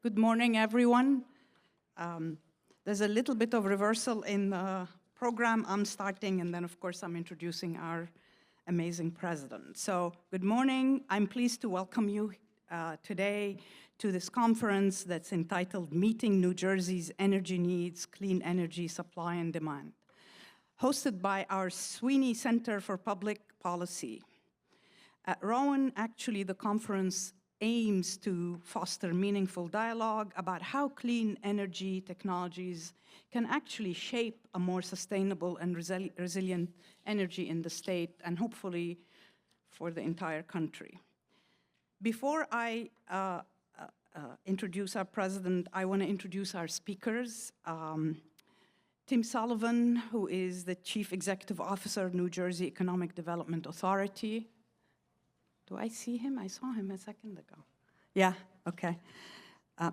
Good morning, everyone. There's a little bit of reversal in the program. I'm starting, and then, of course, I'm introducing our amazing president. So, good morning. I'm pleased to welcome you today to this conference that's entitled Meeting New Jersey's Energy Needs, Clean Energy Supply and Demand, hosted by our Sweeney Center for Public Policy. At Rowan, actually, the conference aims to foster meaningful dialogue about how clean energy technologies can actually shape a more sustainable and resilient energy in the state, and hopefully for the entire country. Before I introduce our president, I want to introduce our speakers. Tim Sullivan, who is the Chief Executive Officer of New Jersey Economic Development Authority. Do I see him? I saw him a second ago. Yeah, okay.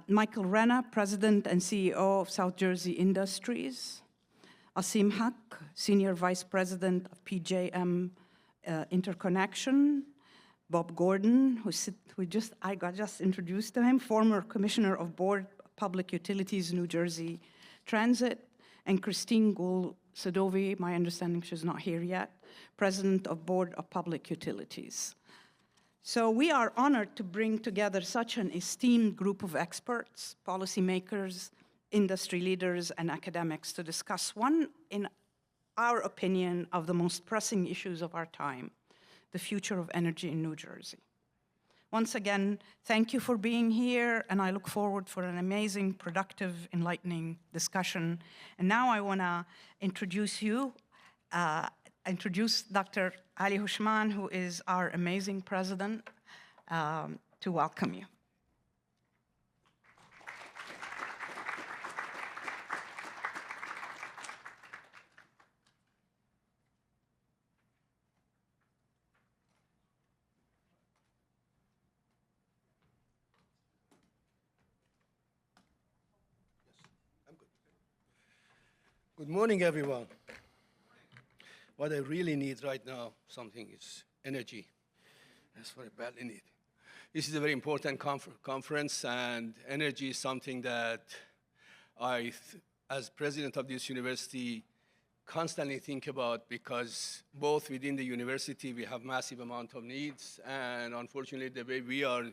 Michael Renna, President and CEO of South Jersey Industries. Asim Haq, Senior Vice President of PJM Interconnection. Bob Gordon, I got just introduced to him, former Commissioner of Board of Public Utilities, New Jersey Transit. And Christine Gould-Sadovi, my understanding she's not here yet, President of Board of Public Utilities. So we are honored to bring together such an esteemed group of experts, policymakers, industry leaders, and academics to discuss one, in our opinion, of the most pressing issues of our time, the future of energy in New Jersey. Once again, thank you for being here, and I look forward for an amazing, productive, enlightening discussion. And now I want to introduce Dr. Ali Houshman, who is our amazing president, to welcome you. Good morning, everyone. What I really need right now, something is energy. That's what I badly need. This is a very important conference, and energy is something that as president of this university, constantly think about, because both within the university, we have massive amount of needs, and unfortunately, the way we are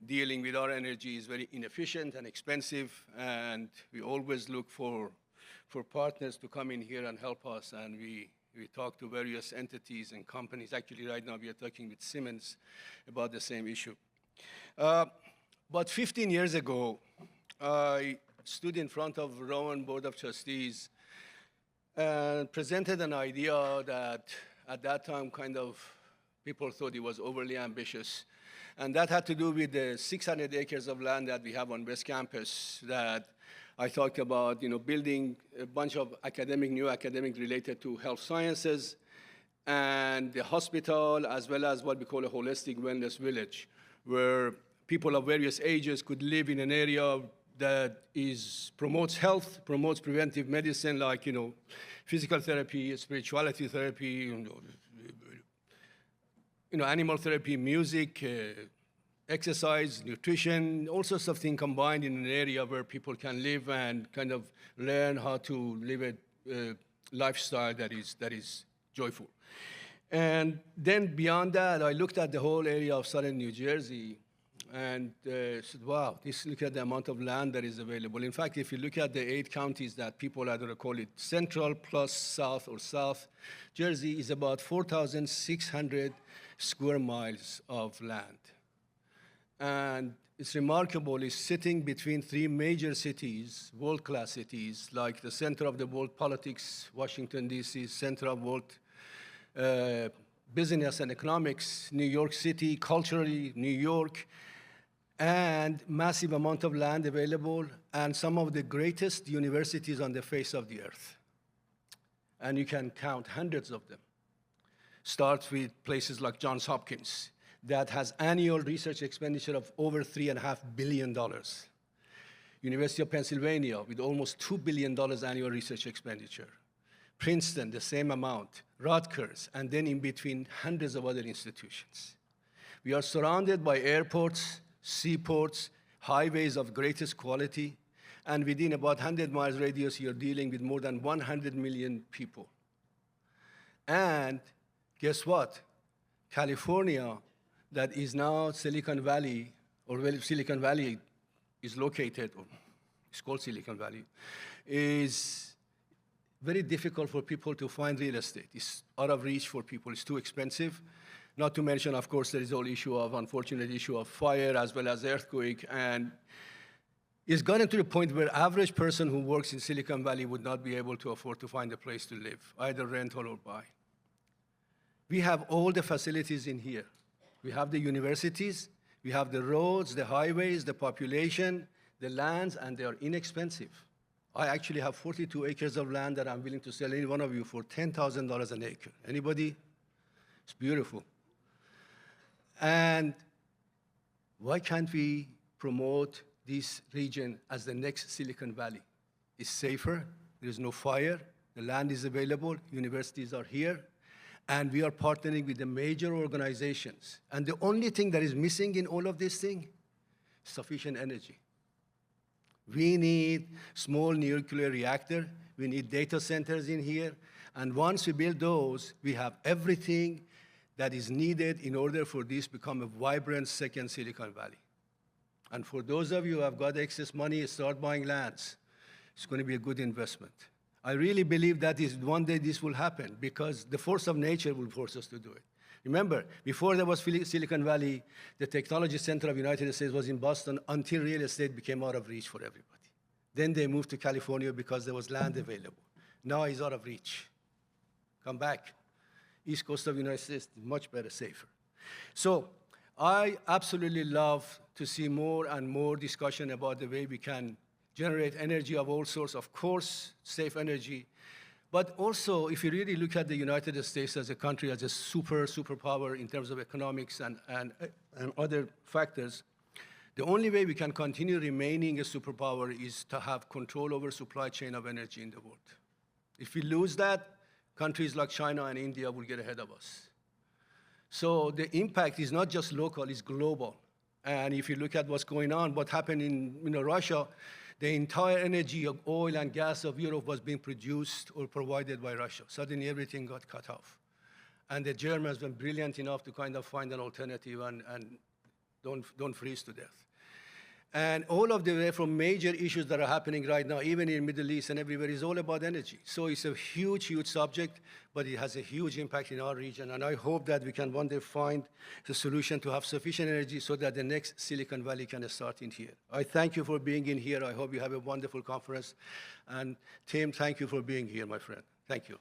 dealing with our energy is very inefficient and expensive, and we always look for partners to come in here and help us, and we talk to various entities and companies. Actually, right now, we are talking with Siemens about the same issue. But 15 years ago, I stood in front of Rowan Board of Trustees and presented an idea that at that time kind of people thought it was overly ambitious. And that had to do with the 600 acres of land that we have on West Campus that I talked about, building a bunch of new academic related to health sciences and the hospital, as well as what we call a holistic wellness village, where people of various ages could live in an area that promotes health, promotes preventive medicine, like, physical therapy, spirituality therapy, animal therapy, music, exercise, nutrition, all sorts of things combined in an area where people can live and kind of learn how to live a lifestyle that is joyful. And then beyond that, I looked at the whole area of southern New Jersey and said, wow, look at the amount of land that is available. In fact, if you look at the 8 counties that people either call it central plus south or South Jersey, is about 4,600 square miles of land. And it's remarkable, it's sitting between 3 major cities, world-class cities, like the center of the world politics, Washington, D.C., center of world business and economics, New York City, culturally, New York, and massive amount of land available, and some of the greatest universities on the face of the earth. And you can count hundreds of them. Starts with places like Johns Hopkins, that has annual research expenditure of over $3.5 billion. University of Pennsylvania, with almost $2 billion annual research expenditure. Princeton, the same amount. Rutgers, and then in between, hundreds of other institutions. We are surrounded by airports, seaports, highways of greatest quality, and within about 100 miles radius, you're dealing with more than 100 million people. And guess what? California, that is now Silicon Valley, or where Silicon Valley is located, or it's called Silicon Valley, is very difficult for people to find real estate. It's out of reach for people. It's too expensive. Not to mention, of course, there is the unfortunate issue of fire as well as earthquake. And it's gotten to the point where average person who works in Silicon Valley would not be able to afford to find a place to live, either rental or buy. We have all the facilities in here. We have the universities, we have the roads, the highways, the population, the lands, and they are inexpensive. I actually have 42 acres of land that I'm willing to sell any one of you for $10,000 an acre. Anybody? It's beautiful. And why can't we promote this region as the next Silicon Valley? It's safer, there is no fire, the land is available, universities are here, and we are partnering with the major organizations. And the only thing that is missing in all of this thing, sufficient energy. We need small nuclear reactor, we need data centers in here, and once we build those, we have everything that is needed in order for this to become a vibrant second Silicon Valley. And for those of you who have got excess money, start buying lands. It's going to be a good investment. I really believe that one day this will happen because the force of nature will force us to do it. Remember, before there was Silicon Valley, the technology center of the United States was in Boston until real estate became out of reach for everybody. Then they moved to California because there was land available. Now it's out of reach. Come back. East Coast of the United States, much better, safer. So I absolutely love to see more and more discussion about the way we can generate energy of all sorts, of course, safe energy. But also, if you really look at the United States as a country, as a superpower in terms of economics and other factors, the only way we can continue remaining a superpower is to have control over supply chain of energy in the world. If we lose that, countries like China and India will get ahead of us. So the impact is not just local, it's global. And if you look at what's going on, what happened in Russia, the entire energy of oil and gas of Europe was being produced or provided by Russia. Suddenly everything got cut off. And the Germans were brilliant enough to kind of find an alternative and don't freeze to death. And all of the way from major issues that are happening right now, even in the Middle East and everywhere, is all about energy. So it's a huge, huge subject, but it has a huge impact in our region. And I hope that we can one day find the solution to have sufficient energy so that the next Silicon Valley can start in here. I thank you for being in here. I hope you have a wonderful conference. And Tim, thank you for being here, my friend. Thank you.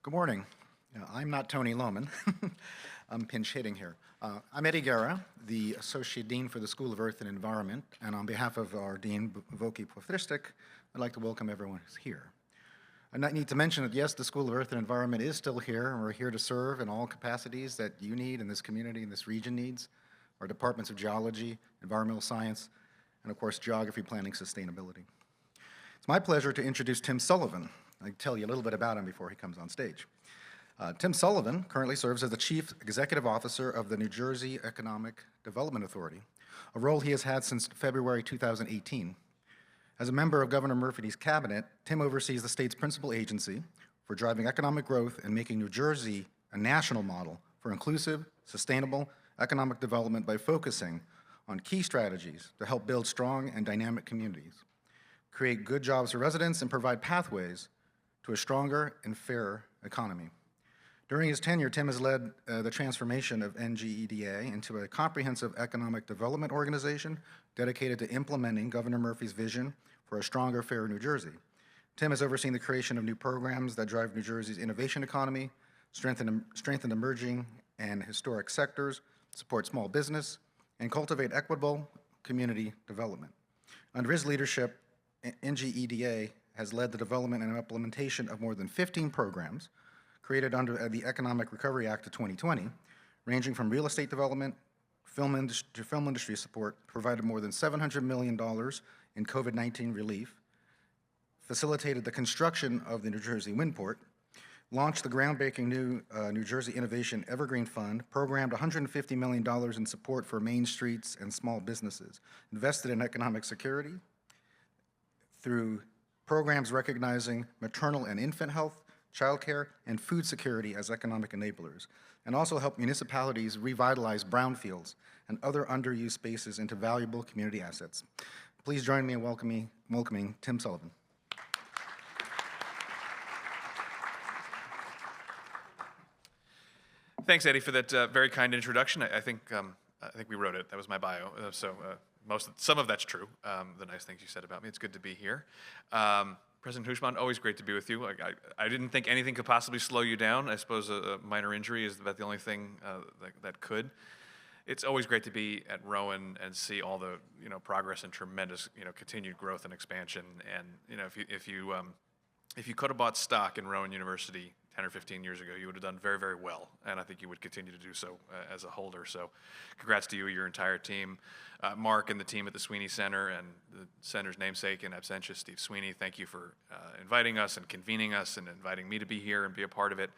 Good morning. I'm not Tony Lohman. I'm pinch hitting here. I'm Eddie Guerra, the Associate Dean for the School of Earth and Environment, and on behalf of our Dean, Voki Pofristic, I'd like to welcome everyone who's here. I need to mention that, yes, the School of Earth and Environment is still here, and we're here to serve in all capacities that you need and this community and this region needs. Our departments of geology, environmental science, and of course, geography, planning, sustainability. It's my pleasure to introduce Tim Sullivan. I'll tell you a little bit about him before he comes on stage. Tim Sullivan currently serves as the Chief Executive Officer of the New Jersey Economic Development Authority, a role he has had since February 2018. As a member of Governor Murphy's cabinet, Tim oversees the state's principal agency for driving economic growth and making New Jersey a national model for inclusive, sustainable economic development by focusing on key strategies to help build strong and dynamic communities, create good jobs for residents, and provide pathways to a stronger and fairer economy. During his tenure, Tim has led the transformation of NGEDA into a comprehensive economic development organization dedicated to implementing Governor Murphy's vision for a stronger, fairer New Jersey. Tim has overseen the creation of new programs that drive New Jersey's innovation economy, strengthen emerging and historic sectors, support small business, and cultivate equitable community development. Under his leadership, NGEDA has led the development and implementation of more than 15 programs created under the Economic Recovery Act of 2020, ranging from real estate development, film industry support, provided more than $700 million in COVID-19 relief, facilitated the construction of the New Jersey Windport, launched the groundbreaking new New Jersey Innovation Evergreen Fund, programmed $150 million in support for main streets and small businesses, invested in economic security through programs recognizing maternal and infant health, childcare, and food security as economic enablers, and also helped municipalities revitalize brownfields and other underused spaces into valuable community assets. Please join me in welcoming Tim Sullivan. Thanks, Eddie, for that very kind introduction. I think we wrote it. That was my bio. Some of that's true. The nice things you said about me. It's good to be here. President Hushman, always great to be with you. I didn't think anything could possibly slow you down. I suppose a minor injury is about the only thing that could. It's always great to be at Rowan and see all the progress and tremendous continued growth and expansion. And if you could have bought stock in Rowan University 10 or 15 years ago, you would have done very, very well, and I think you would continue to do so as a holder. So congrats to you, your entire team. Mark and the team at the Sweeney Center and the center's namesake in absentia, Steve Sweeney, thank you for inviting us and convening us and inviting me to be here and be a part of it.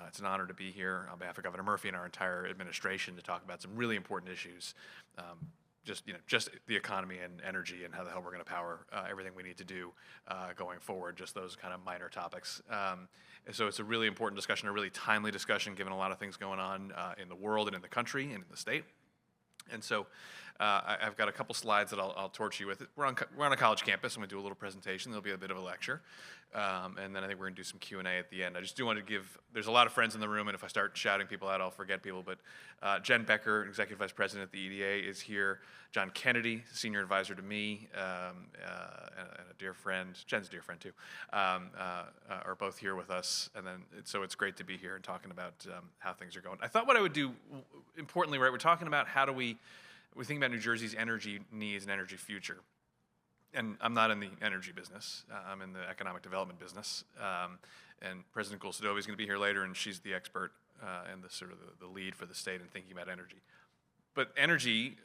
It's an honor to be here on behalf of Governor Murphy and our entire administration to talk about some really important issues. Just the economy and energy and how the hell we're going to power everything we need to do going forward, just those kind of minor topics. So it's a really important discussion, a really timely discussion, given a lot of things going on in the world and in the country and in the state. And so I've got a couple slides that I'll torch you with. We're on a college campus. I'm going to do a little presentation. There'll be a bit of a lecture. And then I think we're going to do some Q&A at the end. I just do want to give, there's a lot of friends in the room, and if I start shouting people out, I'll forget people. But Jen Becker, Executive Vice President at the EDA, is here. John Kennedy, Senior Advisor to me, and a dear friend, Jen's a dear friend too, are both here with us. And then, so it's great to be here and talking about how things are going. I thought what I would do, importantly, right, we're talking about how do we think about New Jersey's energy needs and energy future. And I'm not in the energy business. I'm in the economic development business. And President Goulsadovy is going to be here later, and she's the expert and the sort of the lead for the state in thinking about energy. But energy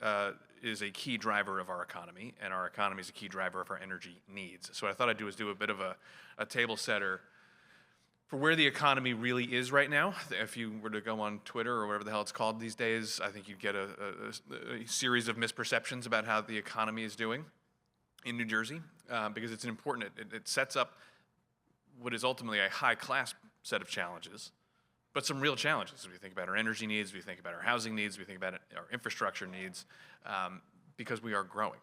is a key driver of our economy, and our economy is a key driver of our energy needs. So what I thought I'd do is do a bit of a table setter for where the economy really is right now. If you were to go on Twitter or whatever the hell it's called these days, I think you'd get a series of misperceptions about how the economy is doing in New Jersey, because it's important. It sets up what is ultimately a high-class set of challenges, but some real challenges. We think about our energy needs, we think about our housing needs, we think about our infrastructure needs, because we are growing.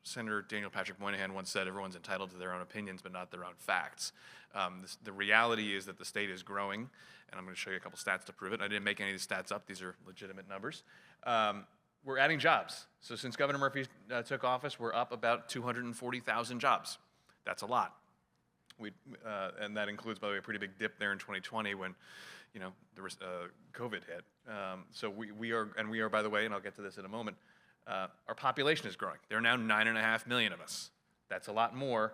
Senator Daniel Patrick Moynihan once said, everyone's entitled to their own opinions, but not their own facts. The reality is that the state is growing, and I'm going to show you a couple stats to prove it. I didn't make any of these stats up. These are legitimate numbers. We're adding jobs. So since Governor Murphy took office, we're up about 240,000 jobs. That's a lot. And that includes, by the way, a pretty big dip there in 2020 when, there was COVID hit. So we are, by the way, and I'll get to this in a moment, our population is growing. There are now 9.5 million of us. That's a lot more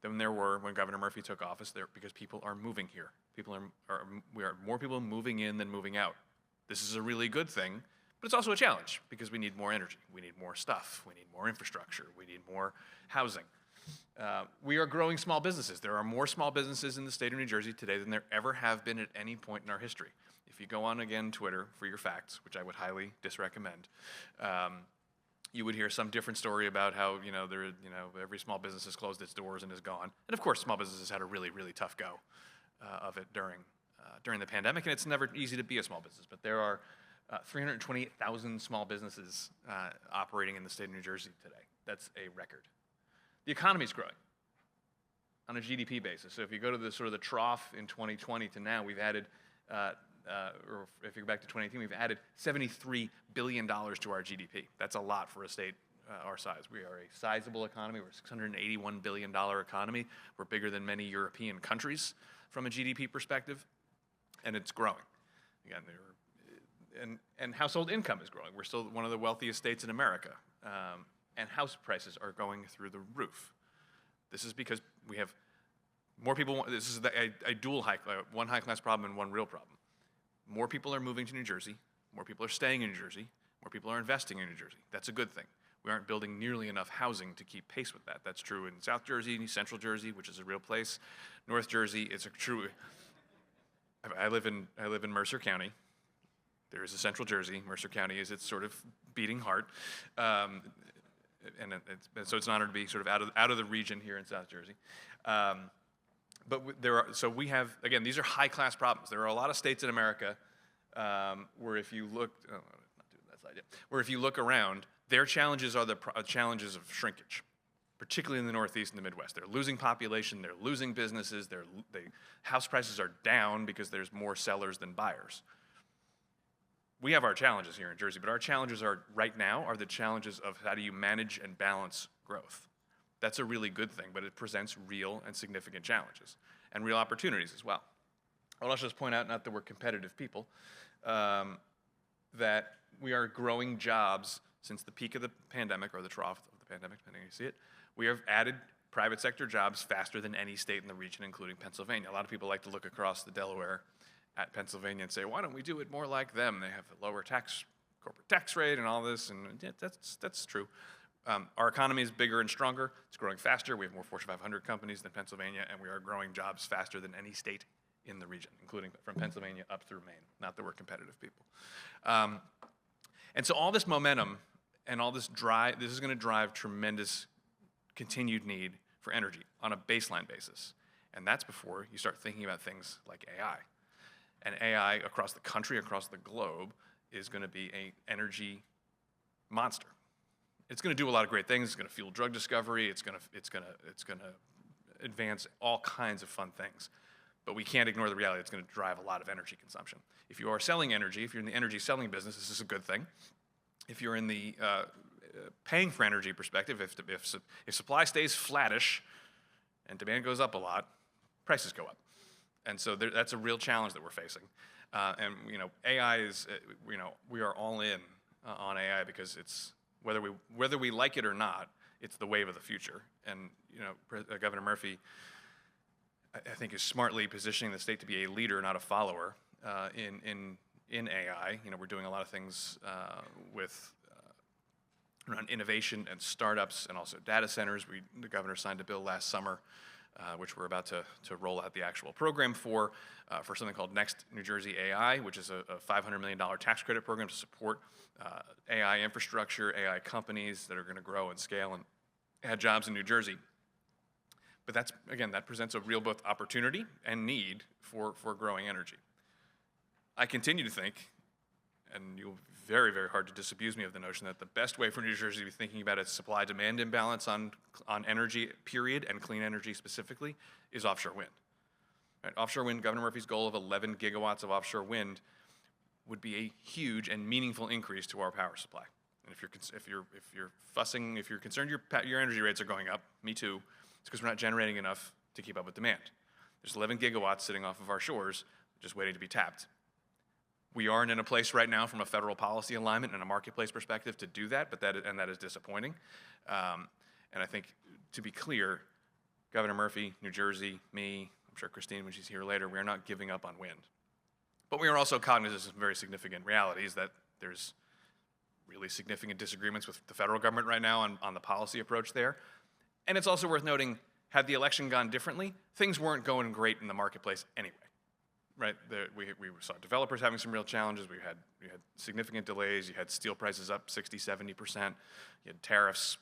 than there were when Governor Murphy took office there, because people are moving here. We are more people moving in than moving out. This is a really good thing. But it's also a challenge because we need more energy, we need more stuff, we need more infrastructure, we need more housing. We are growing small businesses. There are more small businesses in the state of New Jersey today than there ever have been at any point in our history. If you go on, again, Twitter for your facts, which I would highly disrecommend, you would hear some different story about how, every small business has closed its doors and is gone. And of course, small businesses had a really, really tough go of it during the pandemic, and it's never easy to be a small business, but there are 328,000 small businesses operating in the state of New Jersey today. That's a record. The economy is growing on a GDP basis. So if you go to the sort of the trough in 2020 to now, we've added, or if you go back to 2018, we've added $73 billion to our GDP. That's a lot for a state our size. We are a sizable economy. We're a $681 billion economy. We're bigger than many European countries from a GDP perspective, and it's growing. Again, and household income is growing. We're still one of the wealthiest states in America, and house prices are going through the roof. This is because we have more people. This is a dual one high-class problem and one real problem. More people are moving to New Jersey. More people are staying in New Jersey. More people are investing in New Jersey. That's a good thing. We aren't building nearly enough housing to keep pace with that. That's true in South Jersey, Central Jersey, which is a real place. North Jersey, it's a true. I live in Mercer County. There is a Central Jersey. Mercer County is its sort of beating heart, and so it's an honor to be sort of out of the region here in South Jersey. So we have, again, these are high-class problems. There are a lot of states in America where if you look, where if you look around, their challenges are the challenges of shrinkage, particularly in the Northeast and the Midwest. They're losing population, they're losing businesses, house prices are down because there's more sellers than buyers. We have our challenges here in Jersey, but our challenges right now are the challenges of how do you manage and balance growth. That's a really good thing, but it presents real and significant challenges and real opportunities as well. I'll also just point out, not that we're competitive people, that we are growing jobs since the peak of the pandemic, or the trough of the pandemic, depending on how you see it. We have added private sector jobs faster than any state in the region, including Pennsylvania. A lot of people like to look across the Delaware at Pennsylvania and say, why don't we do it more like them? They have a lower corporate tax rate and all this, and yeah, that's true. Our economy is bigger and stronger. It's growing faster. We have more Fortune 500 companies than Pennsylvania, and we are growing jobs faster than any state in the region, including from Pennsylvania up through Maine. Not that we're competitive people. And so all this momentum and all this this is going to drive tremendous continued need for energy on a baseline basis. And that's before you start thinking about things like AI. And AI across the country, across the globe, is going to be an energy monster. It's going to do a lot of great things. It's going to fuel drug discovery. It's going to advance all kinds of fun things. But we can't ignore the reality it's going to drive a lot of energy consumption. If you are selling energy, if you're in the energy selling business, this is a good thing. If you're in the paying for energy perspective, if supply stays flattish and demand goes up a lot, prices go up. And so that's a real challenge that we're facing. And AI is, we are all in on AI because it's, whether we like it or not, it's the wave of the future. And Governor Murphy, I think, is smartly positioning the state to be a leader, not a follower, in AI. We're doing a lot of things with around innovation and startups, and also data centers. The governor signed a bill last summer, which we're about to roll out the actual program for something called Next New Jersey AI, which is a $500 million tax credit program to support AI infrastructure, AI companies that are going to grow and scale and add jobs in New Jersey. But that presents a real both opportunity and need for growing energy. I continue to think, and you'll be very, very hard to disabuse me of the notion that the best way for New Jersey to be thinking about its supply-demand imbalance on energy, period, and clean energy specifically, is offshore wind. Right? Offshore wind, Governor Murphy's goal of 11 gigawatts of offshore wind would be a huge and meaningful increase to our power supply. And if you're concerned your energy rates are going up, me too. It's because we're not generating enough to keep up with demand. There's 11 gigawatts sitting off of our shores, just waiting to be tapped. We aren't in a place right now from a federal policy alignment and a marketplace perspective to do that, but that is disappointing. And I think, to be clear, Governor Murphy, New Jersey, me, I'm sure Christine when she's here later, we are not giving up on wind. But we are also cognizant of some very significant realities, that there's really significant disagreements with the federal government right now on the policy approach there. And it's also worth noting, had the election gone differently, things weren't going great in the marketplace anyway. Right, we saw developers having some real challenges. We had significant delays. You had steel prices up 60, 70%. You had tariffs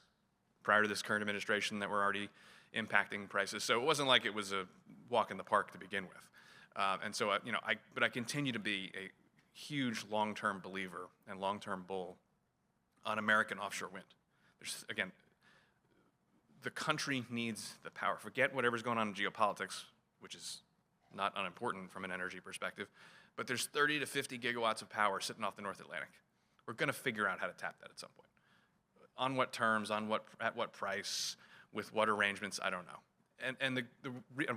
prior to this current administration that were already impacting prices. So it wasn't like it was a walk in the park to begin with. And so, but I continue to be a huge long-term believer and long-term bull on American offshore wind. There's, again, the country needs the power. Forget whatever's going on in geopolitics, which is not unimportant from an energy perspective, but there's 30 to 50 gigawatts of power sitting off the North Atlantic. We're going to figure out how to tap that at some point. On what terms, at what price, with what arrangements, I don't know. And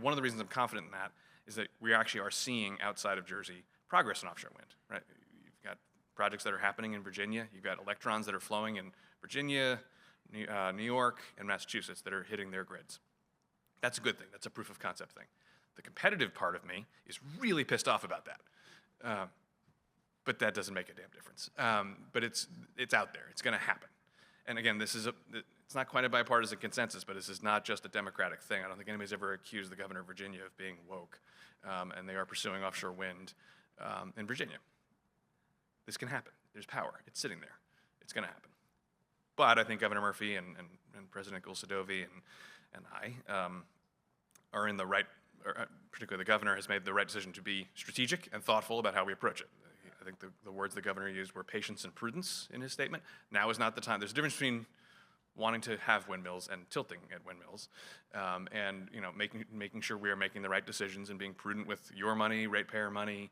one of the reasons I'm confident in that is that we actually are seeing outside of Jersey progress in offshore wind. Right? You've got projects that are happening in Virginia. You've got electrons that are flowing in Virginia, New York, and Massachusetts that are hitting their grids. That's a good thing. That's a proof of concept thing. The competitive part of me is really pissed off about that. But that doesn't make a damn difference. But it's out there. It's going to happen. And again, it's not quite a bipartisan consensus, but this is not just a Democratic thing. I don't think anybody's ever accused the governor of Virginia of being woke, and they are pursuing offshore wind in Virginia. This can happen. There's power. It's sitting there. It's going to happen. But I think Governor Murphy and President Gulsadovy and I are in the right, particularly the governor has made the right decision to be strategic and thoughtful about how we approach it. I think the words the governor used were patience and prudence in his statement. Now is not the time. There's a difference between wanting to have windmills and tilting at windmills, and making sure we are making the right decisions and being prudent with your money, ratepayer money,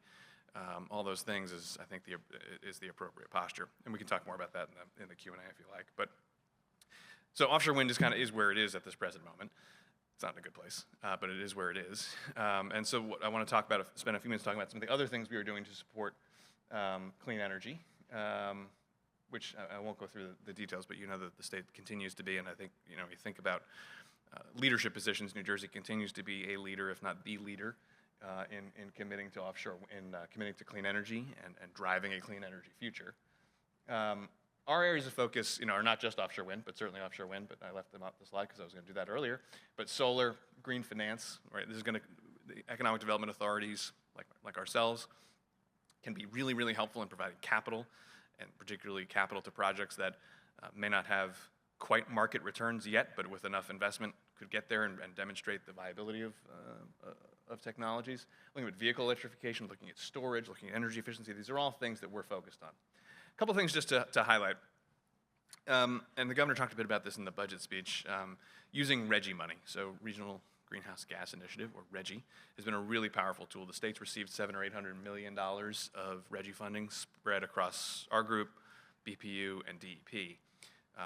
all those things is, I think, is the appropriate posture. And we can talk more about that in the Q&A if you like. But so offshore wind is where it is at this present moment. It's not in a good place, but it is where it is. And so what I want to talk about, spend a few minutes talking about some of the other things we are doing to support clean energy, which I won't go through the details, but you know that the state continues to be, and I think, you think about leadership positions, New Jersey continues to be a leader, if not the leader, in committing to offshore, committing to clean energy and driving a clean energy future. Our areas of focus, are not just offshore wind, but certainly offshore wind, but I left them off the slide because I was going to do that earlier, but solar, green finance, right? The economic development authorities, like ourselves, can be really, really helpful in providing capital, and particularly capital to projects that may not have quite market returns yet, but with enough investment could get there and demonstrate the viability of technologies. Looking at vehicle electrification, looking at storage, looking at energy efficiency, these are all things that we're focused on. A couple things just to highlight, and the governor talked a bit about this in the budget speech, using RGGI money, so Regional Greenhouse Gas Initiative, or RGGI, has been a really powerful tool. The state's received $700 or $800 million of RGGI funding spread across our group, BPU, and DEP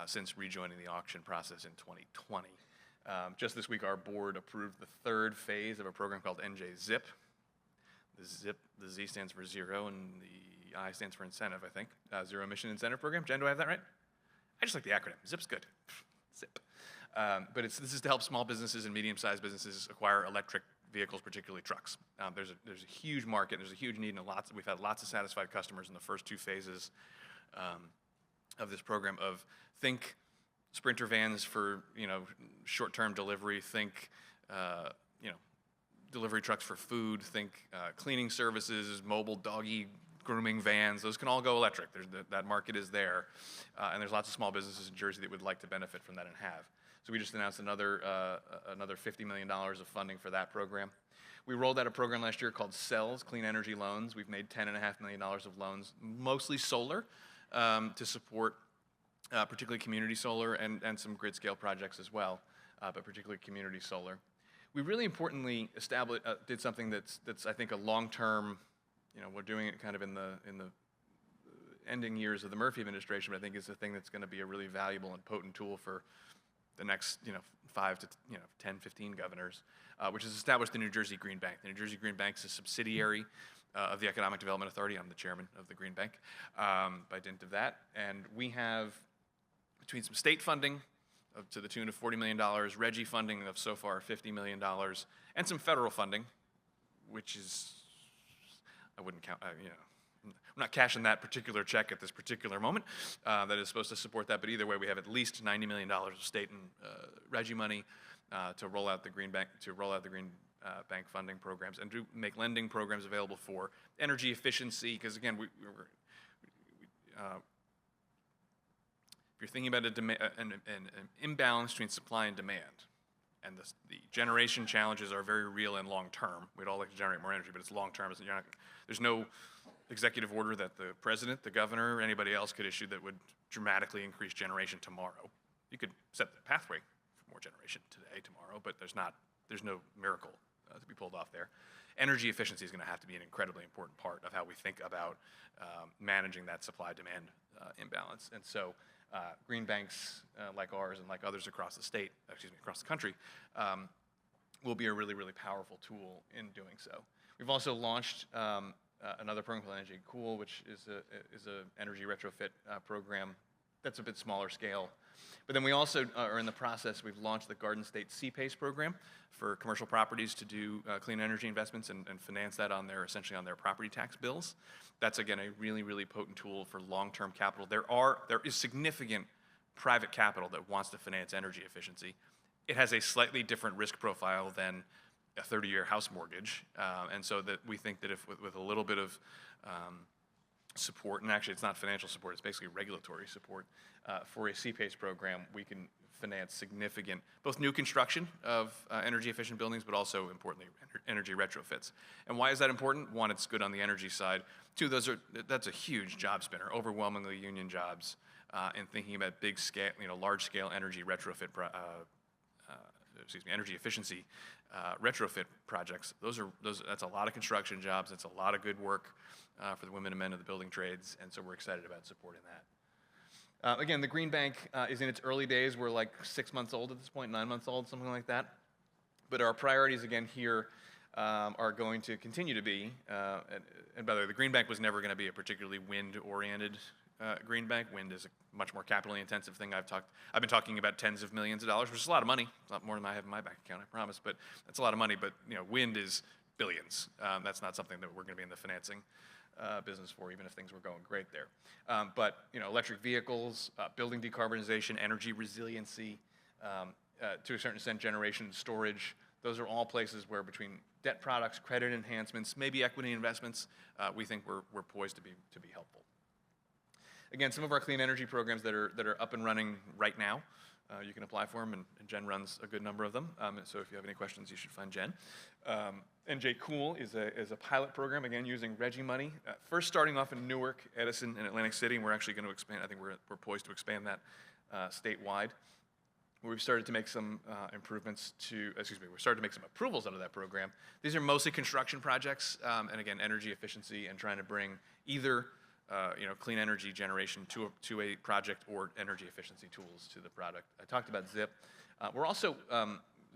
since rejoining the auction process in 2020. Just this week, our board approved the third phase of a program called NJ-ZIP. The Z stands for zero, and the I stands for incentive, I think. Zero Emission Incentive Program. Jen, do I have that right? I just like the acronym. ZIP's good. ZIP. But this is to help small businesses and medium-sized businesses acquire electric vehicles, particularly trucks. There's a huge market, there's a huge need, and we've had lots of satisfied customers in the first two phases of this program. Think Sprinter vans for short-term delivery. Think delivery trucks for food. Think cleaning services, mobile doggy grooming vans. Those can all go electric. That market is there, and there's lots of small businesses in Jersey that would like to benefit from that and have. So we just announced another $50 million of funding for that program. We rolled out a program last year called CELS, Clean Energy Loans. We've made $10.5 million of loans, mostly solar, to support particularly community solar and some grid scale projects as well, but particularly community solar. We really importantly did something that's I think a long-term, we're doing it kind of in the ending years of the Murphy administration, but I think it's a thing that's going to be a really valuable and potent tool for the next 5 to 10, 15 governors, which has established the New Jersey Green Bank. The New Jersey Green Bank is a subsidiary of the Economic Development Authority. I'm the chairman of the Green Bank by dint of that. And we have, between some state funding to the tune of $40 million, RGGI funding of so far $50 million, and some federal funding, which is, I wouldn't count, I'm not cashing that particular check at this particular moment that is supposed to support that, but either way, we have at least $90 million of state and RGGI money to roll out the Green Bank, Bank funding programs and to make lending programs available for energy efficiency, because again, if you're thinking about an imbalance between supply and demand, and the generation challenges are very real and long-term. We'd all like to generate more energy, but it's long-term. There's no executive order that the president, the governor, or anybody else could issue that would dramatically increase generation tomorrow. You could set the pathway for more generation today, tomorrow, but there's no miracle to be pulled off there. Energy efficiency is going to have to be an incredibly important part of how we think about managing that supply-demand imbalance. And so green banks like ours and like others across the country, will be a really, really powerful tool in doing so. We've also launched another program called Energy Cool, which is a energy retrofit program that's a bit smaller scale, But then we also are in the process, we've launched the Garden State CPACE program for commercial properties to do clean energy investments and finance that on essentially on their property tax bills. That's, again, a really, really potent tool for long-term capital. There is significant private capital that wants to finance energy efficiency. It has a slightly different risk profile than a 30-year house mortgage, and so that we think that if with a little bit of support, and actually it's not financial support, it's basically regulatory support, for a CPACE program, we can finance significant, both new construction of energy efficient buildings, but also importantly, energy retrofits. And why is that important? One, it's good on the energy side. Two, that's a huge job spinner, overwhelmingly union jobs, and thinking about big scale, large scale energy retrofit, energy efficiency retrofit projects. That's a lot of construction jobs. That's a lot of good work for the women and men of the building trades, and so we're excited about supporting that. Again, the Green Bank is in its early days. We're like 6 months old at this point, 9 months old, something like that. But our priorities, again, here are going to continue to be, and by the way, the Green Bank was never going to be a particularly wind-oriented Green Bank. Wind is a much more capitally intensive thing. I've been talking about tens of millions of dollars, which is a lot of money. A lot more than I have in my bank account, I promise, but that's a lot of money. But wind is billions. That's not something that we're going to be in the financing business for, even if things were going great there. But electric vehicles, building decarbonization, energy resiliency, to a certain extent, generation storage. Those are all places where, between debt products, credit enhancements, maybe equity investments, we think we're poised to be helpful. Again, some of our clean energy programs that are up and running right now, you can apply for them, and Jen runs a good number of them. So if you have any questions, you should find Jen. NJ Cool is a pilot program, again, using RGGI money. First starting off in Newark, Edison, and Atlantic City, and we're actually going to expand. I think we're poised to expand that statewide. We've started to make some we started to make some approvals out of that program. These are mostly construction projects, and again, energy efficiency and trying to bring either clean energy generation to a project or energy efficiency tools to the product. I talked about ZIP. We're also,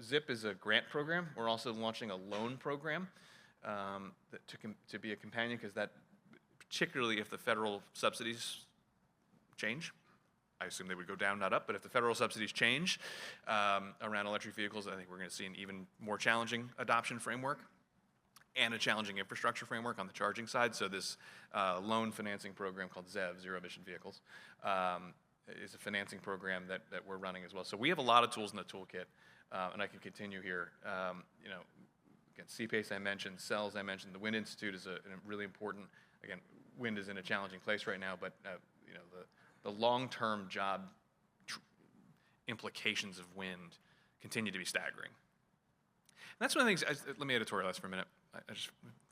ZIP is a grant program. We're also launching a loan program to be a companion, because that, particularly if the federal subsidies change, I assume they would go down, not up, but if the federal subsidies change around electric vehicles, I think we're going to see an even more challenging adoption framework and a challenging infrastructure framework on the charging side. So this loan financing program called ZEV, Zero Emission Vehicles, is a financing program that we're running as well. So we have a lot of tools in the toolkit, and I can continue here. Again, CPACE I mentioned, CELS I mentioned, the Wind Institute is a really important, again, wind is in a challenging place right now, but the long-term job implications of wind continue to be staggering. And that's one of the things, let me editorialize for a minute. I just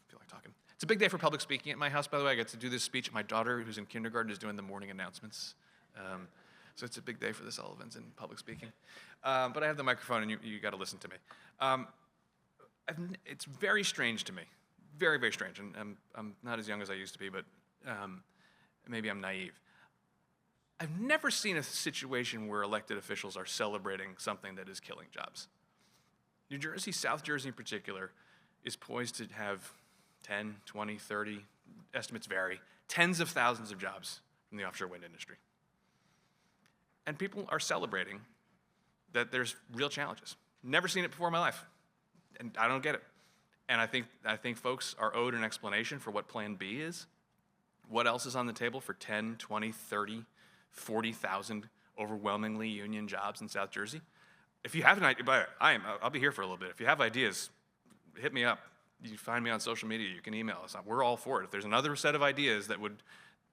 feel like talking. It's a big day for public speaking at my house, by the way. I get to do this speech. My daughter, who's in kindergarten, is doing the morning announcements. So it's a big day for the Sullivans in public speaking. But I have the microphone, and you got to listen to me. It's very strange to me, very, very strange. And I'm not as young as I used to be, but maybe I'm naive. I've never seen a situation where elected officials are celebrating something that is killing jobs. New Jersey, South Jersey in particular, is poised to have 10, 20, 30, estimates vary, tens of thousands of jobs in the offshore wind industry. And people are celebrating that there's real challenges. Never seen it before in my life, and I don't get it. And I think folks are owed an explanation for what Plan B is, what else is on the table for 10, 20, 30, 40,000 overwhelmingly union jobs in South Jersey. If you have an idea, I'll be here for a little bit. If you have ideas, hit me up. You find me on social media. You can email us. We're all for it. If there's another set of ideas that would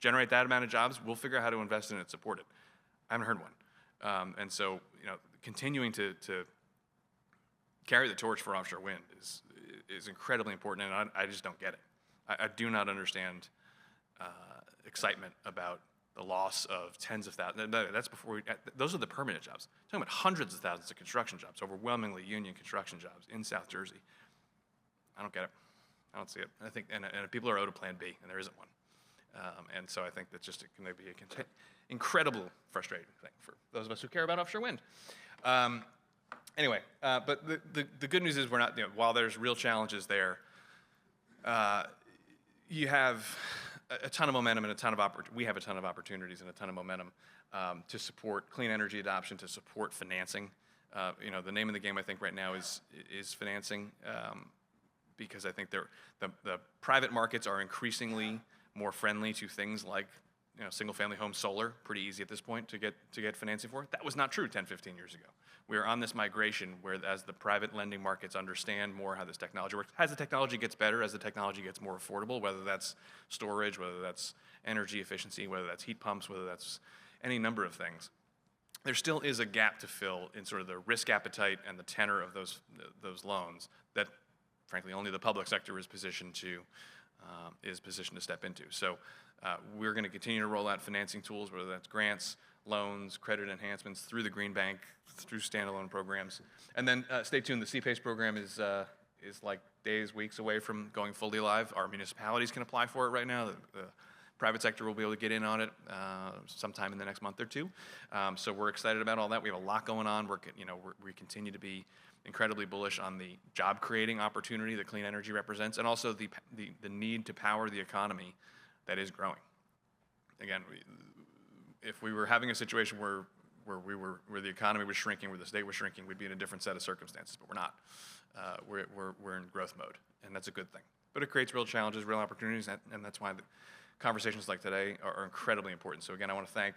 generate that amount of jobs, we'll figure out how to invest in it and support it. I haven't heard one. And so, continuing to carry the torch for offshore wind is incredibly important, and I just don't get it. I do not understand excitement about the loss of tens of thousands. That's before those are the permanent jobs. I'm talking about hundreds of thousands of construction jobs, overwhelmingly union construction jobs in South Jersey. I don't get it. I don't see it. I think, and people are owed a Plan B, and there isn't one. And so I think that's just going to be an incredible frustrating thing for those of us who care about offshore wind. Anyway, but the good news is we're not. While there's real challenges there, you have a ton of momentum and we have a ton of opportunities and a ton of momentum to support clean energy adoption, to support financing. You know, the name of the game I think right now is financing, because I think the private markets are increasingly more friendly to things like, you know, single-family home solar. Pretty easy at this point to get financing for. That was not true 10, 15 years ago. We are on this migration where, as the private lending markets understand more how this technology works, as the technology gets better, as the technology gets more affordable, whether that's storage, whether that's energy efficiency, whether that's heat pumps, whether that's any number of things, there still is a gap to fill in sort of the risk appetite and the tenor of those loans that, frankly, only the public sector is positioned to step into. So we're going to continue to roll out financing tools, whether that's grants, loans, credit enhancements through the Green Bank, through standalone programs. And then stay tuned, the CPACE program is like days, weeks away from going fully live. Our municipalities can apply for it right now. The private sector will be able to get in on it sometime in the next month or two. So we're excited about all that. We have a lot going on. We continue to be incredibly bullish on the job-creating opportunity that clean energy represents, and also the need to power the economy that is growing. Again, if we were having a situation where the economy was shrinking, where the state was shrinking, we'd be in a different set of circumstances, but we're not. We're in growth mode, and that's a good thing. But it creates real challenges, real opportunities, and that's why the conversations like today are incredibly important. So again, I want to thank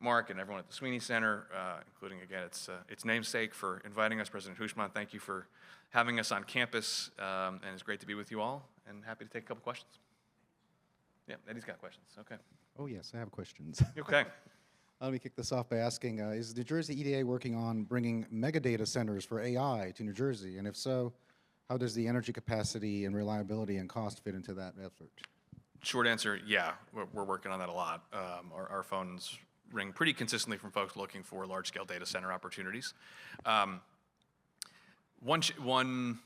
Mark and everyone at the Sweeney Center, including, again, its namesake, for inviting us. President Hushman, thank you for having us on campus, and it's great to be with you all, and happy to take a couple questions. Yeah, Eddie's got questions. Okay. Oh, yes, I have questions. Okay. Let me kick this off by asking, is New Jersey EDA working on bringing mega data centers for AI to New Jersey? And if so, how does the energy capacity and reliability and cost fit into that effort? Short answer, yeah, we're working on that a lot. Our phones ring pretty consistently from folks looking for large-scale data center opportunities. One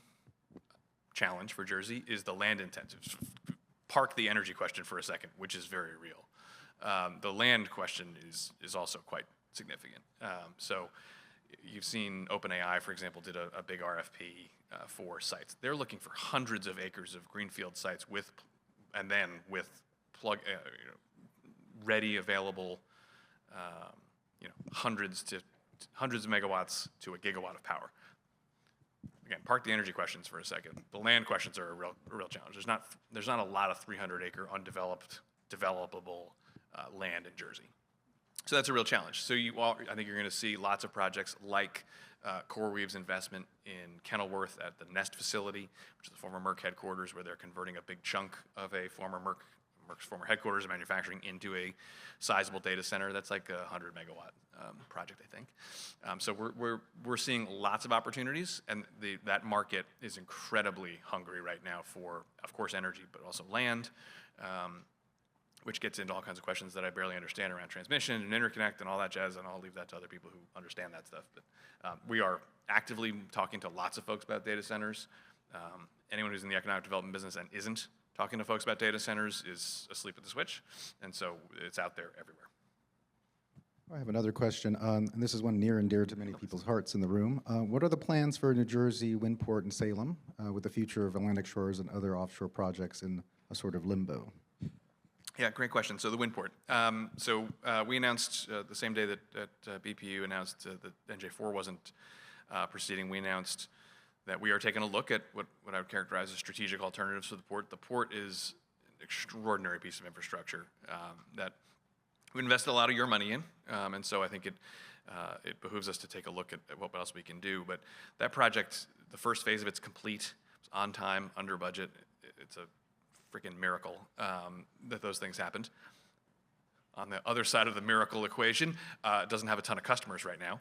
challenge for Jersey is the land intensive. Park the energy question for a second, which is very real. The land question is also quite significant. So you've seen OpenAI, for example, did a big RFP for sites. They're looking for hundreds of acres of greenfield sites with ready, available, hundreds of megawatts to a gigawatt of power. Again, park the energy questions for a second. The land questions are a real challenge. There's not a lot of 300-acre undeveloped, developable land in Jersey. So that's a real challenge. So I think you're going to see lots of projects like CoreWeave's investment in Kenilworth at the Nest facility, which is the former Merck headquarters, where they're converting a big chunk of a Merck's former headquarters of manufacturing into a sizable data center. That's like a 100-megawatt project, I think. So we're seeing lots of opportunities, and that market is incredibly hungry right now for, of course, energy, but also land, which gets into all kinds of questions that I barely understand around transmission and interconnect and all that jazz, and I'll leave that to other people who understand that stuff. But we are actively talking to lots of folks about data centers. Anyone who's in the economic development business and isn't talking to folks about data centers is asleep at the switch, and so it's out there everywhere. I have another question, and this is one near and dear to many people's hearts in the room. What are the plans for New Jersey, Windport, and Salem with the future of Atlantic Shores and other offshore projects in a sort of limbo? Yeah, great question. So the Windport. We announced the same day that BPU announced that NJ4 wasn't proceeding, we announced that we are taking a look at what I would characterize as strategic alternatives for the port. The port is an extraordinary piece of infrastructure that we invested a lot of your money in, and so I think it behooves us to take a look at what else we can do. But that project, the first phase of it's complete, it's on time, under budget. It's a freaking miracle that those things happened. On the other side of the miracle equation, it doesn't have a ton of customers right now.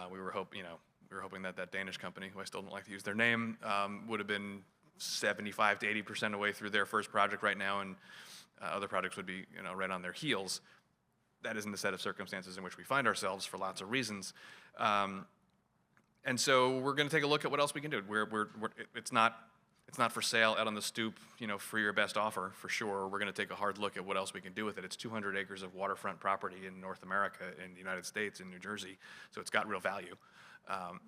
We were hoping that Danish company, who I still don't like to use their name, would have been 75 to 80% of the way through their first project right now, and other projects would be right on their heels. That isn't the set of circumstances in which we find ourselves for lots of reasons. And so we're going to take a look at what else we can do. It's not for sale out on the stoop, for your best offer, for sure. We're going to take a hard look at what else we can do with it. It's 200 acres of waterfront property in North America, in the United States, in New Jersey, so it's got real value.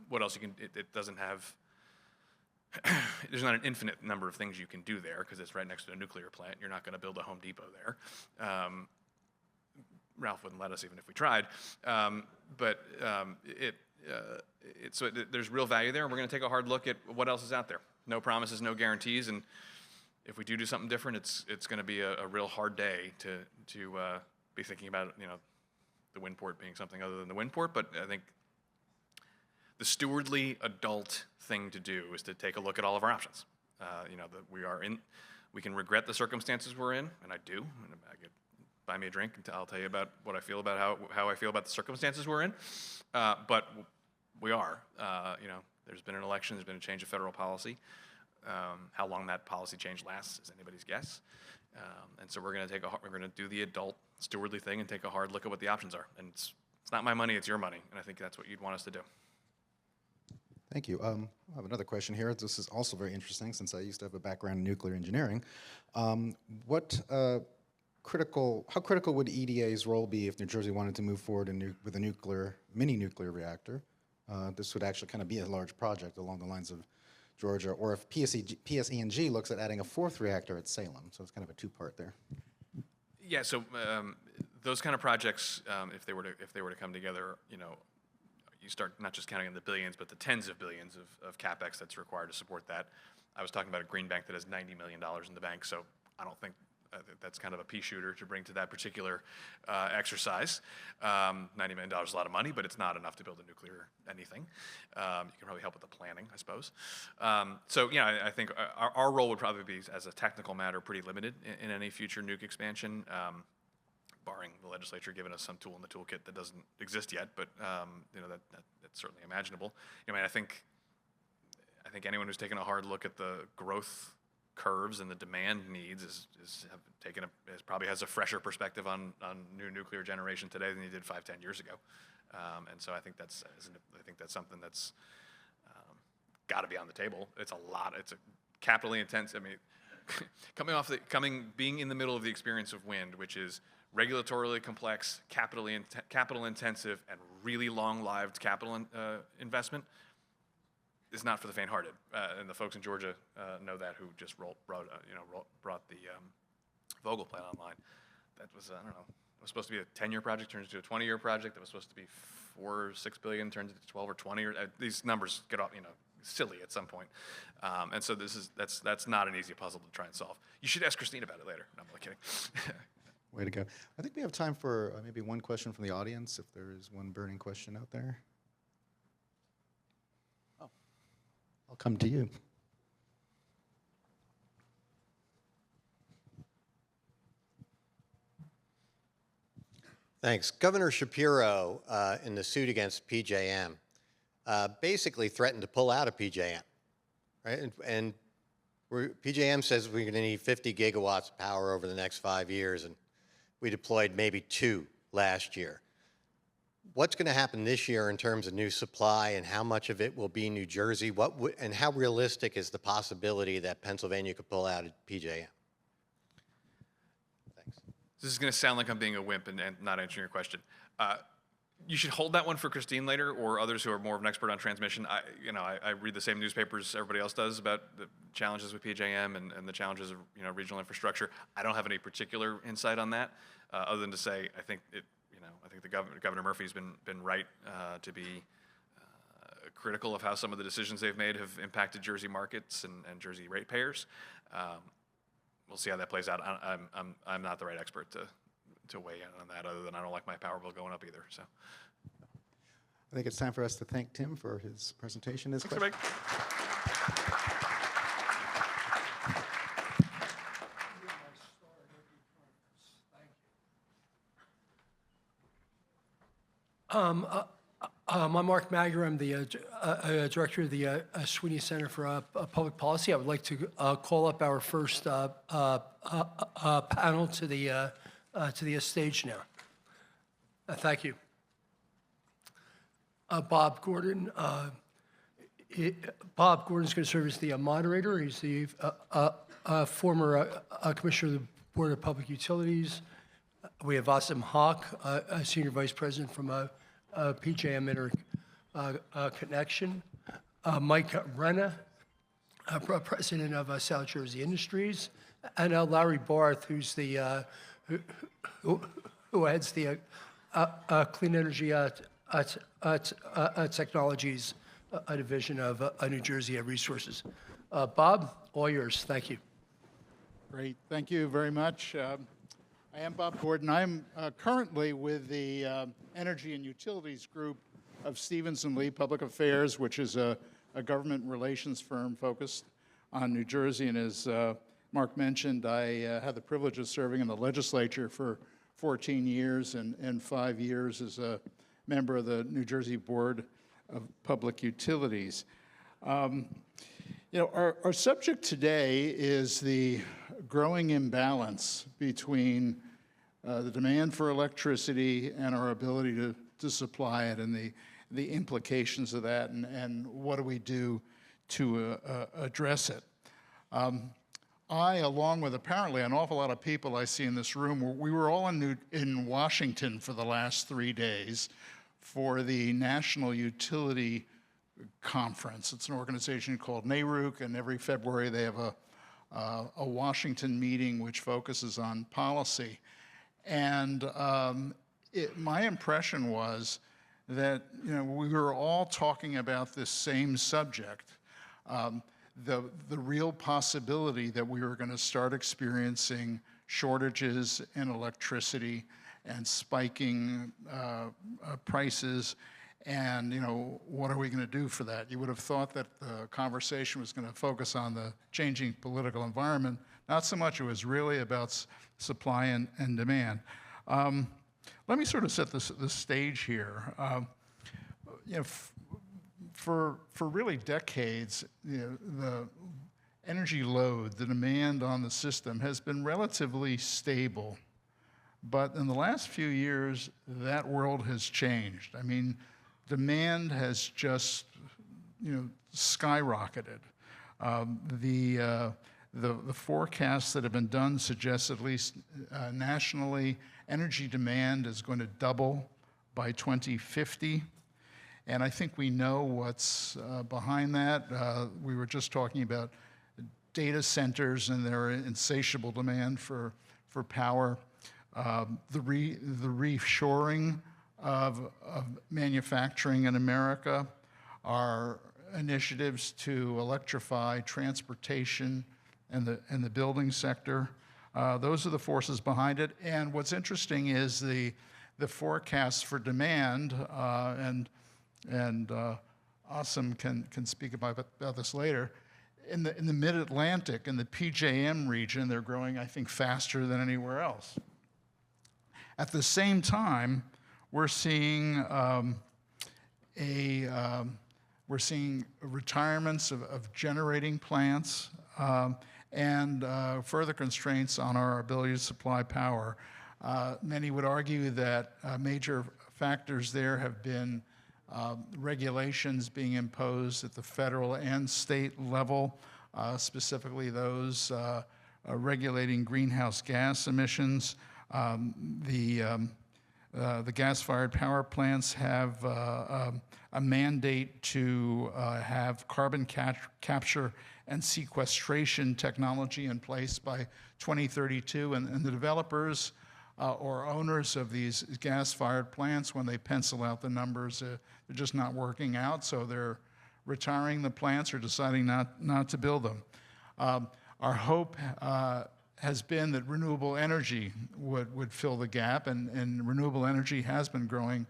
What else it doesn't have there's not an infinite number of things you can do there because it's right next to a nuclear plant. You're not going to build a Home Depot there. Ralph wouldn't let us even if we tried. There's real value there, and we're going to take a hard look at what else is out there. No promises, no guarantees, and if we do something different, it's going to be a real hard day to be thinking about the wind port being something other than the wind port. But I think the stewardly adult thing to do is to take a look at all of our options. We can regret the circumstances we're in, and I do. And buy me a drink, and I'll tell you about what I feel about how I feel about the circumstances we're in. But we are. There's been an election. There's been a change of federal policy. How long that policy change lasts is anybody's guess. And so we're going to do the adult stewardly thing and take a hard look at what the options are. And it's not my money, it's your money. And I think that's what you'd want us to do. Thank you. I have another question here. This is also very interesting since I used to have a background in nuclear engineering. How critical would EDA's role be if New Jersey wanted to move forward with a mini nuclear reactor? This would actually kind of be a large project along the lines of Georgia, or if PSE&G looks at adding a 4th reactor at Salem. So it's kind of a two-part there. Yeah, so those kind of projects, if they were to come together, you start not just counting in the billions, but the tens of billions of CapEx that's required to support that. I was talking about a green bank that has $90 million in the bank, so I don't think that's kind of a pea shooter to bring to that particular exercise. $90 million is a lot of money, but it's not enough to build a nuclear anything. You can probably help with the planning, I suppose. I think our role would probably be, as a technical matter, pretty limited in any future nuke expansion, barring the legislature giving us some tool in the toolkit that doesn't exist yet, but that's certainly imaginable. I think anyone who's taken a hard look at the growth curves and the demand needs probably has a fresher perspective on new nuclear generation today than he did 5-10 years ago, and so I think that's something that's got to be on the table. It's a lot. It's a capitally intense. I mean, being in the middle of the experience of wind, which is regulatorily complex, capital intensive, and really long-lived capital investment, is not for the faint-hearted, and the folks in Georgia know that, who just brought the Vogtle plant online. That was, I don't know, it was supposed to be a 10-year project, turns into a 20-year project. That was supposed to be $4 or $6 billion, turns into 12 or 20. These numbers get off, silly at some point, and so that's not an easy puzzle to try and solve. You should ask Christine about it later. No, I'm only kidding. Way to go. I think we have time for maybe one question from the audience, if there is one burning question out there. I'll come to you. Thanks. Governor Shapiro, in the suit against PJM, basically threatened to pull out of PJM, right? And PJM says we're going to need 50 gigawatts of power over the next 5 years, and we deployed maybe 2 last year. What's going to happen this year in terms of new supply, and how much of it will be New Jersey? And how realistic is the possibility that Pennsylvania could pull out of PJM? Thanks. This is going to sound like I'm being a wimp and not answering your question. You should hold that one for Christine later, or others who are more of an expert on transmission. I read the same newspapers everybody else does about the challenges with PJM and the challenges of regional infrastructure. I don't have any particular insight on that, other than to say I think Governor Murphy's been right to be critical of how some of the decisions they've made have impacted Jersey markets and Jersey ratepayers. We'll see how that plays out. I'm not the right expert to weigh in on that, other than I don't like my power bill going up either. So I think it's time for us to thank Tim for his presentation. Thanks, everybody. I'm Mark Magyar. I'm the director of the Sweeney Center for Public Policy. I would like to call up our first panel to the stage now. Thank you. Bob Gordon. Bob Gordon is going to serve as the moderator. He's the former commissioner of the Board of Public Utilities. We have Asim Haq, a senior vice president from PJM Interconnection. Mike Renna, president of South Jersey Industries, and Larry Barth, who's the who heads the Clean Energy Technologies division of New Jersey Resources. Bob, all yours. Thank you. Great. Thank you very much. I am Bob Gordon. I'm currently with the Energy and Utilities Group of Stevens and Lee Public Affairs, which is a government relations firm focused on New Jersey. And as Mark mentioned, I had the privilege of serving in the legislature for 14 years and 5 years as a member of the New Jersey Board of Public Utilities. Our subject today is the growing imbalance between the demand for electricity and our ability to supply it, and the implications of that, and what do we do to address it. I, along with apparently an awful lot of people I see in this room, we were all in Washington for the last 3 days for the National Utility Conference. It's an organization called NARUC, and every February they have a Washington meeting which focuses on policy. And my impression was that we were all talking about this same subject, the real possibility that we were going to start experiencing shortages in electricity and spiking prices. And, what are we going to do for that? You would have thought that the conversation was going to focus on the changing political environment. Not so much. It was really about supply and demand. Let me sort of set the stage here. For really decades, the energy load, the demand on the system has been relatively stable. But in the last few years, that world has changed. I mean, demand has just, skyrocketed. The forecasts that have been done suggest, at least nationally, energy demand is going to double by 2050. And I think we know what's behind that. We were just talking about data centers and their insatiable demand for power. The reshoring of manufacturing in America, our initiatives to electrify transportation and the building sector. Those are the forces behind it. And what's interesting is the forecasts for demand, and Asim can speak about this later. In the Mid-Atlantic, in the PJM region, they're growing, I think, faster than anywhere else. At the same time, we're seeing retirements of generating plants and further constraints on our ability to supply power. Many would argue that major factors there have been regulations being imposed at the federal and state level, specifically those regulating greenhouse gas emissions. The gas-fired power plants have a mandate to have carbon capture and sequestration technology in place by 2032, and the developers or owners of these gas-fired plants, when they pencil out the numbers, they're just not working out, so they're retiring the plants or deciding not to build them. Our hope has been that renewable energy would fill the gap, and renewable energy has been growing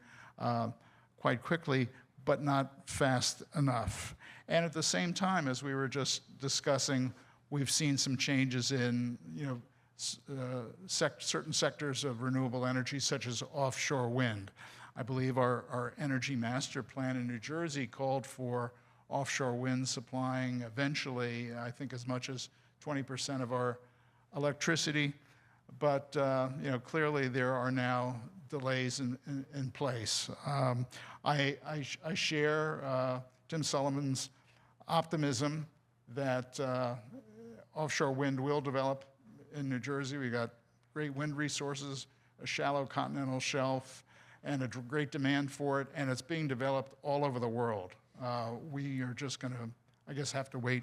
quite quickly, but not fast enough. And at the same time, as we were just discussing, we've seen some changes in certain sectors of renewable energy, such as offshore wind. I believe our energy master plan in New Jersey called for offshore wind supplying eventually, I think, as much as 20% of our electricity. But clearly there are now delays in place. I share Tim Sullivan's optimism that offshore wind will develop in New Jersey. We got great wind resources, a shallow continental shelf, and a great demand for it, and it's being developed all over the world. We are just going to, I guess, have to wait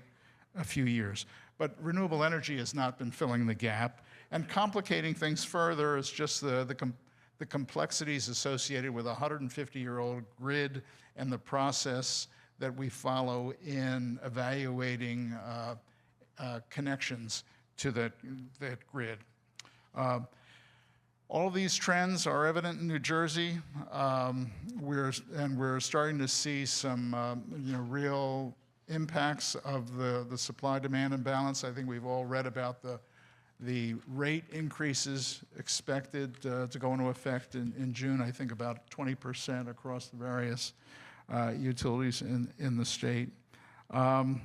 a few years. But renewable energy has not been filling the gap. And complicating things further is just the complexities associated with a 150-year-old grid and the process that we follow in evaluating connections to that grid. All these trends are evident in New Jersey. We're starting to see some real impacts of the supply-demand imbalance. I think we've all read about the rate increases expected to go into effect in June, I think about 20% across the various utilities in the state. And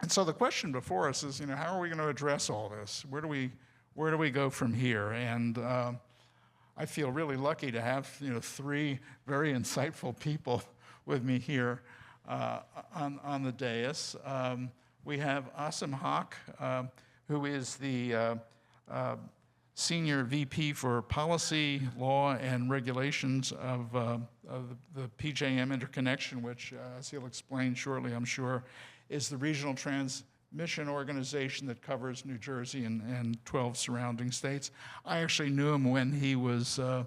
so the question before us is, how are we going to address all this? Where do we go from here? And I feel really lucky to have three very insightful people with me here on the dais. We have Asim Haq, who is the Senior VP for Policy, Law, and Regulations of the PJM Interconnection, which, as he'll explain shortly, I'm sure, is the regional transmission organization that covers New Jersey and 12 surrounding states. I actually knew him when he was a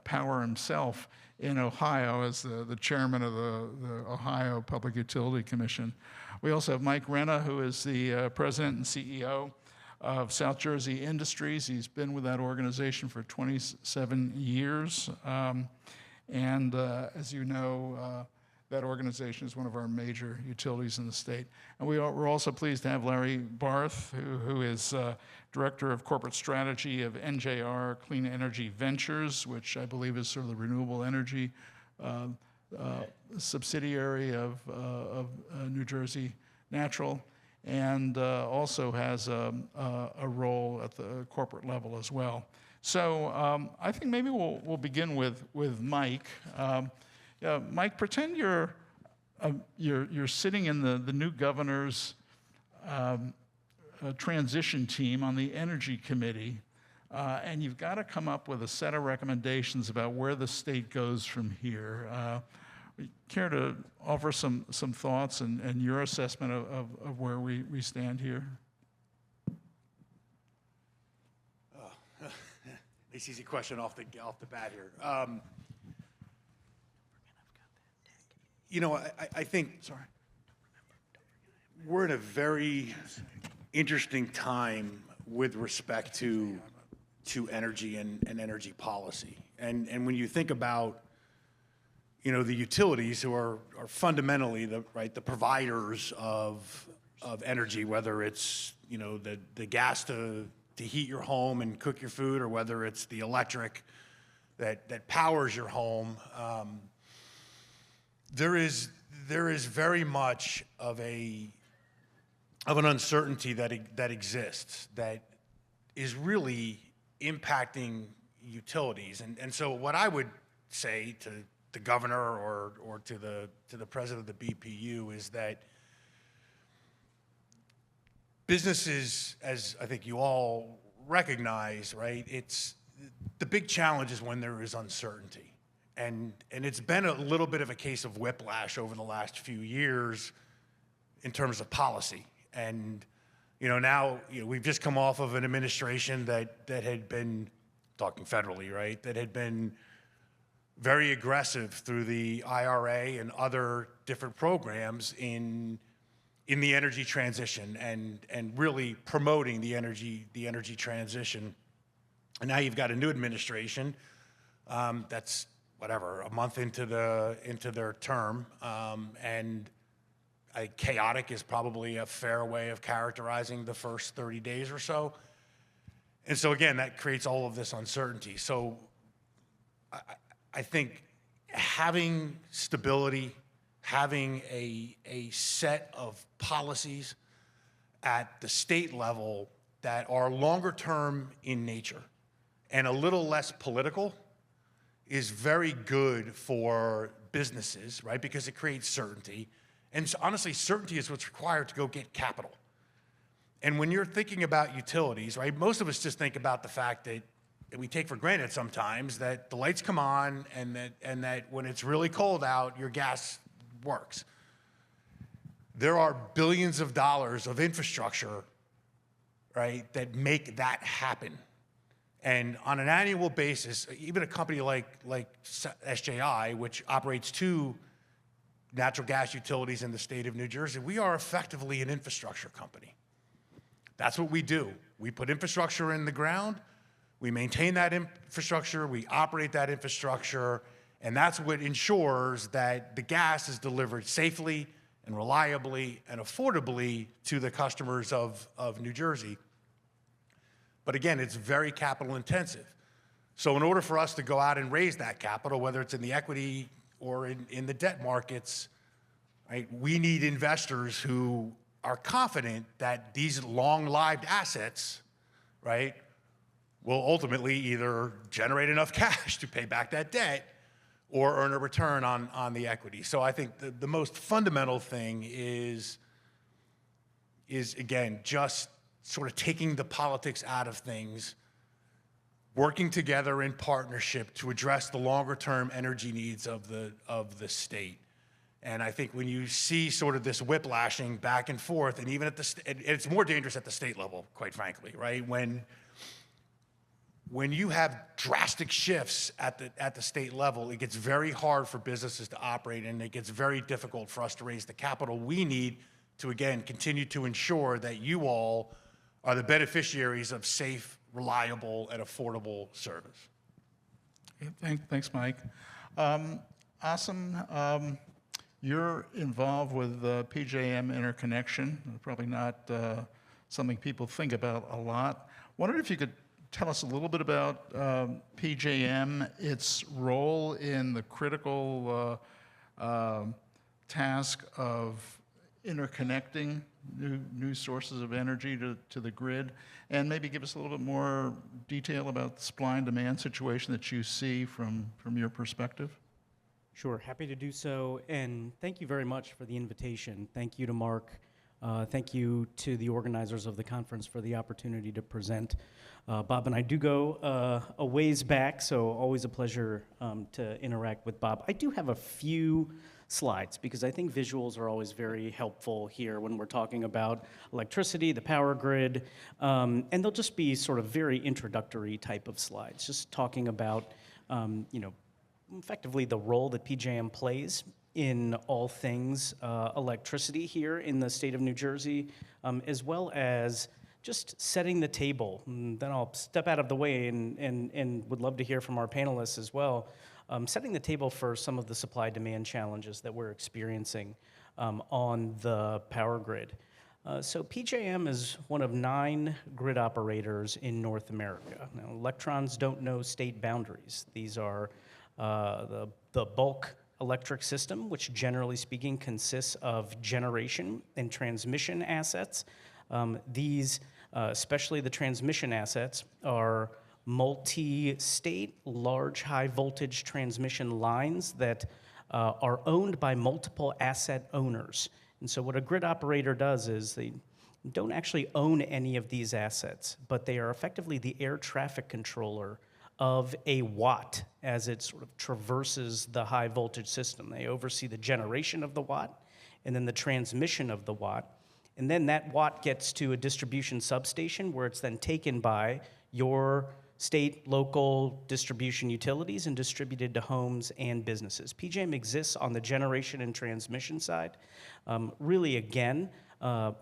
power himself in Ohio as the chairman of the Ohio Public Utility Commission. We also have Mike Renna, who is the president and CEO of South Jersey Industries. He's been with that organization for 27 years. As you know, that organization is one of our major utilities in the state. And we're also pleased to have Larry Barth, who is Director of Corporate Strategy of NJR Clean Energy Ventures, which I believe is sort of the renewable energy subsidiary of New Jersey Natural, and also has a role at the corporate level as well. So I think maybe we'll begin with Mike. Mike, pretend you're sitting in the new governor's transition team on the Energy Committee, and you've got to come up with a set of recommendations about where the state goes from here. Care to offer some thoughts and your assessment of where we stand here? Nice easy question off the bat here. I think we're in a very interesting time with respect to energy and energy policy. And when you think about, the utilities who are fundamentally the providers of energy, whether it's, the gas to heat your home and cook your food, or whether it's the electric that powers your home, there is very much of an uncertainty that exists that is really impacting utilities. And so what I would say to the governor or to the president of the BPU is that businesses, as I think you all recognize, it's the big challenge is when there is uncertainty. And it's been a little bit of a case of whiplash over the last few years in terms of policy. And now we've just come off of an administration that had been, talking federally, that had been very aggressive through the IRA and other different programs in the energy transition and really promoting the energy transition. And now you've got a new administration that's a month into their term, and chaotic is probably a fair way of characterizing the first 30 days or so. And so again, that creates all of this uncertainty. So I think having stability, having a set of policies at the state level that are longer term in nature and a little less political is very good for businesses, because it creates certainty. And honestly, certainty is what's required to go get capital. And when you're thinking about utilities, most of us just think about the fact that we take for granted sometimes that the lights come on and that when it's really cold out, your gas works. there are billions of dollars of infrastructure, right, that make that happen. And on an annual basis, even a company like SJI, which operates 2 natural gas utilities in the state of New Jersey, we are effectively an infrastructure company. That's what we do. We put infrastructure in the ground, we maintain that infrastructure, we operate that infrastructure, and that's what ensures that the gas is delivered safely and reliably and affordably to the customers of New Jersey. But again, it's very capital intensive. So in order for us to go out and raise that capital, whether it's in the equity or in the debt markets, right, we need investors who are confident that these long-lived assets, right, will ultimately either generate enough cash to pay back that debt or earn a return on the equity. So I think the most fundamental thing is again, just sort of taking the politics out of things, working together in partnership to address the longer-term energy needs of the state. And I think when you see sort of this whiplashing back and forth, and even at it's more dangerous at the state level, quite frankly, right? When you have drastic shifts at the state level, it gets very hard for businesses to operate, and it gets very difficult for us to raise the capital we need to, again, continue to ensure that you all are the beneficiaries of safe, reliable, and affordable service. Thanks, Mike. Asim, you're involved with PJM interconnection, probably not something people think about a lot. Wondered if you could tell us a little bit about PJM, its role in the critical task of interconnecting new sources of energy to the grid, and maybe give us a little bit more detail about the supply and demand situation that you see from your perspective. Sure, happy to do so, and thank you very much for the invitation. Thank you to Mark. Thank you to the organizers of the conference for the opportunity to present. Bob and I do go a ways back, so always a pleasure to interact with Bob. I do have a few slides because I think visuals are always very helpful here when we're talking about electricity, the power grid, and they'll just be sort of very introductory type of slides, just talking about, effectively the role that PJM plays in all things electricity here in the state of New Jersey, as well as just setting the table. And then I'll step out of the way and would love to hear from our panelists as well. Setting the table for some of the supply-demand challenges that we're experiencing on the power grid. So PJM is one of 9 grid operators in North America. Now, electrons don't know state boundaries. These are the bulk electric system, which generally speaking consists of generation and transmission assets. These, especially the transmission assets, are multi-state, large high-voltage transmission lines that are owned by multiple asset owners. And so what a grid operator does is they don't actually own any of these assets, but they are effectively the air traffic controller of a watt as it sort of traverses the high-voltage system. They oversee the generation of the watt and then the transmission of the watt. And then that watt gets to a distribution substation where it's then taken by your state, local distribution utilities and distributed to homes and businesses. PJM exists on the generation and transmission side. Really, again,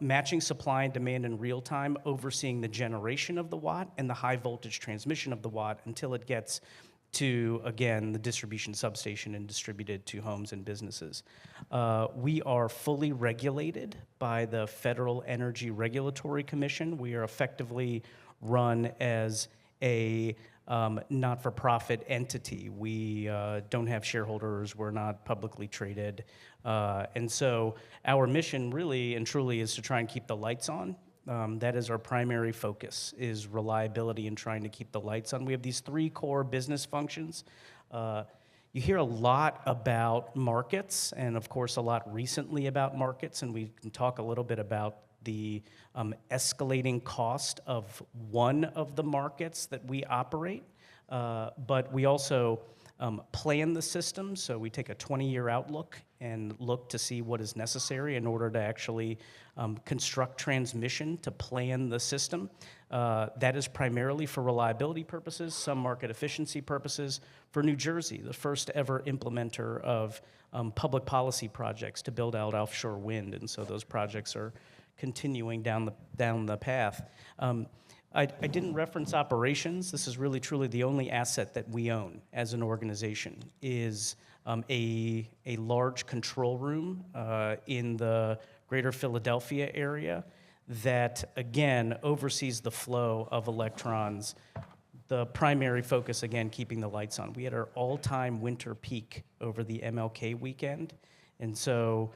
matching supply and demand in real time, overseeing the generation of the watt and the high voltage transmission of the watt until it gets to, again, the distribution substation and distributed to homes and businesses. We are fully regulated by the Federal Energy Regulatory Commission. We are effectively run as a not-for-profit entity. We don't have shareholders, we're not publicly traded. And so our mission really and truly is to try and keep the lights on. That is our primary focus, is reliability and trying to keep the lights on. We have these 3 core business functions. You hear a lot about markets, and of course a lot recently about markets, and we can talk a little bit about the escalating cost of one of the markets that we operate. But we also plan the system. So we take a 20-year outlook and look to see what is necessary in order to actually construct transmission to plan the system. That is primarily for reliability purposes, some market efficiency purposes. For New Jersey, the first ever implementer of public policy projects to build out offshore wind, and so those projects are continuing down the path. I didn't reference operations. This is really truly the only asset that we own as an organization is a large control room in the greater Philadelphia area that, again, oversees the flow of electrons. The primary focus, again, keeping the lights on. We had our all-time winter peak over the MLK weekend, and so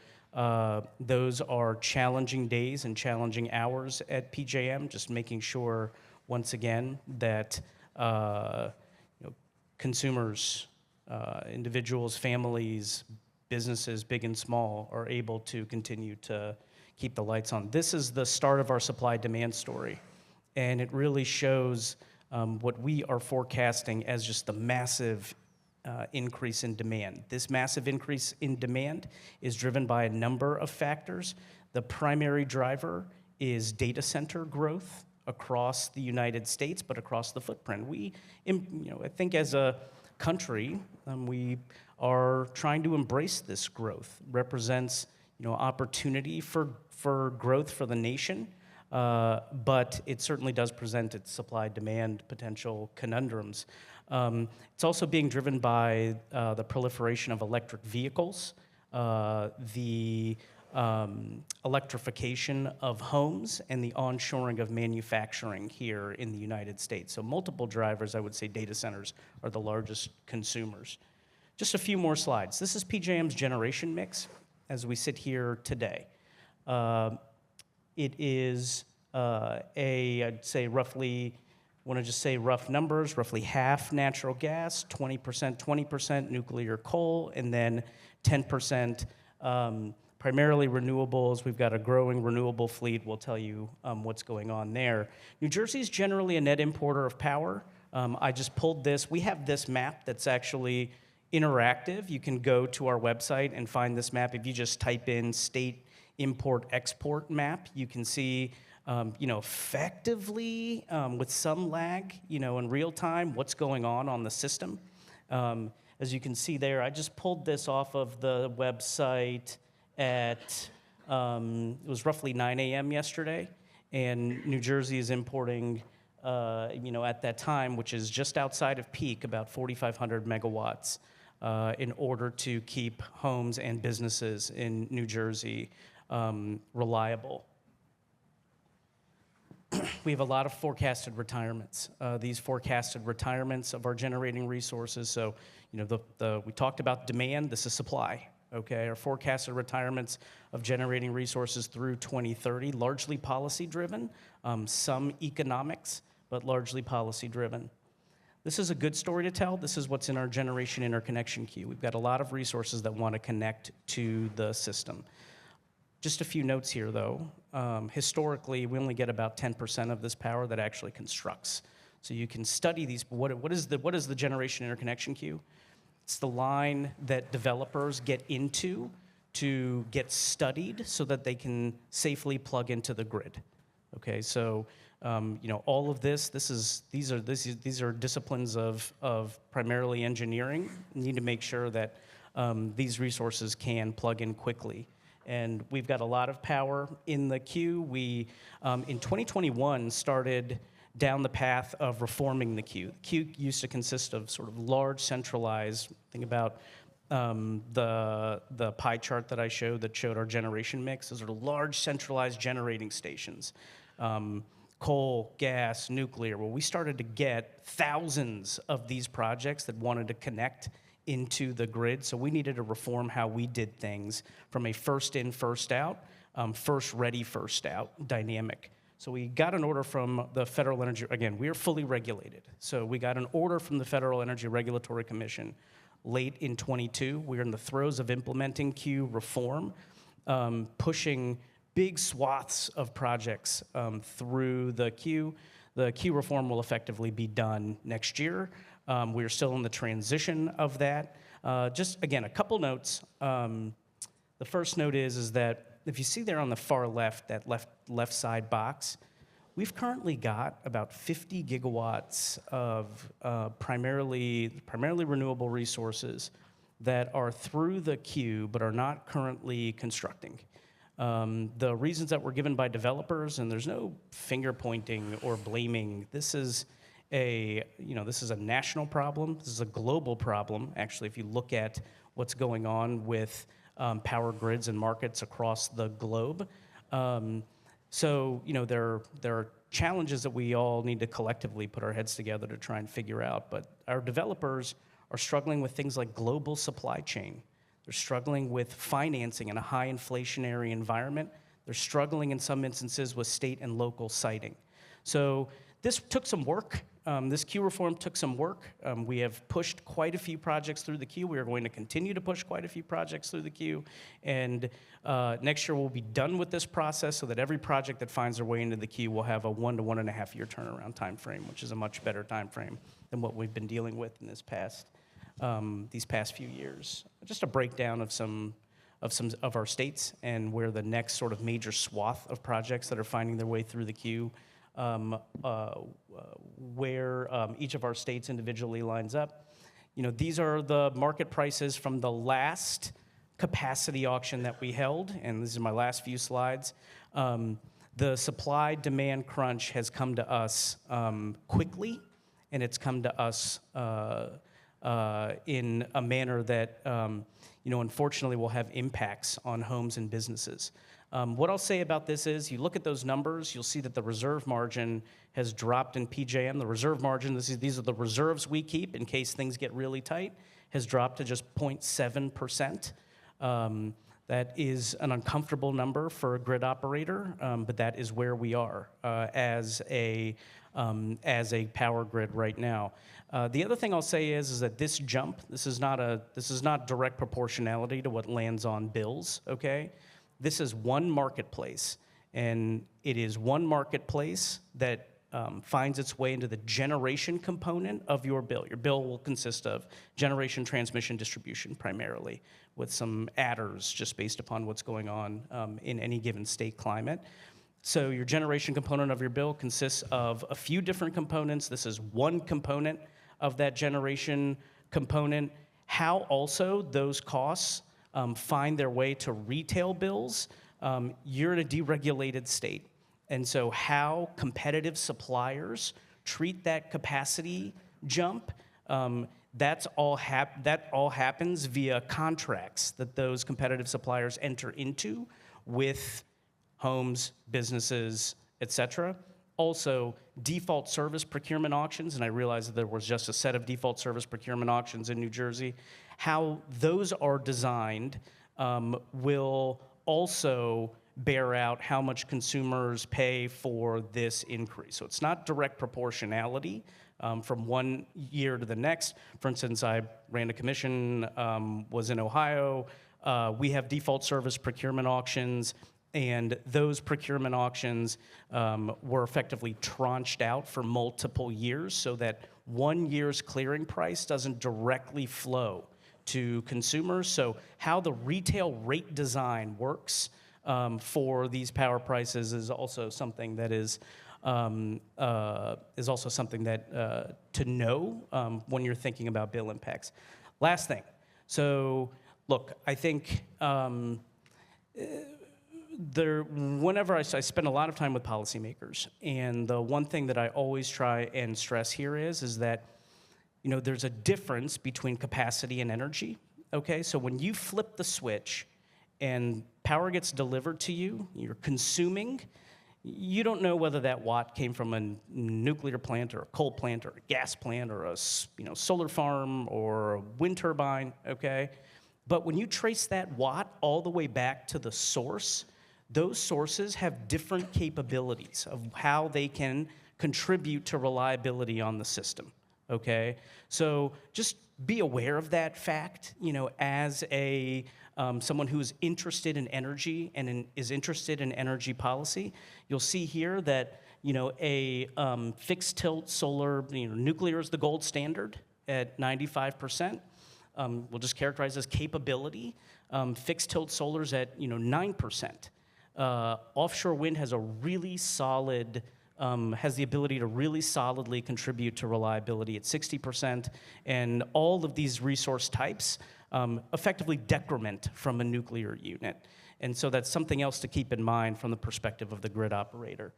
those are challenging days and challenging hours at PJM, just making sure, once again, that consumers, individuals, families, businesses, big and small, are able to continue to keep the lights on. This is the start of our supply-demand story, and it really shows what we are forecasting as just the massive increase in demand. This massive increase in demand is driven by a number of factors. The primary driver is data center growth across the United States, but across the footprint. I think as a country, we are trying to embrace this growth. Represents, opportunity for growth for the nation, but it certainly does present its supply-demand potential conundrums. It's also being driven by the proliferation of electric vehicles, the electrification of homes, and the onshoring of manufacturing here in the United States. So multiple drivers. I would say data centers are the largest consumers. Just a few more slides. This is PJM's generation mix as we sit here today. It is I'd say roughly, rough numbers, roughly half natural gas, 20% nuclear coal, and then 10% primarily renewables. We've got a growing renewable fleet. We'll tell you what's going on there. New Jersey is generally a net importer of power. I just pulled this. We have this map that's actually interactive. You can go to our website and find this map. If you just type in state import-export map, you can see effectively, with some lag, in real time, what's going on the system. As you can see there, I just pulled this off of the website at, it was roughly 9 a.m. yesterday, and New Jersey is importing, at that time, which is just outside of peak, about 4,500 megawatts in order to keep homes and businesses in New Jersey reliable. We have a lot of forecasted retirements. These forecasted retirements of our generating resources. So, we talked about demand. This is supply. Okay, our forecasted retirements of generating resources through 2030, largely policy-driven, some economics, but largely policy-driven. This is a good story to tell. This is what's in our generation interconnection queue. We've got a lot of resources that want to connect to the system. Just a few notes here, though. Historically, we only get about 10% of this power that actually constructs. So you can study these. What is the generation interconnection queue? It's the line that developers get into to get studied so that they can safely plug into the grid. Okay, so all of these are disciplines of primarily engineering. You need to make sure that these resources can plug in quickly. And we've got a lot of power in the queue. We, in 2021, started down the path of reforming the queue. The queue used to consist of sort of large centralized, think about the pie chart that I showed that showed our generation mix. Those are large centralized generating stations. Coal, gas, nuclear. Well, we started to get thousands of these projects that wanted to connect into the grid, so we needed to reform how we did things from a first in, first out, first ready, first out dynamic. So we got an order from the Federal Energy, again, we are fully regulated. So we got an order from the Federal Energy Regulatory Commission late in 22. We're in the throes of implementing queue reform, pushing big swaths of projects through the queue. The queue reform will effectively be done next year. We're still in the transition of that. Just, again, a couple notes. The first note is that if you see there on the far left, that left side box, we've currently got about 50 gigawatts of primarily renewable resources that are through the queue but are not currently constructing. The reasons that were given by developers, and there's no finger pointing or blaming. This is a national problem. This is a global problem, actually, if you look at what's going on with power grids and markets across the globe. So, there are challenges that we all need to collectively put our heads together to try and figure out. But our developers are struggling with things like global supply chain. They're struggling with financing in a high inflationary environment. They're struggling in some instances with state and local siting. So this took some work. This queue reform took some work. We have pushed quite a few projects through the queue. We are going to continue to push quite a few projects through the queue. And next year we'll be done with this process so that every project that finds their way into the queue will have a 1 to 1.5 year turnaround time frame, which is a much better time frame than what we've been dealing with in these past few years. Just a breakdown of some of our states and where the next sort of major swath of projects that are finding their way through the queue, where each of our states individually lines up. These are the market prices from the last capacity auction that we held, and this is my last few slides. The supply-demand crunch has come to us quickly, and it's come to us in a manner that, unfortunately will have impacts on homes and businesses. What I'll say about this is, you look at those numbers, you'll see that the reserve margin has dropped in PJM. The reserve margin, these are the reserves we keep in case things get really tight, has dropped to just 0.7%. That is an uncomfortable number for a grid operator, but that is where we are as a power grid right now. The other thing I'll say is that this jump, this is not direct proportionality to what lands on bills, okay? This is one marketplace, and it is one marketplace that finds its way into the generation component of your bill. Your bill will consist of generation, transmission, distribution primarily, with some adders just based upon what's going on in any given state climate. So your generation component of your bill consists of a few different components. This is one component of that generation component. How also those costs find their way to retail bills, you're in a deregulated state. And so how competitive suppliers treat that capacity jump, that all happens via contracts that those competitive suppliers enter into with homes, businesses, et cetera. Also, default service procurement auctions, and I realize that there was just a set of default service procurement auctions in New Jersey. How those are designed will also bear out how much consumers pay for this increase. So it's not direct proportionality from one year to the next. For instance, I ran a commission, was in Ohio. We have default service procurement auctions, and those procurement auctions were effectively tranched out for multiple years so that 1 year's clearing price doesn't directly flow to consumers. So how the retail rate design works for these power prices is also something that to know when you're thinking about bill impacts. Last thing. So look, I think whenever I spend a lot of time with policymakers, and the one thing that I always try and stress here is that there's a difference between capacity and energy, okay? So when you flip the switch and power gets delivered to you, you're consuming, you don't know whether that watt came from a nuclear plant or a coal plant or a gas plant or a solar farm or a wind turbine, okay? But when you trace that watt all the way back to the source, those sources have different capabilities of how they can contribute to reliability on the system, okay? So just be aware of that fact, as someone who is interested in energy and is interested in energy policy. You'll see here that, a fixed tilt solar, nuclear is the gold standard, at 95%. We'll just characterize as capability. Fixed tilt solar's at 9%. Offshore wind has a really solid, has the ability to really solidly contribute to reliability at 60%, and all of these resource types effectively decrement from a nuclear unit. And so that's something else to keep in mind from the perspective of the grid operator.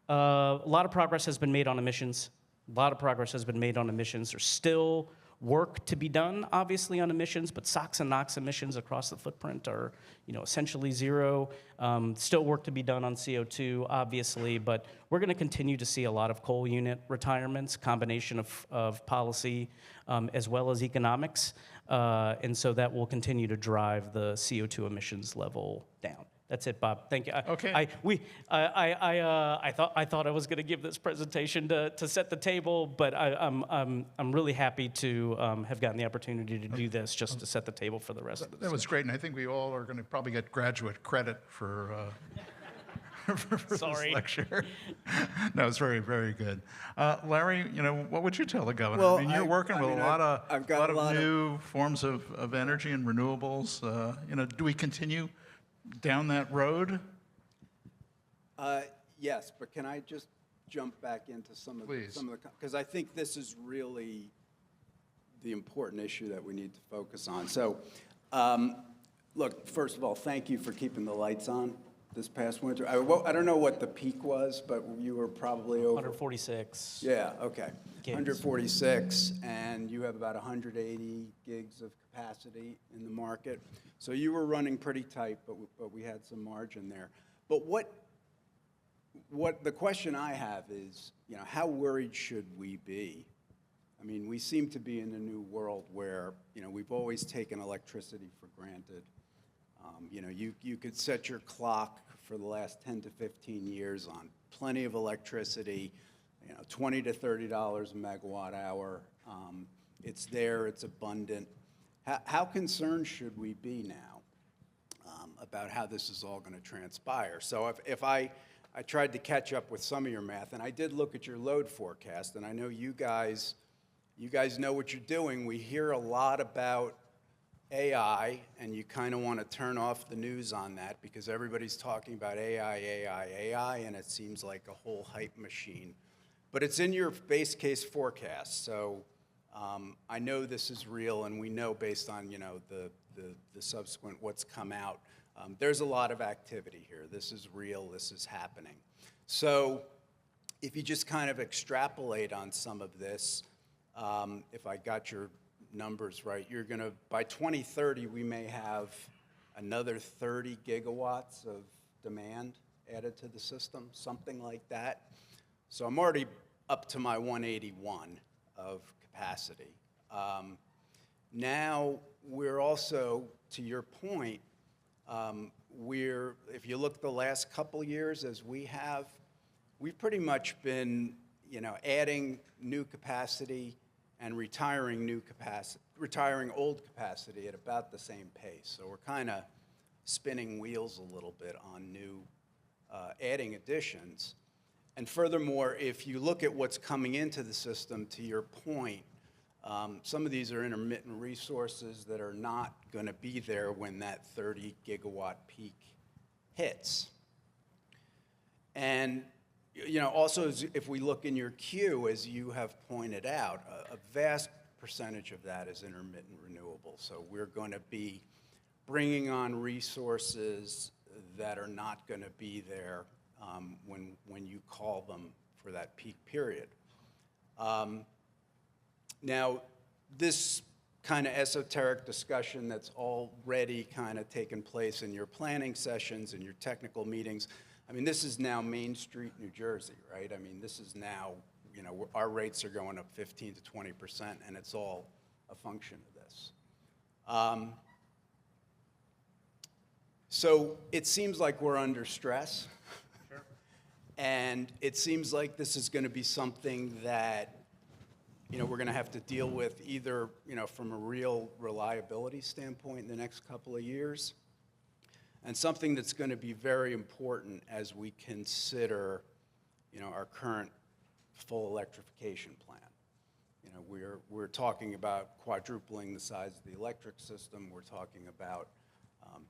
A lot of progress has been made on emissions. There's still work to be done, obviously, on emissions, but SOx and NOx emissions across the footprint are, essentially zero. Still work to be done on CO2, obviously, but we're going to continue to see a lot of coal unit retirements, combination of policy as well as economics, and so that will continue to drive the CO2 emissions level down. That's it, Bob. Thank you. Okay. I thought I was going to give this presentation to set the table, but I'm really happy to have gotten the opportunity to do this just to set the table for the rest of the That was great, and I think we all are going to probably get graduate credit for for Sorry. this lecture. No, it's very, very good. Larry, what would you tell the governor? Well, I mean, you're working with a lot I've got a lot of new forms of energy and renewables. Do we continue down that road? Yes, but can I just jump back into some of Please. the, because I think this is really the important issue that we need to focus on. So, look, first of all, thank you for keeping the lights on this past winter. I don't know what the peak was, but you were probably over. 146. Yeah, okay. Gigs. 146, and you have about 180 gigs of capacity in the market. So you were running pretty tight, but we had some margin there. But what the question I have is, how worried should we be? I mean, we seem to be in a new world where, we've always taken electricity for granted. You could set your clock for the last 10 to 15 years on plenty of electricity, $20 to $30 a megawatt hour. It's there, it's abundant. How concerned should we be now about how this is all going to transpire? So if I tried to catch up with some of your math, and I did look at your load forecast, and I know you guys know what you're doing. We hear a lot about AI, and you kind of want to turn off the news on that because everybody's talking about AI, and it seems like a whole hype machine. But it's in your base case forecast, so I know this is real, and we know based on the subsequent what's come out, there's a lot of activity here. This is real. This is happening. So if you just kind of extrapolate on some of this, if I got your numbers right, you're going to, by 2030, we may have another 30 gigawatts of demand added to the system, something like that. So I'm already up to my 181 of capacity. Now we're also, to your point, if you look the last couple years as we've pretty much been, adding new capacity and retiring old capacity at about the same pace. So we're kind of spinning wheels a little bit on new, adding additions. And furthermore, if you look at what's coming into the system, to your point, some of these are intermittent resources that are not going to be there when that 30 gigawatt peak hits. And also, if we look in your queue, as you have pointed out, a vast percentage of that is intermittent renewable. So we're going to be bringing on resources that are not going to be there when you call them for that peak period. Now, this kind of esoteric discussion that's already kind of taken place in your planning sessions and your technical meetings, I mean, this is now Main Street, New Jersey, right? I mean, this is now, our rates are going up 15 to 20%, and it's all a function of this. So it seems like we're under stress. Sure. And it seems like this is going to be something that, we're going to have to deal with either, from a real reliability standpoint in the next couple of years, and something that's going to be very important as we consider, our current full electrification plan. we're talking about quadrupling the size of the electric system. We're talking about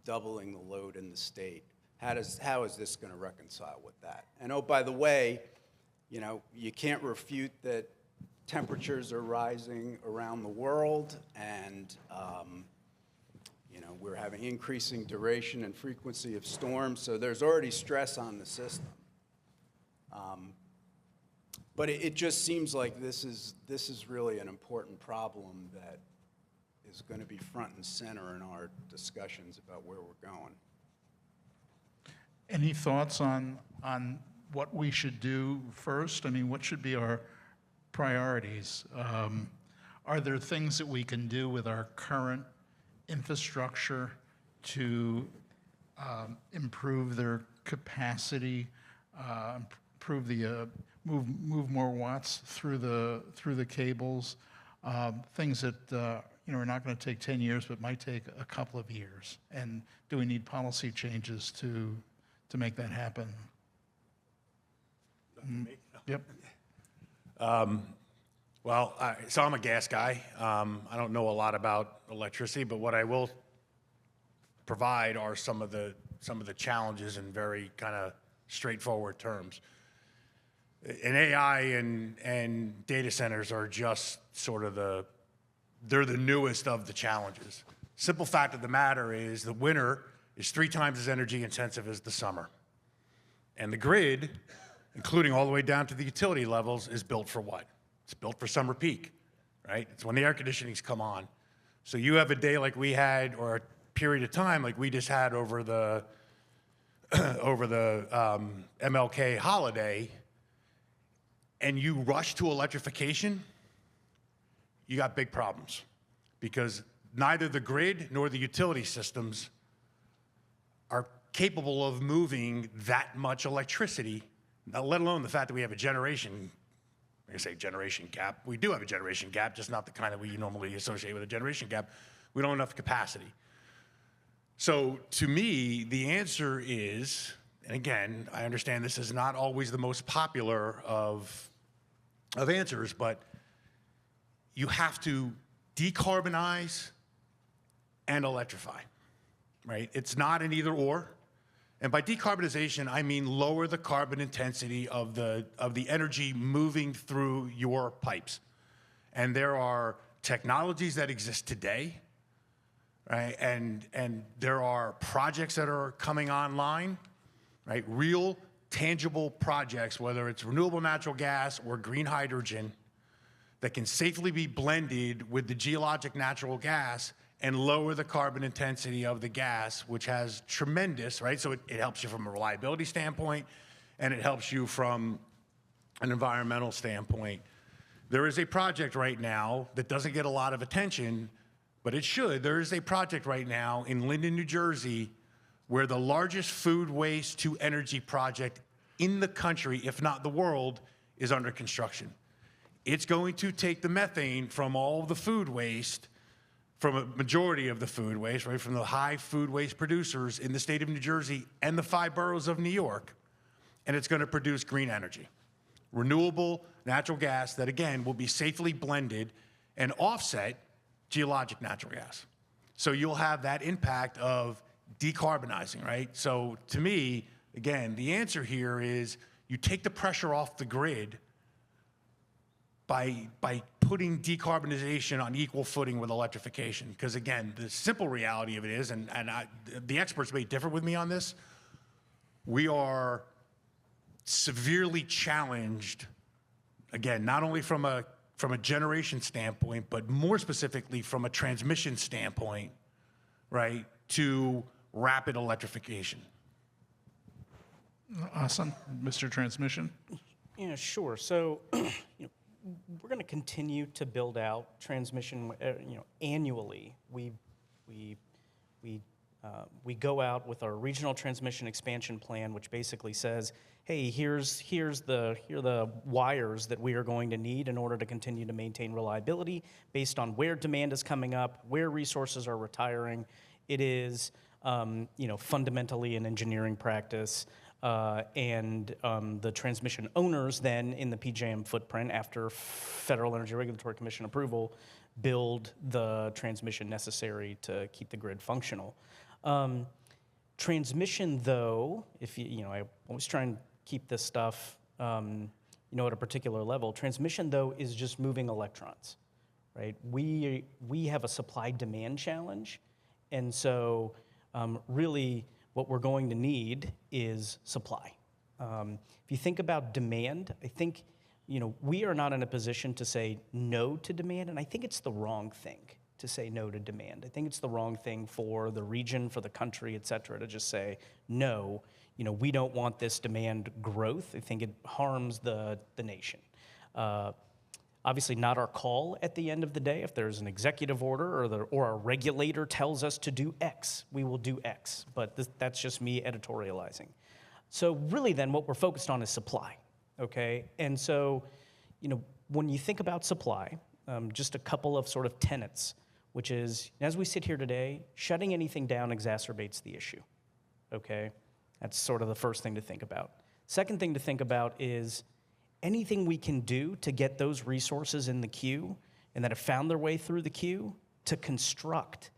doubling the load in the state. How is this going to reconcile with that? And oh, by the way, you know, you can't refute that temperatures are rising around the world, and you know, we're having increasing duration and frequency of storms, so there's already stress on the system. But it just seems like this is really an important problem that is going to be front and center in our discussions about where we're going. Any thoughts on what we should do first? I mean, what should be our priorities? Are there things that we can do with our current infrastructure to improve their capacity, improve the move more watts through the cables? Things that you know, are not going to take 10 years, but might take a couple of years. And do we need policy changes to make that happen? Yep. Well, so I'm a gas guy. I don't know a lot about electricity, but what I will provide are some of the challenges in very kind of straightforward terms. And AI and data centers are just sort of they're the newest of the challenges. Simple fact of the matter is the winter is 3 times as energy intensive as the summer. And the grid, including all the way down to the utility levels, is built for what? It's built for summer peak, right? It's when the air conditionings come on. So you have a day like we had, or a period of time like we just had over the MLK holiday, and you rush to electrification, you got big problems, because neither the grid nor the utility systems are capable of moving that much electricity, let alone the fact that we have a generation gap. We do have a generation gap, just not the kind that we normally associate with a generation gap. We don't have enough capacity. So to me, the answer is, and again, I understand this is not always the most popular of answers, but you have to decarbonize and electrify, right? It's not an either or. And by decarbonization, I mean lower the carbon intensity of the energy moving through your pipes. And there are technologies that exist today, right? And there are projects that are coming online, right? Real, tangible projects, whether it's renewable natural gas or green hydrogen, that can safely be blended with the geologic natural gas and lower the carbon intensity of the gas, which has tremendous, right? So it helps you from a reliability standpoint, and it helps you from an environmental standpoint. There is a project right now that doesn't get a lot of attention, but it should. There is a project right now in Linden, New Jersey, where the largest food waste to energy project in the country, if not the world, is under construction. It's going to take the methane from all the food waste, from a majority of the food waste, right, from the high food waste producers in the state of New Jersey and the 5 boroughs of New York, and it's going to produce green energy, renewable natural gas that, again, will be safely blended and offset geologic natural gas. So you'll have that impact of decarbonizing, right? So to me, again, the answer here is you take the pressure off the grid by putting decarbonization on equal footing with electrification. Because again, the simple reality of it is, and the experts may differ with me on this, we are severely challenged, again, not only from a generation standpoint, but more specifically from a transmission standpoint, right, to rapid electrification. Awesome. Mr. Transmission? Yeah, sure. So, we're going to continue to build out transmission, annually. We go out with our regional transmission expansion plan, which basically says, hey, here are the wires that we are going to need in order to continue to maintain reliability based on where demand is coming up, where resources are retiring. It is, fundamentally an engineering practice. and the transmission owners then in the PJM footprint, after Federal Energy Regulatory Commission approval, build the transmission necessary to keep the grid functional. Transmission, though, if I always try and keep this stuff, at a particular level. Transmission, though, is just moving electrons, right? We have a supply-demand challenge, and so really what we're going to need is supply. If you think about demand, I think, we are not in a position to say no to demand, and I think it's the wrong thing to say no to demand. I think it's the wrong thing for the region, for the country, et cetera, to just say, no, we don't want this demand growth. I think it harms the nation. Obviously not our call at the end of the day. If there's an executive order or a regulator tells us to do X, we will do X. But that's just me editorializing. So really then what we're focused on is supply, okay? And so, when you think about supply, just a couple of sort of tenets, which is, as we sit here today, shutting anything down exacerbates the issue, okay? That's sort of the first thing to think about. Second thing to think about is anything we can do to get those resources in the queue and that have found their way through the queue to construct.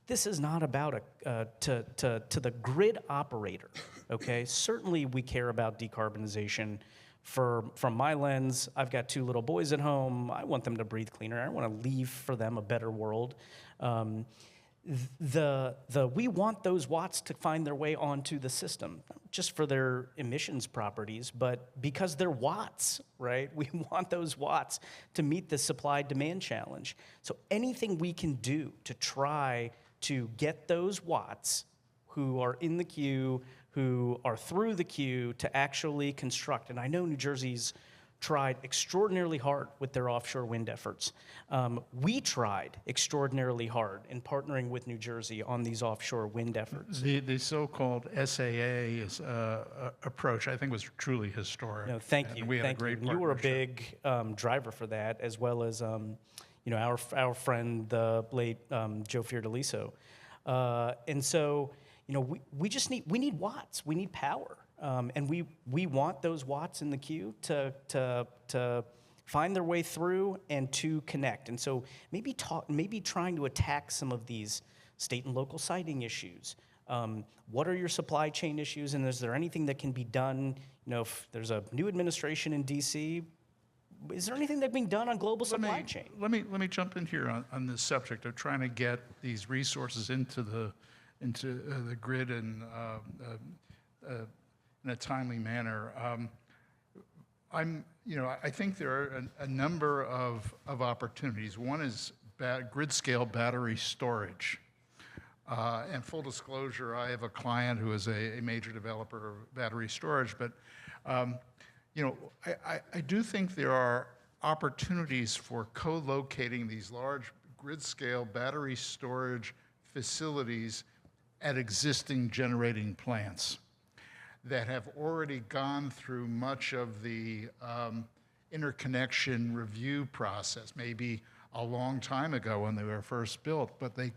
This is not about to the grid operator, okay? Certainly we care about decarbonization. From my lens, I've got 2 little boys at home. I want them to breathe cleaner. I want to leave for them a better world. We want those watts to find their way onto the system, not just for their emissions properties, but because they're watts, right? We want those watts to meet the supply-demand challenge. So anything we can do to try to get those watts who are in the queue, who are through the queue, to actually construct. And I know New Jersey's tried extraordinarily hard with their offshore wind efforts. We tried extraordinarily hard in partnering with New Jersey on these offshore wind efforts. The so-called SAA approach, I think, was truly historic. No, thank you. And we had Thank a great you. You were a partnership. big driver for that, as well as our friend, the late Joe Fiordaliso. And so, we need watts. We need power. And we want those watts in the queue to find their way through and to connect. And so maybe trying to attack some of these state and local siting issues. What are your supply chain issues, and is there anything that can be done? If there's a new administration in D.C., is there anything that's being done on global supply chain? Let me jump in here on this subject of trying to get these resources into the grid and in a timely manner. I think there are a number of opportunities. One is grid-scale battery storage. And full disclosure, I have a client who is a major developer of battery storage, but I do think there are opportunities for co-locating these large grid-scale battery storage facilities at existing generating plants that have already gone through much of the interconnection review process, maybe a long time ago when they were first built, but they,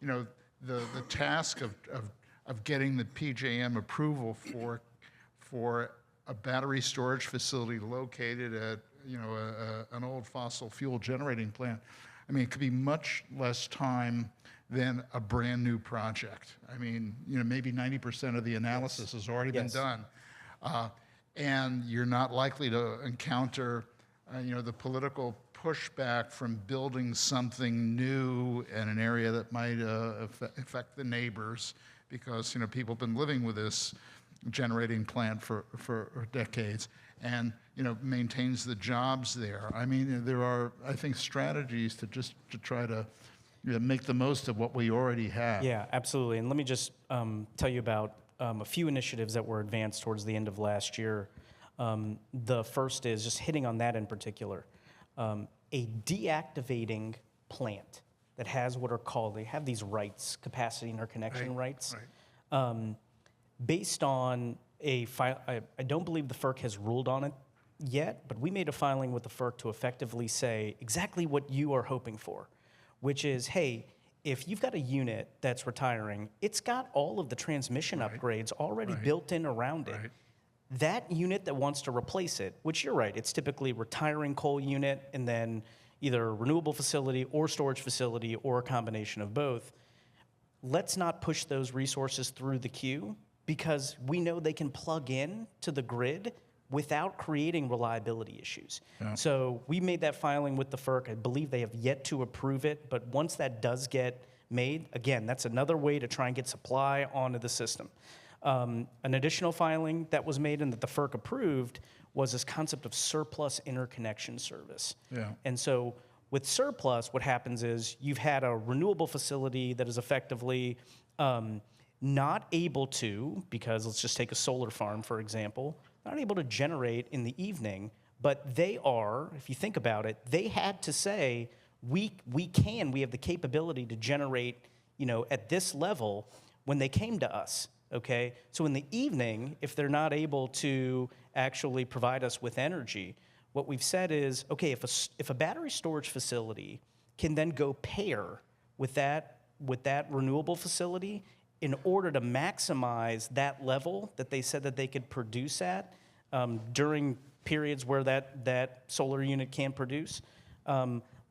the task of getting the PJM approval for a battery storage facility located at an old fossil fuel generating plant, it could be much less time than a brand new project. Maybe 90% of the analysis has already been done. And you're not likely to encounter, the political pushback from building something new in an area that might affect the neighbors, because, people have been living with this generating plant for decades, and, maintains the jobs there. There are, I think, strategies to try to make the most of what we already have. Yeah, absolutely. And let me just tell you about a few initiatives that were advanced towards the end of last year. The first is just hitting on that in particular. A deactivating plant that has what are called, they have these rights, capacity interconnection rights. Based on I don't believe the FERC has ruled on it yet, but we made a filing with the FERC to effectively say exactly what you are hoping for, which is, hey, if you've got a unit that's retiring, it's got all of the transmission upgrades already built in around it. That unit that wants to replace it, which you're right, it's typically retiring coal unit and then either a renewable facility or storage facility or a combination of both. Let's not push those resources through the queue because we know they can plug in to the grid without creating reliability issues. So we made that filing with the FERC. I believe they have yet to approve it, but once that does get made, again, that's another way to try and get supply onto the system. An additional filing that was made and that the FERC approved was this concept of surplus interconnection service. And so with surplus, what happens is you've had a renewable facility that is effectively not able to, because let's just take a solar farm, for example, not able to generate in the evening, but they are, if you think about it, they had to say, we have the capability to generate, at this level when they came to us. Okay, so in the evening, if they're not able to actually provide us with energy, what we've said is, okay, if a battery storage facility can then go pair with that renewable facility in order to maximize that level that they said that they could produce at during periods where that solar unit can't produce,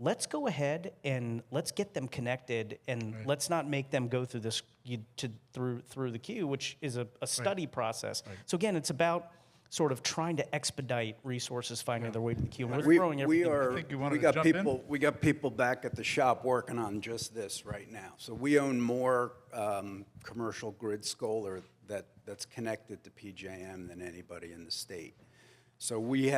let's go ahead and let's get them connected, and let's not make them go through this through the queue, which is a study process. So again, it's about sort of trying to expedite resources finding their way to the queue. We're throwing everything. We got people back at the shop working on just this right now. So we own more commercial grid solar that's connected to PJM than anybody in the state. So we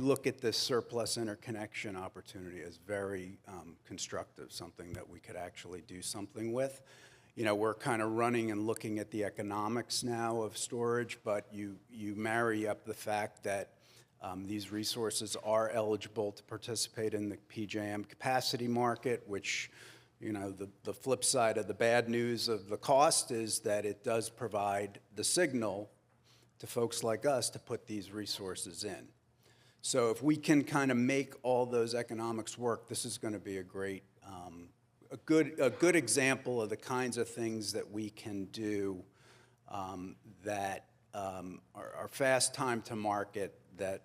look at this surplus interconnection opportunity as very constructive, something that we could actually do something with. We're kind of running and looking at the economics now of storage, but you marry up the fact that these resources are eligible to participate in the PJM capacity market, which, the flip side of the bad news of the cost is that it does provide the signal to folks like us to put these resources in. So if we can kind of make all those economics work, this is going to be a great, a good example of the kinds of things that we can do that are fast time to market, that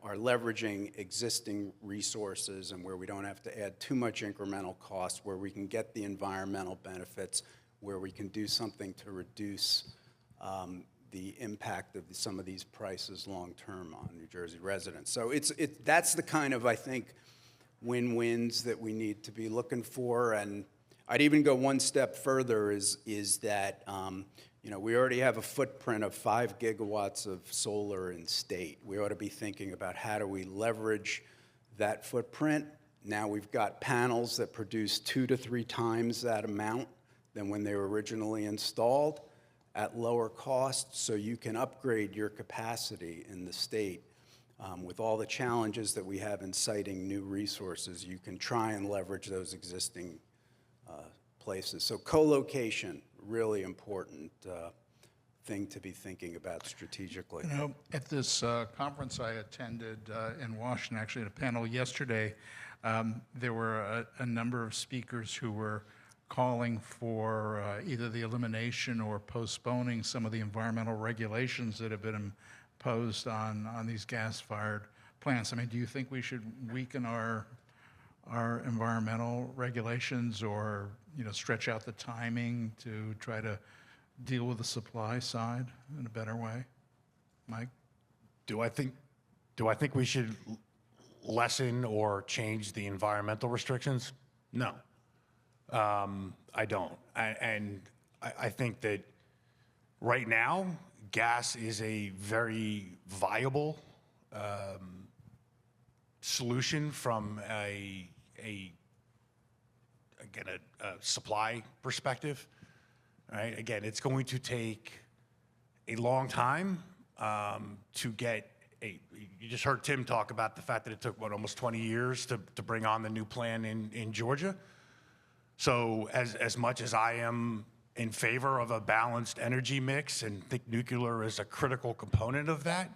are leveraging existing resources and where we don't have to add too much incremental cost, where we can get the environmental benefits, where we can do something to reduce the impact of some of these prices long-term on New Jersey residents. So that's the kind of, I think, win-wins that we need to be looking for. And I'd even go one step further is that, we already have a footprint of 5 gigawatts of solar in state. We ought to be thinking about how do we leverage that footprint. Now we've got panels that produce 2 to 3 times that amount than when they were originally installed at lower cost, so you can upgrade your capacity in the state. With all the challenges that we have in siting new resources, you can try and leverage those existing places. So co-location, really important thing to be thinking about strategically. At this conference I attended in Washington, actually at a panel yesterday, there were a number of speakers who were calling for either the elimination or postponing some of the environmental regulations that have been imposed on these gas-fired plants. I mean, do you think we should weaken our environmental regulations or stretch out the timing to try to deal with the supply side in a better way? Mike? Do I think we should lessen or change the environmental restrictions? No. I don't. And I think that right now, gas is a very viable solution from a supply perspective. Right? Again, it's going to take a long time to get you just heard Tim talk about the fact that it took, almost 20 years to bring on the new plan in Georgia. So as much as I am in favor of a balanced energy mix and think nuclear is a critical component of that,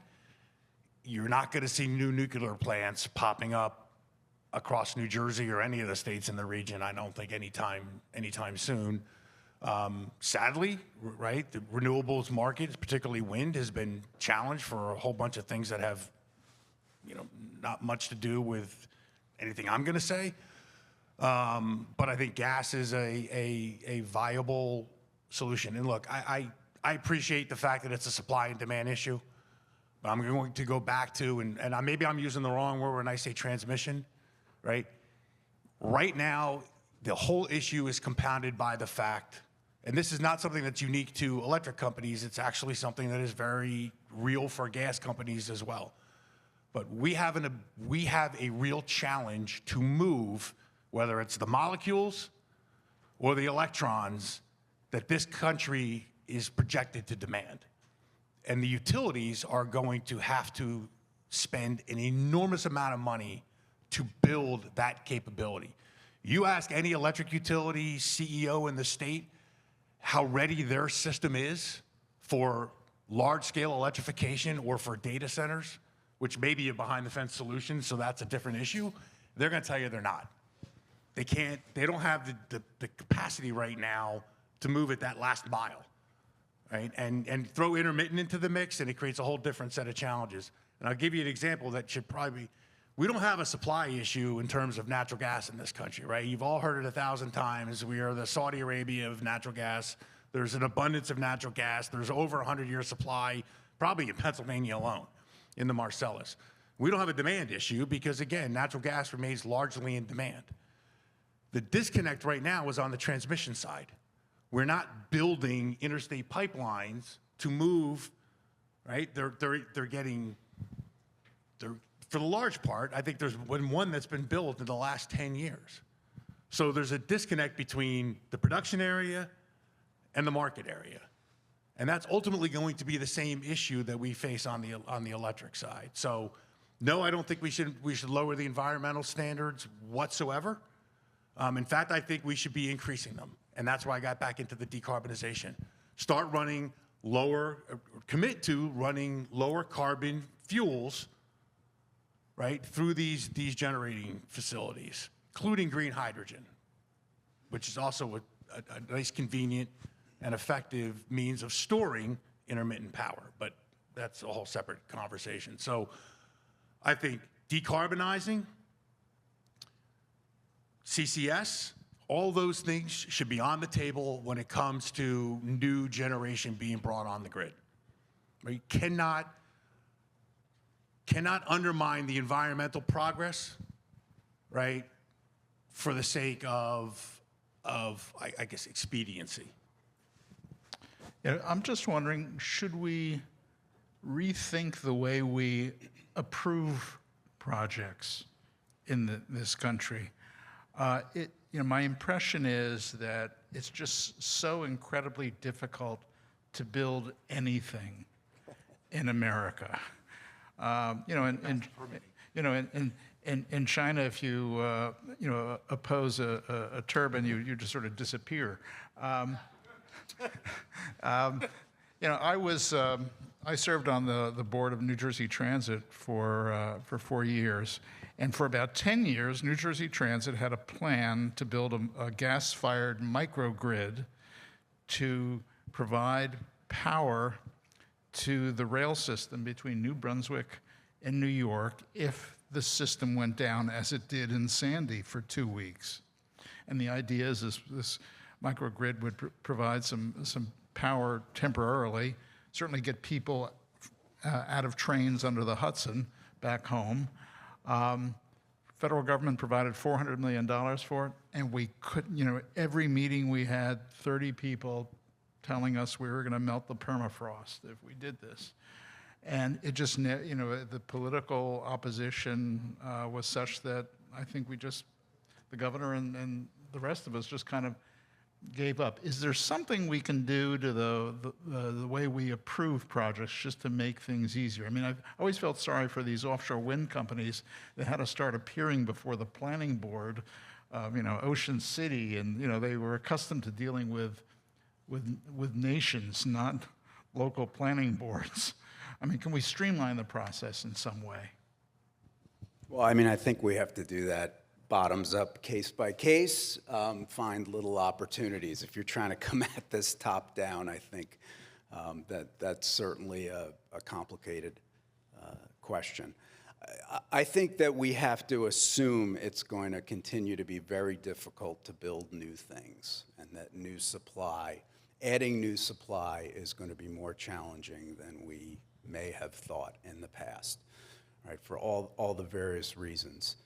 you're not going to see new nuclear plants popping up across New Jersey or any of the states in the region. I don't think anytime soon. Sadly, right, the renewables market, particularly wind, has been challenged for a whole bunch of things that have, not much to do with anything I'm going to say. But I think gas is a viable solution. And look, I appreciate the fact that it's a supply and demand issue. But I'm going to go back to, and maybe I'm using the wrong word when I say transmission, right? Right now, the whole issue is compounded by the fact, and this is not something that's unique to electric companies, it's actually something that is very real for gas companies as well. But we have a real challenge to move, whether it's the molecules or the electrons, that this country is projected to demand. And the utilities are going to have to spend an enormous amount of money to build that capability. You ask any electric utility CEO in the state how ready their system is for large-scale electrification or for data centers, which may be a behind-the-fence solution, so that's a different issue, they're going to tell you they're not. They don't have the capacity right now to move it that last mile, right? And throw intermittent into the mix, and it creates a whole different set of challenges. And I'll give you an example that should probably be, we don't have a supply issue in terms of natural gas in this country, right? You've all heard it 1,000 times. We are the Saudi Arabia of natural gas. There's an abundance of natural gas. There's over 100-year supply, probably in Pennsylvania alone, in the Marcellus. We don't have a demand issue because, again, natural gas remains largely in demand. The disconnect right now is on the transmission side. We're not building interstate pipelines to move, right? For the large part, I think there's one that's been built in the last 10 years. So there's a disconnect between the production area and the market area. And that's ultimately going to be the same issue that we face on the electric side. So no, I don't think we should lower the environmental standards whatsoever. In fact, I think we should be increasing them. And that's why I got back into the decarbonization. Start running commit to running lower carbon fuels, right, through these generating facilities, including green hydrogen, which is also a nice, convenient, and effective means of storing intermittent power. But that's a whole separate conversation. So I think decarbonizing, CCS, all those things should be on the table when it comes to new generation being brought on the grid. You cannot undermine the environmental progress, right, for the sake of I guess, expediency. Yeah, I'm just wondering, should we rethink the way we approve projects in this country? My impression is that it's just so incredibly difficult to build anything in America. In China, if you oppose a turbine, you just sort of disappear. I served on the board of New Jersey Transit for 4 years. And for about 10 years, New Jersey Transit had a plan to build a gas-fired microgrid to provide power to the rail system between New Brunswick and New York if the system went down as it did in Sandy for 2 weeks. And the idea is this microgrid would provide some power temporarily, certainly get people out of trains under the Hudson back home. Federal government provided $400 million for it, and we couldn't, every meeting we had 30 people telling us we were going to melt the permafrost if we did this. And it just, the political opposition was such that I think the governor and the rest of us just kind of gave up. Is there something we can do to the way we approve projects just to make things easier? I mean, I've always felt sorry for these offshore wind companies that had to start appearing before the planning board, Ocean City, and they were accustomed to dealing with nations, not local planning boards. I mean, can we streamline the process in some way? Well, I mean, I think we have to do that bottoms up, case by case, find little opportunities. If you're trying to come at this top down, I think that's certainly a complicated question. I think that we have to assume it's going to continue to be very difficult to build new things, and that new supply, adding new supply is going to be more challenging than we may have thought in the past, right, for all the various reasons.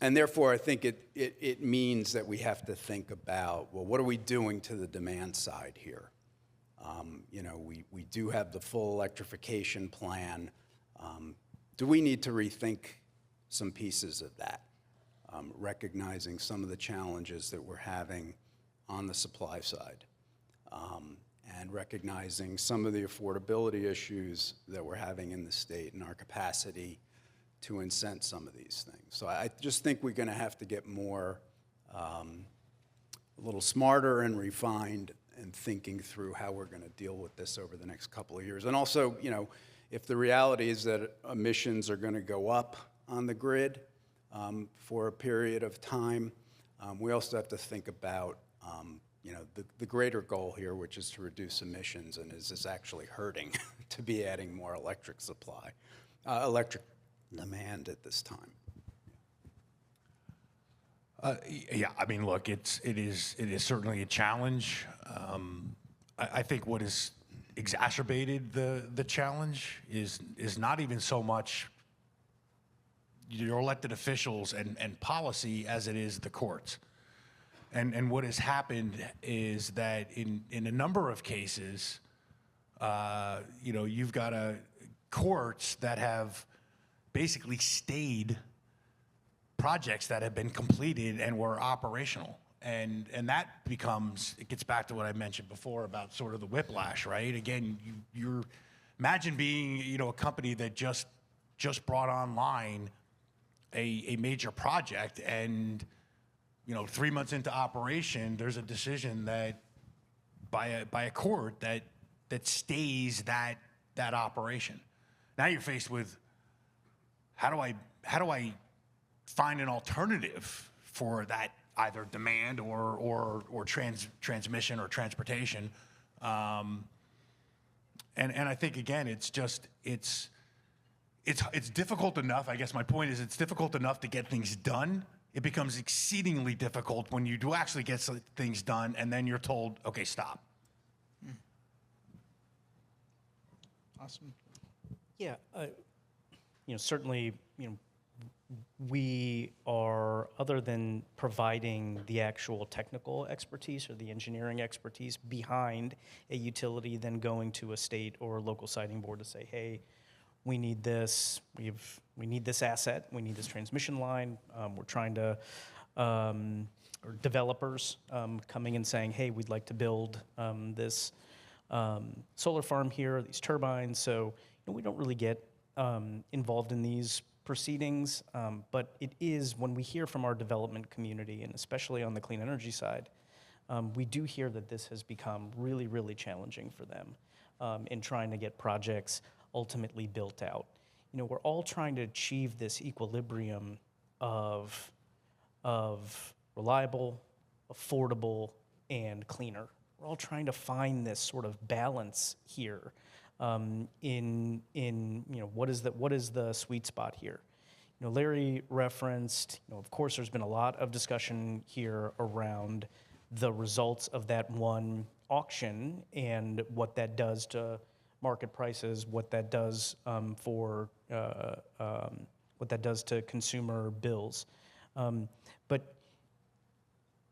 And therefore, I think it means that we have to think about, well, what are we doing to the demand side here? You know, we do have the full electrification plan. Do we need to rethink some pieces of that, recognizing some of the challenges that we're having on the supply side, and recognizing some of the affordability issues that we're having in the state and our capacity to incent some of these things. So I just think we're going to have to get more, a little smarter and refined in thinking through how we're going to deal with this over the next couple of years. And also, you know, if the reality is that emissions are going to go up on the grid for a period of time, we also have to think about, you know, the greater goal here, which is to reduce emissions, and is this actually hurting to be adding more electric supply, electric demand at this time? Yeah, I mean, look, it is certainly a challenge. I think what has exacerbated the challenge is not even so much your elected officials and policy as it is the courts. And what has happened is that in a number of cases, you know, you've got courts that have basically stayed projects that have been completed and were operational. And that becomes, it gets back to what I mentioned before about sort of the whiplash, right? Again, you're imagine being, you know, a company that just brought online a major project, and, you know, 3 months into operation, there's a decision that by a court that stays that operation. Now you're faced with, how do I find an alternative for that either demand or transmission or transportation? And I think, again, it's difficult enough. I guess my point is, it's difficult enough to get things done. It becomes exceedingly difficult when you do actually get things done, and then you're told, okay, stop. Awesome. Yeah, you know, certainly, you know, we are, other than providing the actual technical expertise or the engineering expertise behind a utility, then going to a state or local siting board to say, hey, we need this, we need this asset, we need this transmission line. We're trying to, or developers coming and saying, hey, we'd like to build this solar farm here, these turbines. So, you know, we don't really get involved in these proceedings, but it is, when we hear from our development community, and especially on the clean energy side, we do hear that this has become really, really challenging for them in trying to get projects ultimately built out. You know, we're all trying to achieve this equilibrium of reliable, affordable, and cleaner. We're all trying to find this sort of balance here. In you know, what is the sweet spot here? You know, Larry referenced, you know, of course, there's been a lot of discussion here around the results of that one auction and what that does to market prices, what that does what that does to consumer bills. But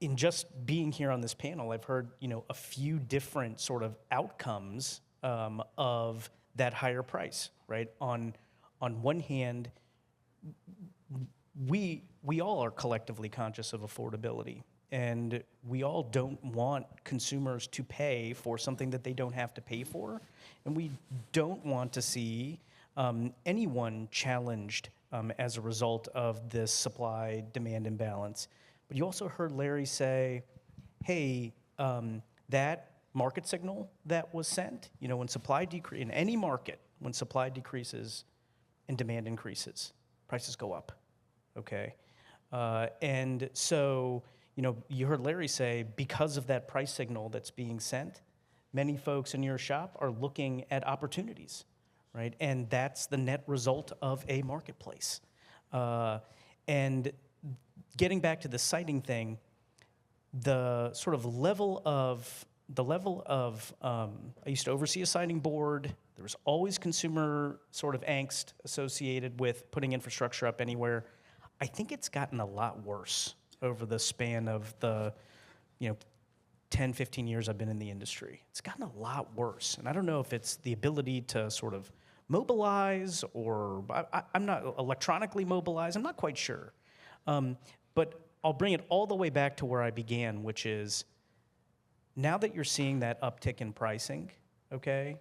in just being here on this panel, I've heard, you know, a few different sort of outcomes of that higher price, right? On one hand, we all are collectively conscious of affordability, and we all don't want consumers to pay for something that they don't have to pay for, and we don't want to see anyone challenged as a result of this supply-demand imbalance. But you also heard Larry say, hey, that market signal that was sent, you know, when supply decreases, in any market, when supply decreases and demand increases, prices go up, okay? And so, you know, you heard Larry say, because of that price signal that's being sent, many folks in your shop are looking at opportunities, right? And that's the net result of a marketplace. And getting back to the siting thing, the sort of level of, I used to oversee a siting board. There was always consumer sort of angst associated with putting infrastructure up anywhere. I think it's gotten a lot worse over the span of the, 10, 15 years I've been in the industry. It's gotten a lot worse. And I don't know if it's the ability to sort of mobilize or I'm not electronically mobilized. I'm not quite sure. But I'll bring it all the way back to where I began, which is now that you're seeing that uptick in pricing, okay?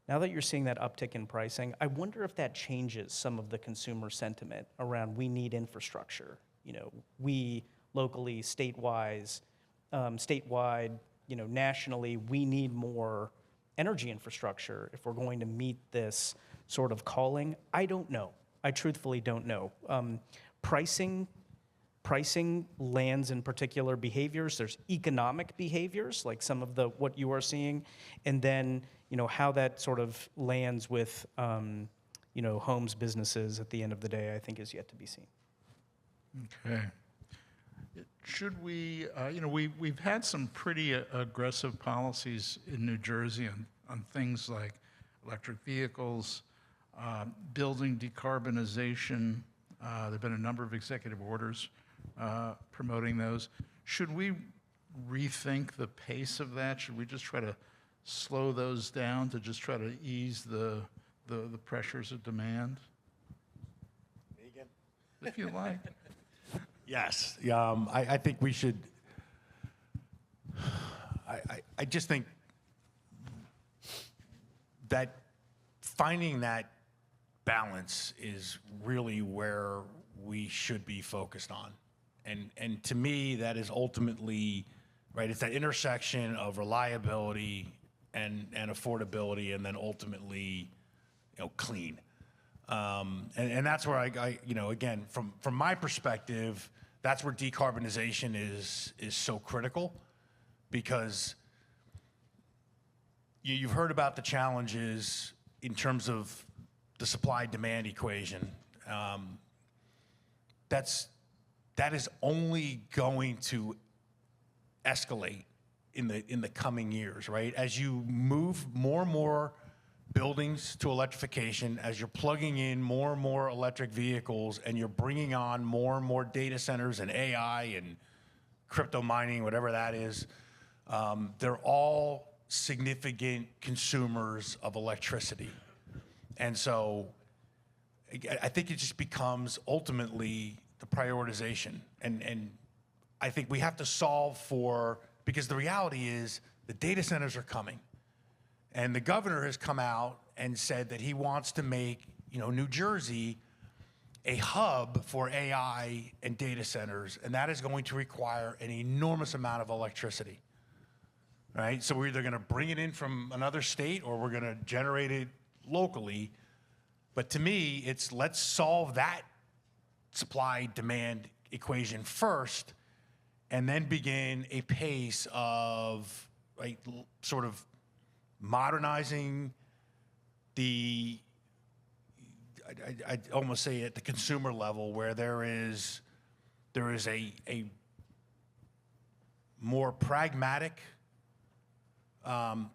Now that you're seeing that uptick in pricing, I wonder if that changes some of the consumer sentiment around we need infrastructure. We locally, statewide, nationally, we need more energy infrastructure if we're going to meet this sort of calling. I don't know. I truthfully don't know. Pricing lands in particular behaviors. There's economic behaviors, like some of what you are seeing, and then how that sort of lands with homes, businesses at the end of the day, I think is yet to be seen. Okay. Should we, we've had some pretty aggressive policies in New Jersey on things like electric vehicles, building decarbonization. There have been a number of executive orders promoting those. Should we rethink the pace of that? Should we just try to slow those down to just try to ease the pressures of demand? Megan? If you like. Yes, I think we should. I just think that finding that balance is really where we should be focused on. And to me, that is ultimately, right, it's that intersection of reliability and affordability, and then ultimately, clean. And that's where I again, from my perspective, that's where decarbonization is so critical, because you've heard about the challenges in terms of the supply-demand equation. That is only going to escalate in the coming years, right? As you move more and more buildings to electrification, as you're plugging in more and more electric vehicles, and you're bringing on more and more data centers and AI and crypto mining, whatever that is, they're all significant consumers of electricity. And so I think it just becomes ultimately the prioritization. And I think we have to solve for, because the reality is the data centers are coming. And the governor has come out and said that he wants to make, New Jersey a hub for AI and data centers, and that is going to require an enormous amount of electricity, right? So we're either going to bring it in from another state or we're going to generate it locally. But to me, it's let's solve that supply-demand equation first, and then begin a pace of, right, sort of modernizing I'd almost say at the consumer level, where there is a more pragmatic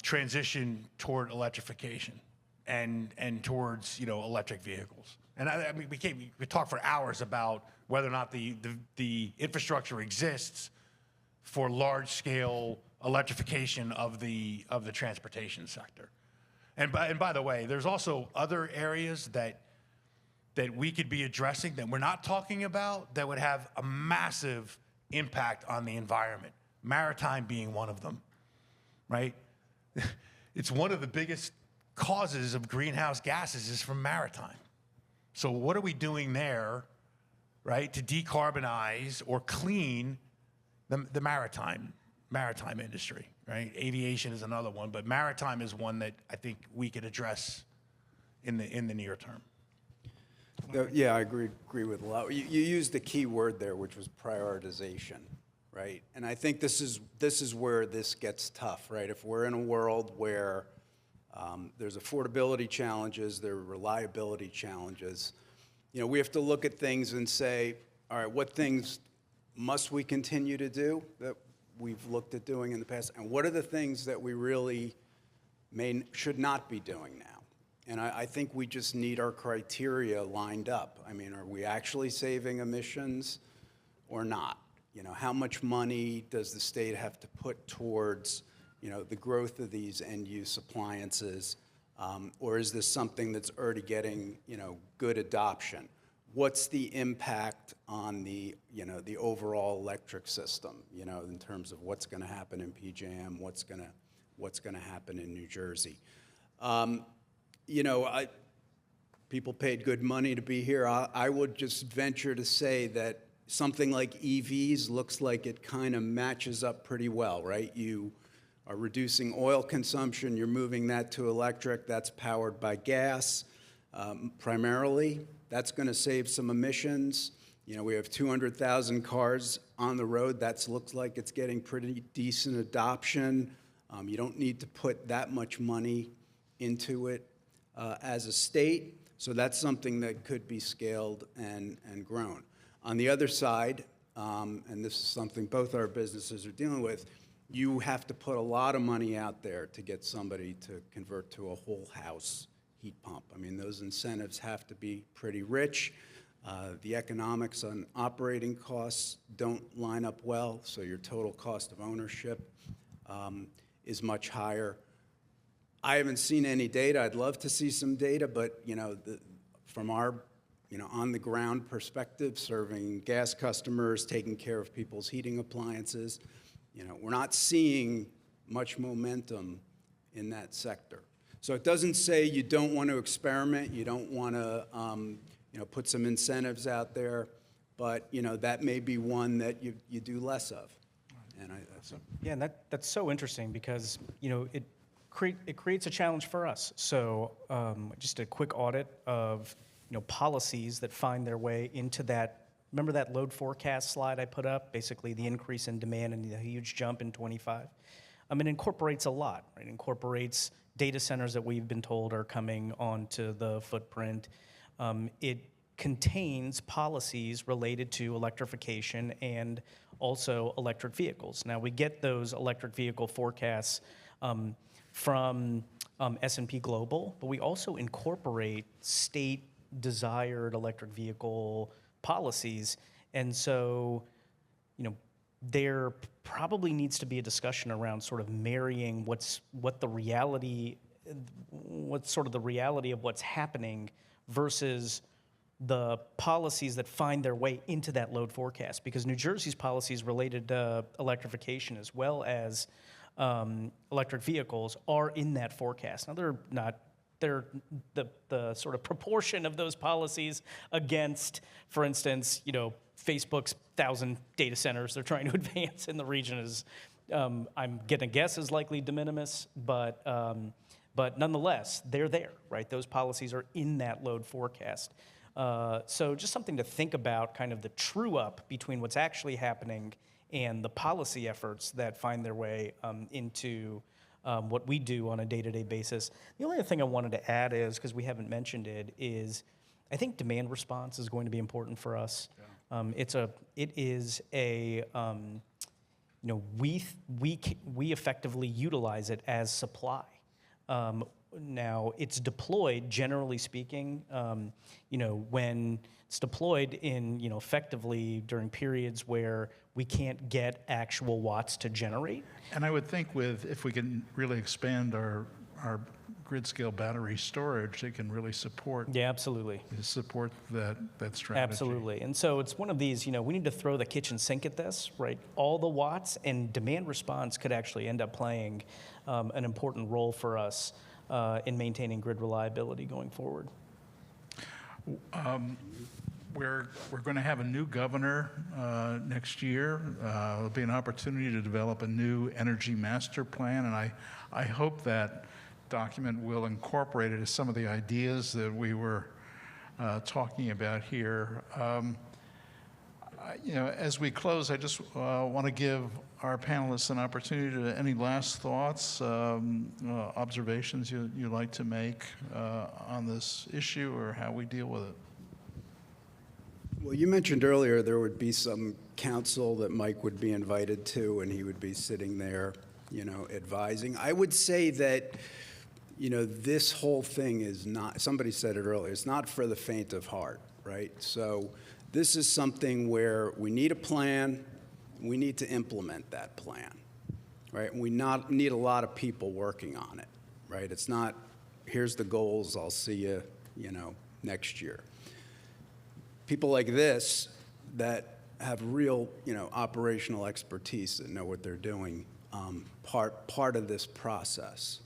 transition toward electrification and towards electric vehicles. And I mean, we talk for hours about whether or not the infrastructure exists for large-scale electrification of the transportation sector. And by the way, there's also other areas that we could be addressing that we're not talking about that would have a massive impact on the environment. Maritime being one of them, right? It's one of the biggest causes of greenhouse gases is from maritime. So what are we doing there, right, to decarbonize or clean the maritime industry, right? Aviation is another one, but maritime is one that I think we could address in the near term. Yeah, I agree with a lot. You used a key word there, which was prioritization, right? And I think this is where this gets tough, right? If we're in a world where there's affordability challenges, there are reliability challenges, we have to look at things and say, all right, what things must we continue to do that we've looked at doing in the past, and what are the things that we really should not be doing now? And I think we just need our criteria lined up. I mean, are we actually saving emissions or not? How much money does the state have to put towards, the growth of these end-use appliances? Or is this something that's already getting, good adoption? What's the impact on the, the overall electric system, in terms of what's going to happen in PJM, what's going to happen in New Jersey? People paid good money to be here. I would just venture to say that something like EVs looks like it kind of matches up pretty well, right? You are reducing oil consumption, you're moving that to electric, that's powered by gas primarily. That's going to save some emissions. We have 200,000 cars on the road. That looks like it's getting pretty decent adoption. You don't need to put that much money into it as a state, so that's something that could be scaled and grown. On the other side, and this is something both our businesses are dealing with, you have to put a lot of money out there to get somebody to convert to a whole house heat pump. I mean, those incentives have to be pretty rich. The economics on operating costs don't line up well, so your total cost of ownership is much higher. I haven't seen any data. I'd love to see some data, but from our on-the-ground perspective, serving gas customers, taking care of people's heating appliances, we're not seeing much momentum in that sector. So it doesn't say you don't want to experiment, you don't want to put some incentives out there, but that may be one that you do less of. And yeah, and that's so interesting because it creates a challenge for us. So just a quick audit of policies that find their way into that. Remember that load forecast slide I put up? Basically, the increase in demand and the huge jump in 25. It incorporates a lot. Right? It incorporates data centers that we've been told are coming onto the footprint. It contains policies related to electrification and also electric vehicles. Now, we get those electric vehicle forecasts from S&P Global, but we also incorporate state-desired electric vehicle policies. And so, there probably needs to be a discussion around sort of marrying what's the reality of what's happening versus the policies that find their way into that load forecast. Because New Jersey's policies related to electrification as well as electric vehicles are in that forecast. Now, they're not. They're the sort of proportion of those policies against, for instance, Facebook's 1,000 data centers they're trying to advance in the region is, I'm gonna guess, is likely de minimis, but nonetheless, they're there, right? Those policies are in that load forecast. So just something to think about, kind of the true up between what's actually happening and the policy efforts that find their way into what we do on a day-to-day basis. The only other thing I wanted to add is, because we haven't mentioned it, is I think demand response is going to be important for us. Yeah. We effectively utilize it as supply. Now, it's deployed, generally speaking, when it's deployed in, effectively during periods where we can't get actual watts to generate. And I would think if we can really expand our grid-scale battery storage, it can really support. Yeah, absolutely. Support that strategy. Absolutely. And so it's one of these, we need to throw the kitchen sink at this, right? All the watts, and demand response could actually end up playing an important role for us in maintaining grid reliability going forward. We're going to have a new governor next year. There'll be an opportunity to develop a new energy master plan, and I hope that document will incorporate it as some of the ideas that we were talking about here. As we close, I just want to give our panelists an opportunity to any last thoughts, observations you'd like to make on this issue or how we deal with it. Well, you mentioned earlier there would be some counsel that Mike would be invited to, and he would be sitting there, advising. I would say that, this whole thing is not, somebody said it earlier, it's not for the faint of heart, right? So this is something where we need a plan, we need to implement that plan, right? And we need a lot of people working on it, right? It's not, here's the goals, I'll see you, next year. People like this that have real, operational expertise that know what they're doing, part of this process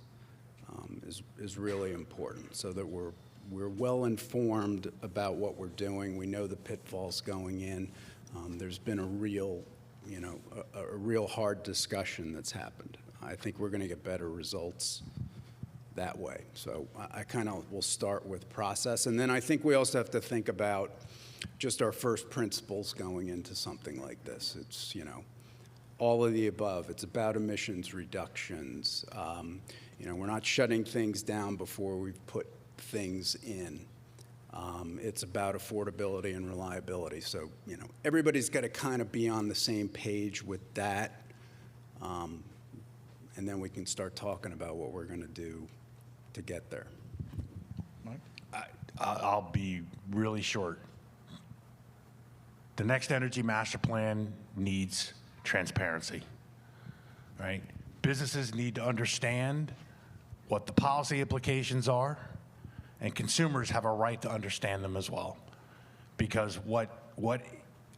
is really important, so that we're well informed about what we're doing. We know the pitfalls going in. There's been a real hard discussion that's happened. I think we're going to get better results that way. So I kind of will start with process, and then I think we also have to think about just our first principles going into something like this. It's, all of the above. It's about emissions reductions. We're not shutting things down before we've put things in. It's about affordability and reliability. So, everybody's got to kind of be on the same page with that. And then we can start talking about what we're going to do to get there. Mike? I'll be really short. The next energy master plan needs transparency, right? Businesses need to understand what the policy implications are, and consumers have a right to understand them as well. Because what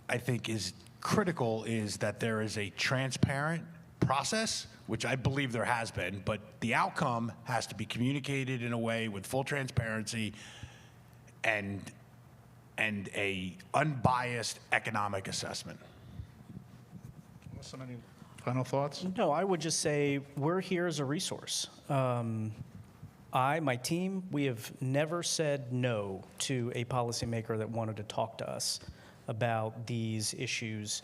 I think is critical is that there is a transparent process, which I believe there has been, but the outcome has to be communicated in a way with full transparency and a unbiased economic assessment. Any final thoughts? No, I would just say we're here as a resource. My team, we have never said no to a policymaker that wanted to talk to us about these issues.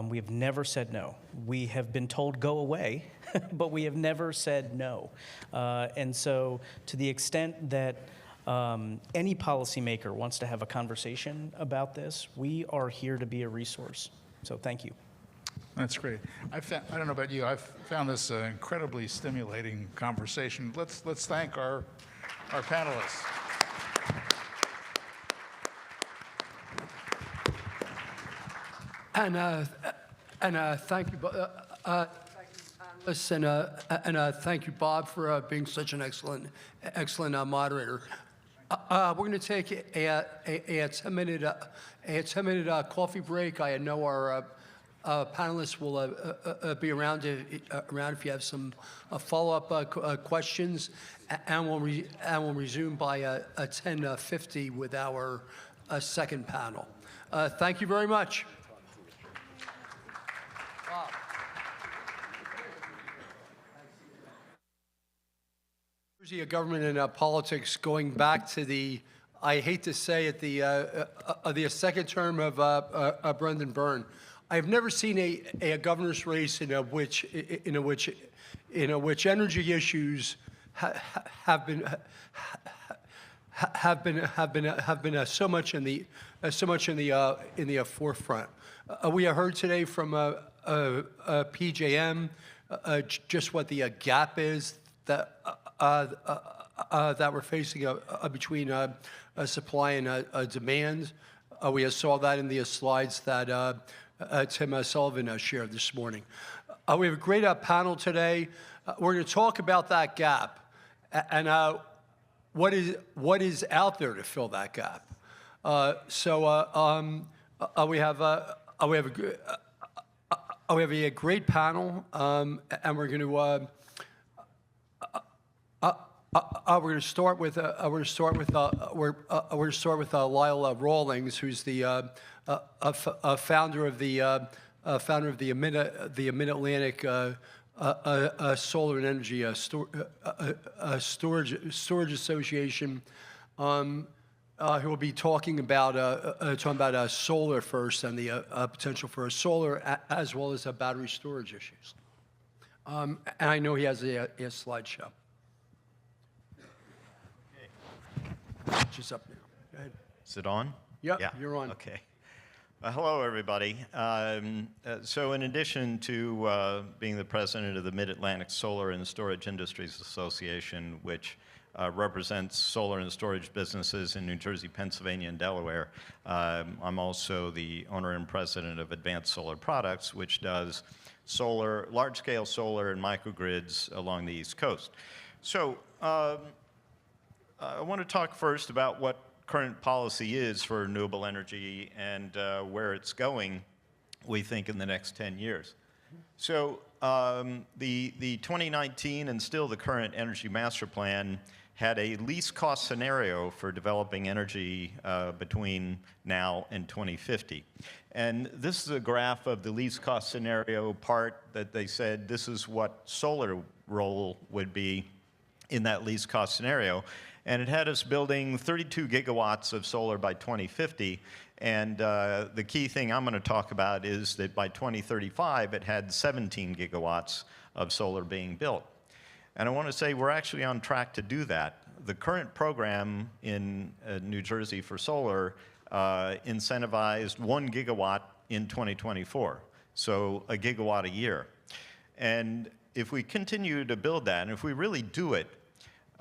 We have never said no. We have been told go away, but we have never said no. And so to the extent that any policymaker wants to have a conversation about this, we are here to be a resource. So thank you. That's great. I don't know about you, I've found this an incredibly stimulating conversation. Let's thank our panelists. And thank you, panelists, and thank you, Bob, for being such an excellent moderator. We're going to take a 10-minute coffee break. I know our panelists will be around if you have some follow-up questions, and we'll resume by 10:50 with our second panel. Thank you very much. Jersey government and politics going back to the, I hate to say it, the second term of Brendan Byrne. I've never seen a governor's race in which energy issues have been so much in the forefront. We have heard today from PJM just what the gap is that we're facing between supply and demand. We saw that in the slides that Tim Sullivan shared this morning. We have a great panel today. We're going to talk about that gap and what is out there to fill that gap. We have a great panel, and we're going to start with Lyle Rawlings, who's the founder of the Mid-Atlantic Solar and Energy Storage Association. who will be talking about solar first and the potential for solar as well as battery storage issues. And I know he has a slideshow. Which is up now. Go ahead. Is it on? Yep, Yeah. you're on. Okay. Hello, everybody. So in addition to being the president of the Mid-Atlantic Solar and Storage Industries Association, which represents solar and storage businesses in New Jersey, Pennsylvania, and Delaware, I'm also the owner and president of Advanced Solar Products, which does solar, large-scale solar and microgrids along the East Coast. So I want to talk first about what current policy is for renewable energy and where it's going, we think, in the next 10 years. So the 2019 and still the current Energy Master Plan had a least cost scenario for developing energy between now and 2050. And this is a graph of the least cost scenario part that they said this is what solar role would be in that least cost scenario. And it had us building 32 gigawatts of solar by 2050. And the key thing I'm going to talk about is that by 2035, it had 17 gigawatts of solar being built. And I want to say we're actually on track to do that. The current program in New Jersey for solar incentivized 1 gigawatt in 2024, so a gigawatt a year. And if we continue to build that, and if we really do it,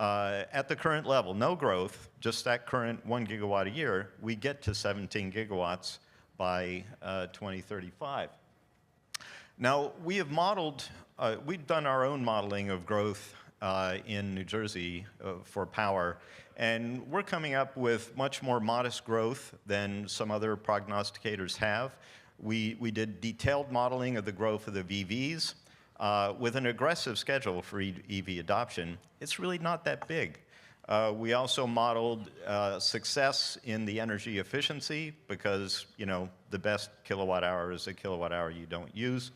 at the current level, no growth, just that current 1 gigawatt a year, we get to 17 gigawatts by 2035. Now, we have modeled, we've done our own modeling of growth in New Jersey for power, and we're coming up with much more modest growth than some other prognosticators have. We did detailed modeling of the growth of the VVs. With an aggressive schedule for EV adoption, it's really not that big. We also modeled success in the energy efficiency because, you know, the best kilowatt hour is a kilowatt hour you don't use.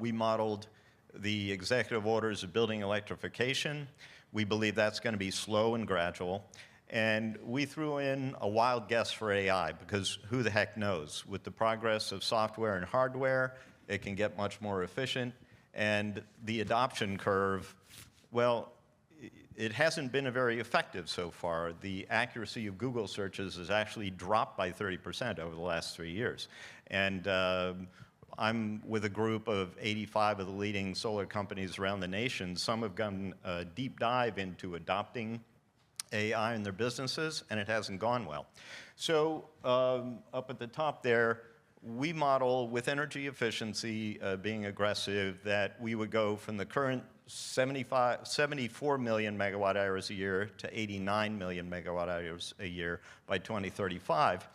We modeled the executive orders of building electrification. We believe that's going to be slow and gradual. And we threw in a wild guess for AI because who the heck knows? With the progress of software and hardware, it can get much more efficient. And the adoption curve, well, it hasn't been very effective so far. The accuracy of Google searches has actually dropped by 30% over the last 3 years. And I'm with a group of 85 of the leading solar companies around the nation. Some have done a deep dive into adopting AI in their businesses, and it hasn't gone well. So up at the top there, we model with energy efficiency being aggressive that we would go from the current 74 million megawatt hours a year to 89 million megawatt hours a year by 2035.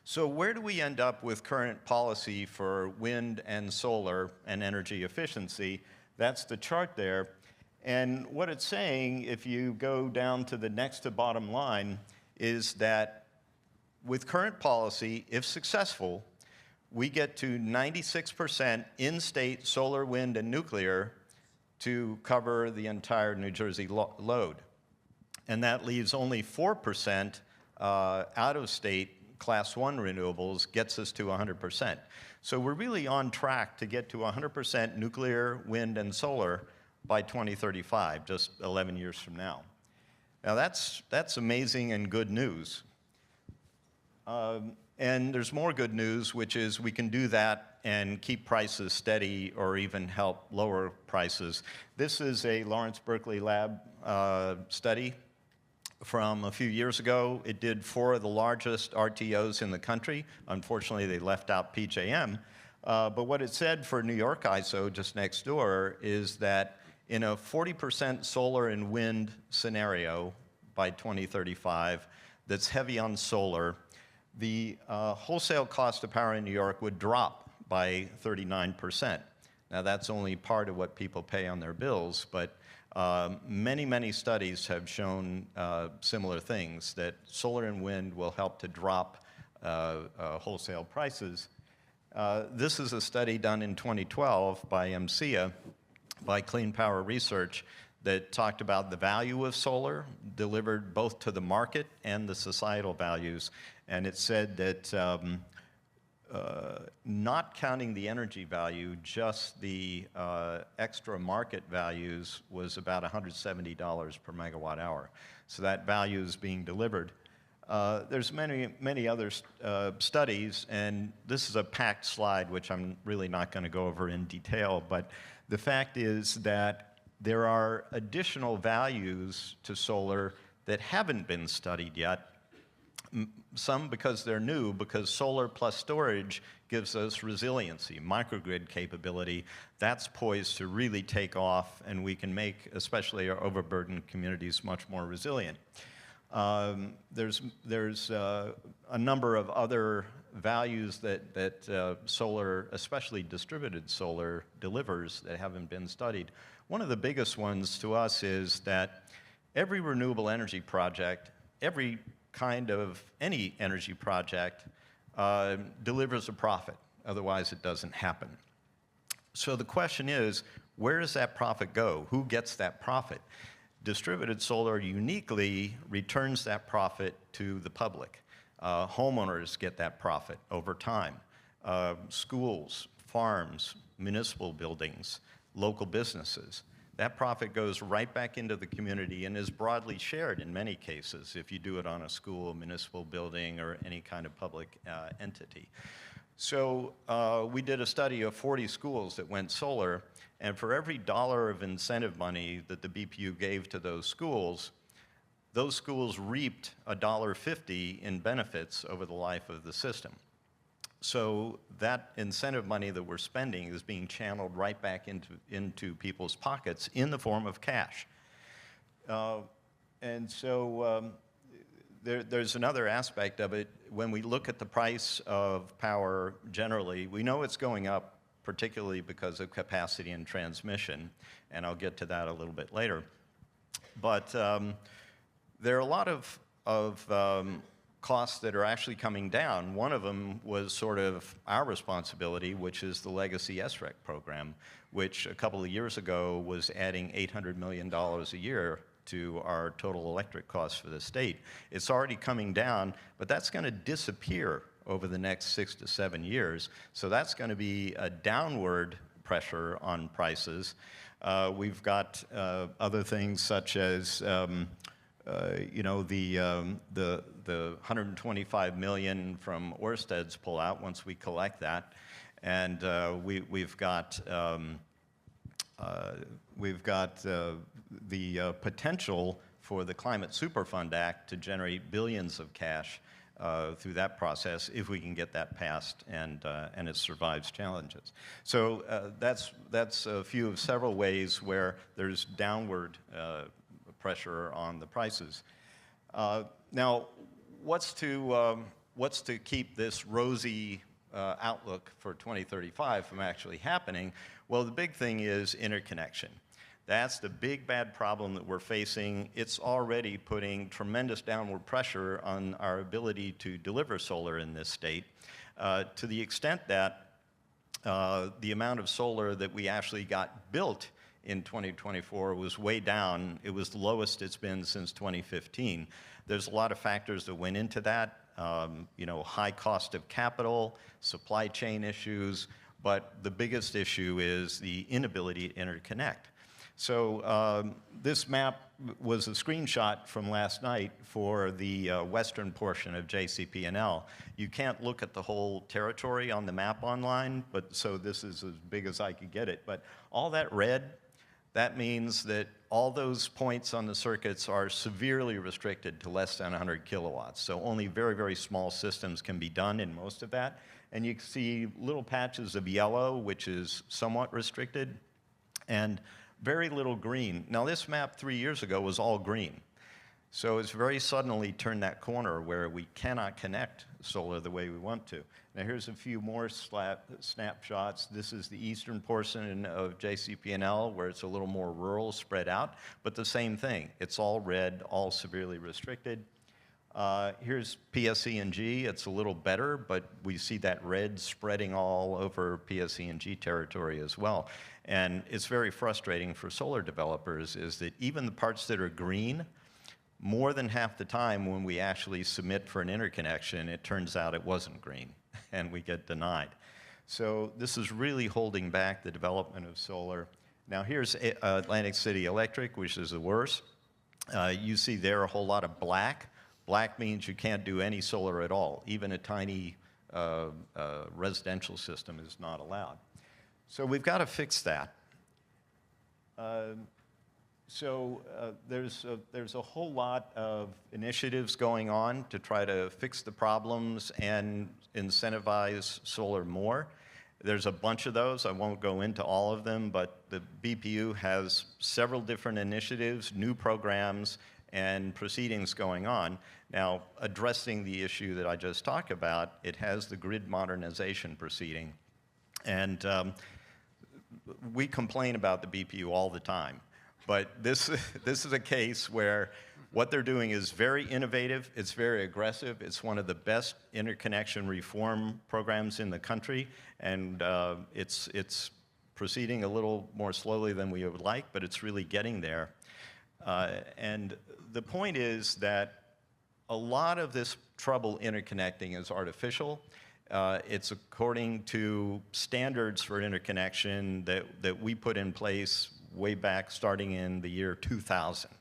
So where do we end up with current policy for wind and solar and energy efficiency? That's the chart there. And what it's saying, if you go down to the next to bottom line, is that with current policy, if successful, we get to 96% in-state solar, wind, and nuclear to cover the entire New Jersey load. And that leaves only 4% out-of-state Class 1 renewables, gets us to 100%. So we're really on track to get to 100% nuclear, wind, and solar by 2035, just 11 years from now. Now that's amazing and good news. And there's more good news, which is we can do that and keep prices steady or even help lower prices. This is a Lawrence Berkeley Lab study from a few years ago. It did 4 of the largest RTOs in the country. Unfortunately, they left out PJM. But what it said for New York ISO, just next door, is that in a 40% solar and wind scenario by 2035 that's heavy on solar, the wholesale cost of power in New York would drop by 39%. Now, that's only part of what people pay on their bills, but many, many studies have shown similar things, that solar and wind will help to drop wholesale prices. This is a study done in 2012 by MCEA, by Clean Power Research, that talked about the value of solar delivered both to the market and the societal values. And it said that not counting the energy value, just the extra market values was about $170 per megawatt hour. So that value is being delivered. There's many other studies, and this is a packed slide, which I'm really not going to go over in detail, but the fact is that there are additional values to solar that haven't been studied yet. Some because they're new, because solar plus storage gives us resiliency, microgrid capability. That's poised to really take off, and we can make, especially our overburdened communities, much more resilient. There's a number of other values that solar, especially distributed solar, delivers that haven't been studied. One of the biggest ones to us is that every renewable energy project, every kind of any energy project delivers a profit. Otherwise, it doesn't happen. So the question is, where does that profit go? Who gets that profit? Distributed solar uniquely returns that profit to the public. Homeowners get that profit over time. Schools, farms, municipal buildings, local businesses. That profit goes right back into the community and is broadly shared in many cases if you do it on a school, municipal building, or any kind of public entity. So we did a study of 40 schools that went solar, and for every dollar of incentive money that the BPU gave to those schools reaped $1.50 in benefits over the life of the system. So that incentive money that we're spending is being channeled right back into people's pockets in the form of cash. And so there's another aspect of it. When we look at the price of power generally, we know it's going up, particularly because of capacity and transmission, and I'll get to that a little bit later. But there are a lot of costs that are actually coming down. One of them was sort of our responsibility, which is the legacy SREC program, which a couple of years ago was adding $800 million a year to our total electric costs for the state. It's already coming down, but that's going to disappear over the next 6 to 7 years. So that's going to be a downward pressure on prices. We've got other things such as you know, the $125 million from Ørsted's pullout once we collect that, and we've got the potential for the Climate Superfund Act to generate billions of cash through that process if we can get that passed and it survives challenges. So that's a few of several ways where there's downward pressure on the prices. Now, what's to keep this rosy outlook for 2035 from actually happening? Well, the big thing is interconnection. That's the big bad problem that we're facing. It's already putting tremendous downward pressure on our ability to deliver solar in this state, to the extent that the amount of solar that we actually got built in 2024 was way down. It was the lowest it's been since 2015. There's a lot of factors that went into that, you know, high cost of capital, supply chain issues, but the biggest issue is the inability to interconnect. So this map was a screenshot from last night for the western portion of JCP&L. You can't look at the whole territory on the map online, but so this is as big as I could get it. But all that red, that means that all those points on the circuits are severely restricted to less than 100 kilowatts. So only very, very small systems can be done in most of that. And you can see little patches of yellow, which is somewhat restricted, and very little green. Now, this map 3 years ago was all green. So it's very suddenly turned that corner where we cannot connect solar the way we want to. Now, here's a few more snapshots. This is the eastern portion of JCP&L, where it's a little more rural, spread out, but the same thing. It's all red, all severely restricted. Here's PSE&G. It's a little better, but we see that red spreading all over PSE&G territory as well. And it's very frustrating for solar developers is that even the parts that are green, more than half the time when we actually submit for an interconnection, it turns out it wasn't green, and we get denied. So this is really holding back the development of solar. Now here's Atlantic City Electric, which is the worst. You see there a whole lot of black. Black means you can't do any solar at all. Even a tiny residential system is not allowed. So we've got to fix that. There's a whole lot of initiatives going on to try to fix the problems and incentivize solar more. There's a bunch of those. I won't go into all of them, but the BPU has several different initiatives, new programs, and proceedings going on. Now, addressing the issue that I just talked about, it has the grid modernization proceeding. And we complain about the BPU all the time. But this is a case where what they're doing is very innovative, it's very aggressive, it's one of the best interconnection reform programs in the country, and it's proceeding a little more slowly than we would like, but it's really getting there. And the point is that a lot of this trouble interconnecting is artificial. It's according to standards for interconnection that we put in place way back starting in the year 2000.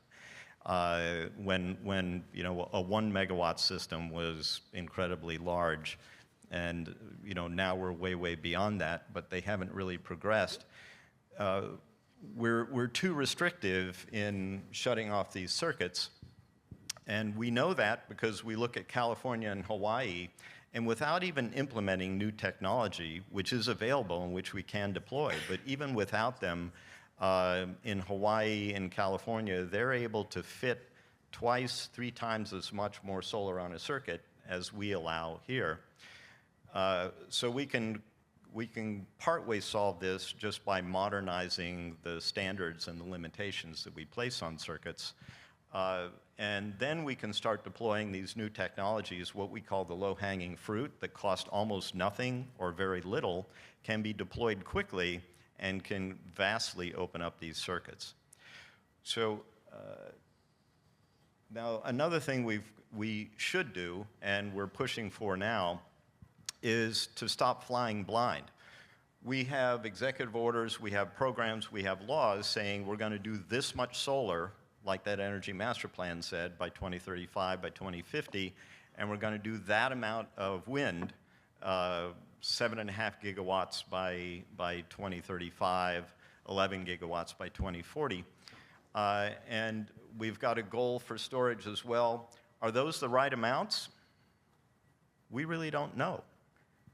When you know, a 1 megawatt system was incredibly large, and you know, now we're way beyond that, but they haven't really progressed. We're too restrictive in shutting off these circuits, and we know that because we look at California and Hawaii, and without even implementing new technology, which is available and which we can deploy, but even without them, in Hawaii and California, they're able to fit 2x, 3 times as much more solar on a circuit as we allow here. So we can partway solve this just by modernizing the standards and the limitations that we place on circuits. And then we can start deploying these new technologies, what we call the low-hanging fruit, that cost almost nothing or very little, can be deployed quickly and can vastly open up these circuits. So now another thing we should do, and we're pushing for now, is to stop flying blind. We have executive orders, we have programs, we have laws saying we're going to do this much solar, like that Energy Master Plan said, by 2035, by 2050, and we're going to do that amount of wind, 7.5 gigawatts by 2035, 11 gigawatts by 2040. And we've got a goal for storage as well. Are those the right amounts? We really don't know.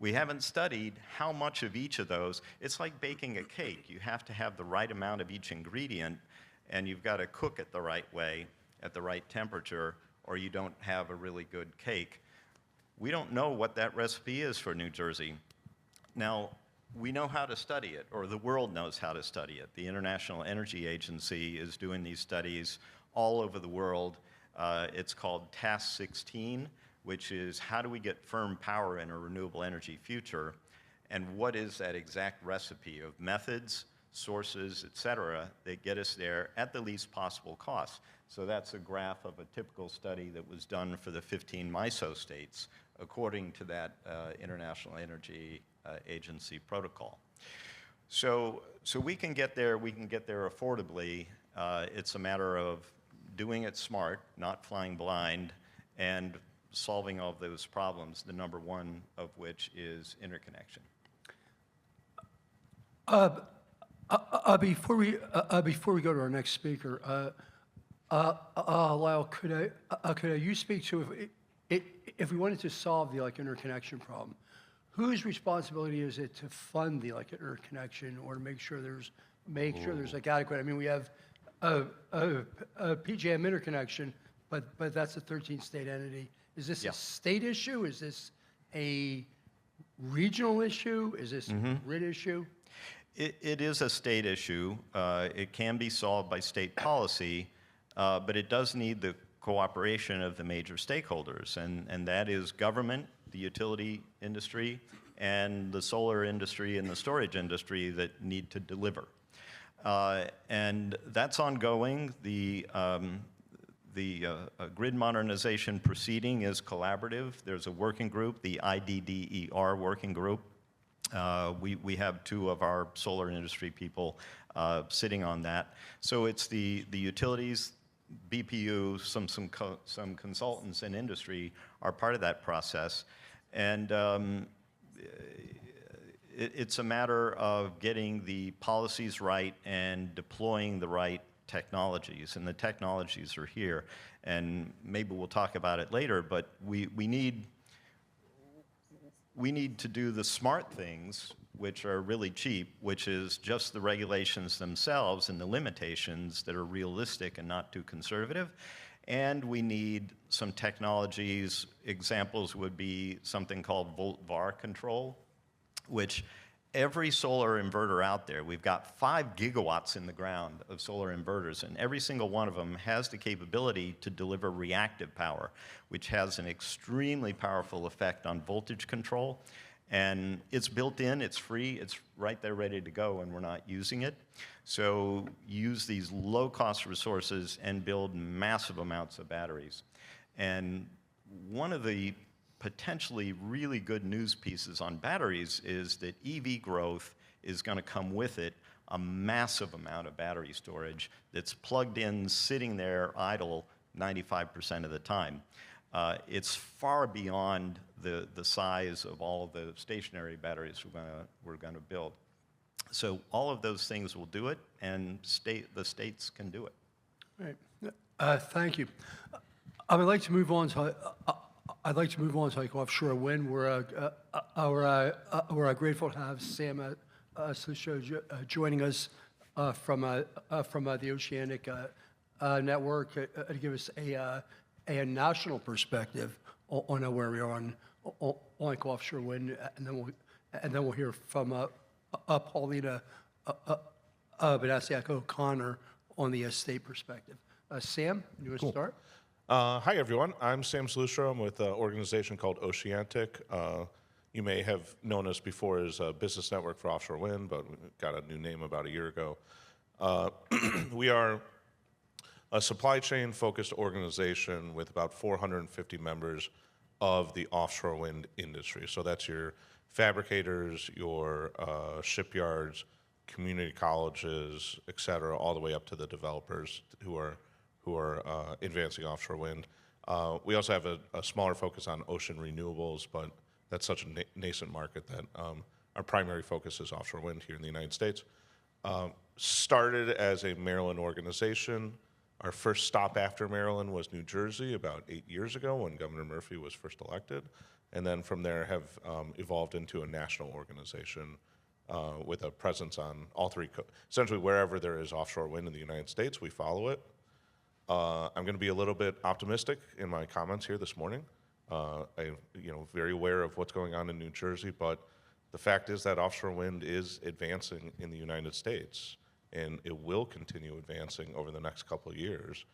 We haven't studied how much of each of those. It's like baking a cake. You have to have the right amount of each ingredient, and you've got to cook it the right way, at the right temperature, or you don't have a really good cake. We don't know what that recipe is for New Jersey. Now, we know how to study it, or the world knows how to study it. The International Energy Agency is doing these studies all over the world. It's called Task 16, which is how do we get firm power in a renewable energy future, and what is that exact recipe of methods, sources, et cetera, that get us there at the least possible cost. So that's a graph of a typical study that was done for the 15 MISO states, according to that International Energy Agency protocol. So we can get there affordably. It's a matter of doing it smart, not flying blind, and solving all of those problems, the number one of which is interconnection. Before we go to our next speaker, Lyle, could you speak to if we wanted to solve the interconnection problem, whose responsibility is it to fund the interconnection or to make sure there's adequate? I mean, we have a PJM interconnection, but that's a 13-state entity. Is this a state issue? Is this a regional issue? Is this a grid issue? It is a state issue. It can be solved by state policy, but it does need the cooperation of the major stakeholders, and that is government, the utility industry, and the solar industry and the storage industry that need to deliver. And that's ongoing. The grid modernization proceeding is collaborative. There's a working group, the IDDER working group. We have 2 of our solar industry people sitting on that. So it's the utilities, BPU, some consultants in industry are part of that process. And it's a matter of getting the policies right and deploying the right technologies, and the technologies are here. And maybe we'll talk about it later, but we need to do the smart things, which are really cheap, which is just the regulations themselves and the limitations that are realistic and not too conservative. And we need some technologies. Examples would be something called volt-var control, which every solar inverter out there, we've got 5 gigawatts in the ground of solar inverters, and every single one of them has the capability to deliver reactive power, which has an extremely powerful effect on voltage control. And it's built in, it's free, it's right there ready to go, and we're not using it. So use these low-cost resources and build massive amounts of batteries. And one of the potentially really good news pieces on batteries is that EV growth is going to come with it a massive amount of battery storage that's plugged in, sitting there idle 95% of the time. It's far beyond the size of all the stationary batteries we're going to build. So all of those things will do it, and the states can do it. Right. Thank you. I would like to move on to. I'd like to move on to offshore wind. We're grateful to have Sam Slusha joining us from the Oceanic Network to give us a national perspective on where we are on offshore wind, and then we'll hear from Paulina Banasiak O'Connor on the state perspective. Sam, you want to start? Hi, everyone. I'm Sam Slusha. I'm with an organization called Oceanic. You may have known us before as a business network for offshore wind, but we got a new name about a year ago. We are a supply chain-focused organization with about 450 members of the offshore wind industry. So that's your fabricators, your shipyards, community colleges, et cetera, all the way up to the developers who are advancing offshore wind. We also have a smaller focus on ocean renewables, but that's such a nascent market that our primary focus is offshore wind here in the United States. Started as a Maryland organization. Our first stop after Maryland was New Jersey about 8 years ago when Governor Murphy was first elected. And then from there have evolved into a national organization with a presence on all three, essentially wherever there is offshore wind in the United States, we follow it. I'm going to be a little bit optimistic in my comments here this morning. I'm very aware of what's going on in New Jersey, but the fact is that offshore wind is advancing in the United States, and it will continue advancing over the next couple of years.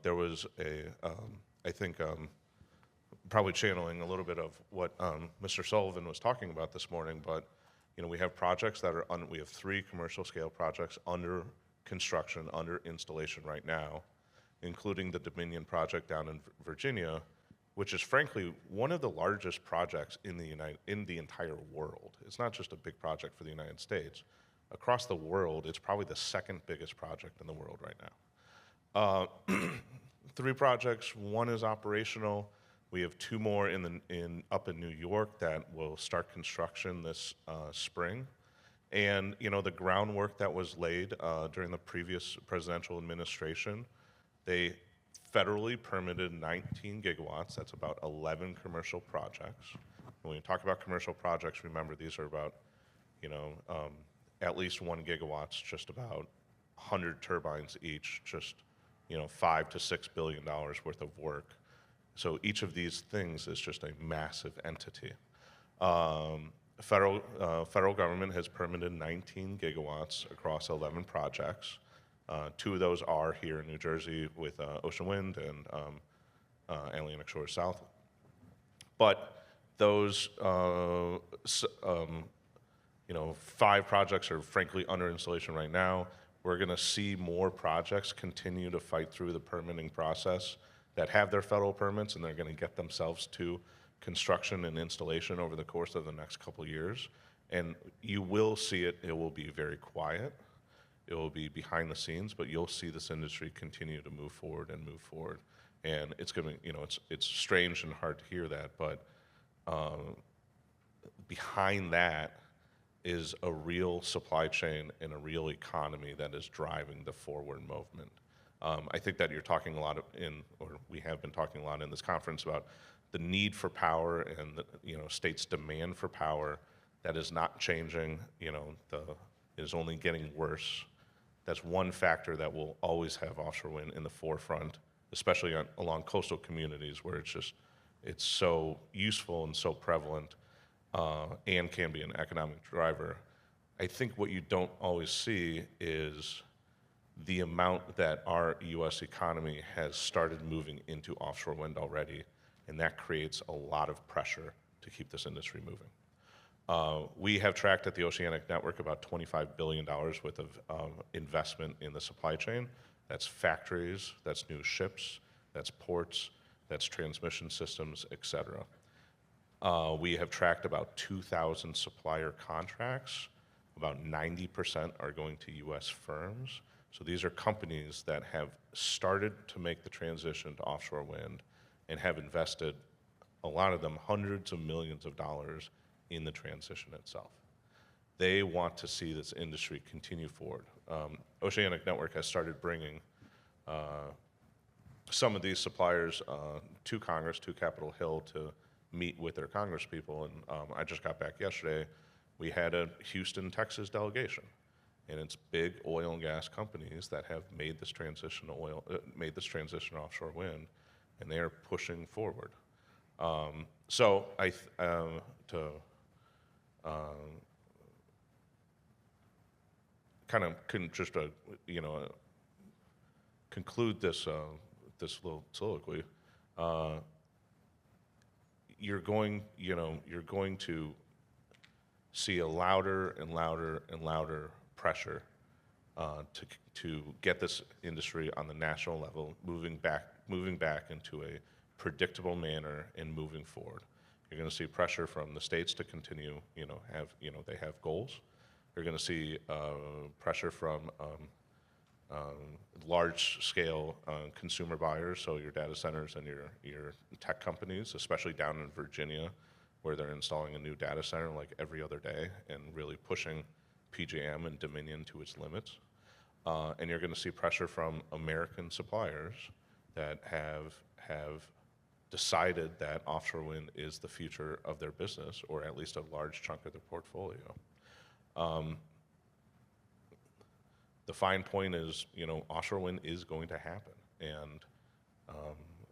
There was I think, probably channeling a little bit of what Mr. Sullivan was talking about this morning, but we have projects that are, we have 3 commercial scale projects under construction, under installation right now, including the Dominion project down in Virginia, which is frankly one of the largest projects in the entire world. It's not just a big project for the United States. Across the world, it's probably the second biggest project in the world right now. 3 projects, 1 is operational. We have 2 more up in New York that will start construction this spring. And the groundwork that was laid during the previous presidential administration, they federally permitted 19 gigawatts. That's about 11 commercial projects. When we talk about commercial projects, remember these are about, at least 1 gigawatt's, just about 100 turbines each, just $5 to $6 billion worth of work. So each of these things is just a massive entity. Federal government has permitted 19 gigawatts across 11 projects. Two of those are here in New Jersey with Ocean Wind and Atlantic Shores South. But those, 5 projects are frankly under installation right now. We're going to see more projects continue to fight through the permitting process that have their federal permits, and they're going to get themselves to construction and installation over the course of the next couple of years. And you will see it. It will be very quiet. It will be behind the scenes, but you'll see this industry continue to move forward and move forward. And it's going to, it's strange and hard to hear that, but behind that is a real supply chain and a real economy that is driving the forward movement. I think that you're talking a lot we have been talking a lot in this conference about the need for power and the, states' demand for power. That is not changing. It is only getting worse. That's one factor that will always have offshore wind in the forefront, especially along coastal communities where it's so useful and so prevalent, and can be an economic driver. I think what you don't always see is the amount that our U.S. economy has started moving into offshore wind already, and that creates a lot of pressure to keep this industry moving. We have tracked at the Oceanic Network about $25 billion worth of investment in the supply chain. That's factories, that's new ships, that's ports, that's transmission systems, et cetera. We have tracked about 2,000 supplier contracts. About 90% are going to U.S. firms. So these are companies that have started to make the transition to offshore wind and have invested, a lot of them, hundreds of millions of dollars in the transition itself. They want to see this industry continue forward. Oceanic Network has started bringing some of these suppliers to Congress, to Capitol Hill, to meet with their congresspeople. And I just got back yesterday. We had a Houston, Texas delegation, and it's big oil and gas companies that have made this transition to offshore wind, and they are pushing forward. Conclude this little soliloquy. You're going to see a louder and louder and louder pressure to get this industry on the national level moving back into a predictable manner and moving forward. You're going to see pressure from the states to continue, they have goals. You're going to see pressure from large-scale consumer buyers, so your data centers and your tech companies, especially down in Virginia, where they're installing a new data center like every other day and really pushing PJM and Dominion to its limits. And you're going to see pressure from American suppliers that have decided that offshore wind is the future of their business, or at least a large chunk of their portfolio. The fine point is, offshore wind is going to happen, and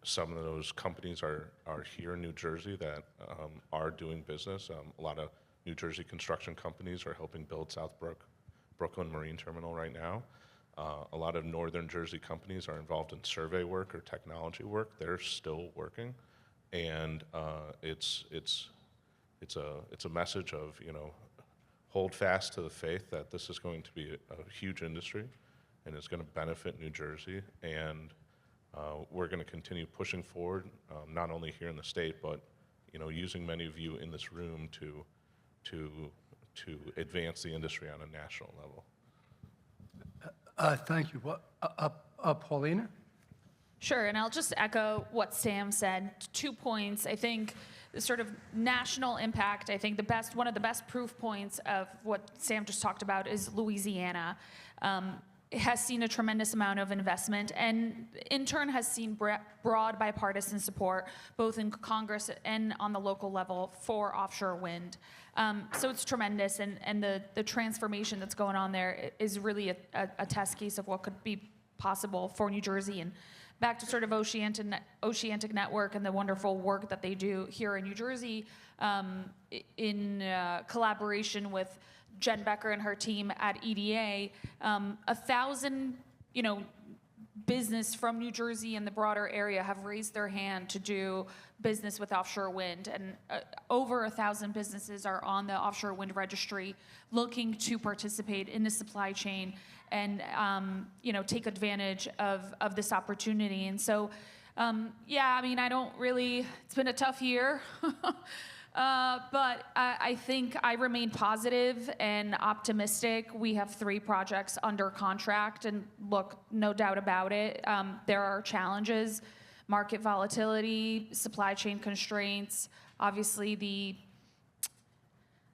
some of those companies are here in New Jersey that are doing business. A lot of New Jersey construction companies are helping build South Brooklyn Marine Terminal right now. A lot of Northern Jersey companies are involved in survey work or technology work. They're still working, and it's a message of hold fast to the faith that this is going to be a huge industry, and it's going to benefit New Jersey, and we're going to continue pushing forward, not only here in the state, but using many of you in this room to advance the industry on a national level. Thank you. Paulina? Sure, and I'll just echo what Sam said. 2 points. I think the sort of national impact, I think one of the best proof points of what Sam just talked about is Louisiana. It has seen a tremendous amount of investment and in turn has seen broad bipartisan support, both in Congress and on the local level, for offshore wind. So it's tremendous, and the transformation that's going on there is really a test case of what could be possible for New Jersey. And back to sort of Oceanic Network and the wonderful work that they do here in New Jersey in collaboration with Jen Becker and her team at EDA. 1,000 business from New Jersey and the broader area have raised their hand to do business with offshore wind. And over 1,000 businesses are on the offshore wind registry looking to participate in the supply chain and, take advantage of this opportunity. And so, I don't really, it's been a tough year. But I think I remain positive and optimistic. We have 3 projects under contract, and look, no doubt about it, there are challenges, market volatility, supply chain constraints, obviously the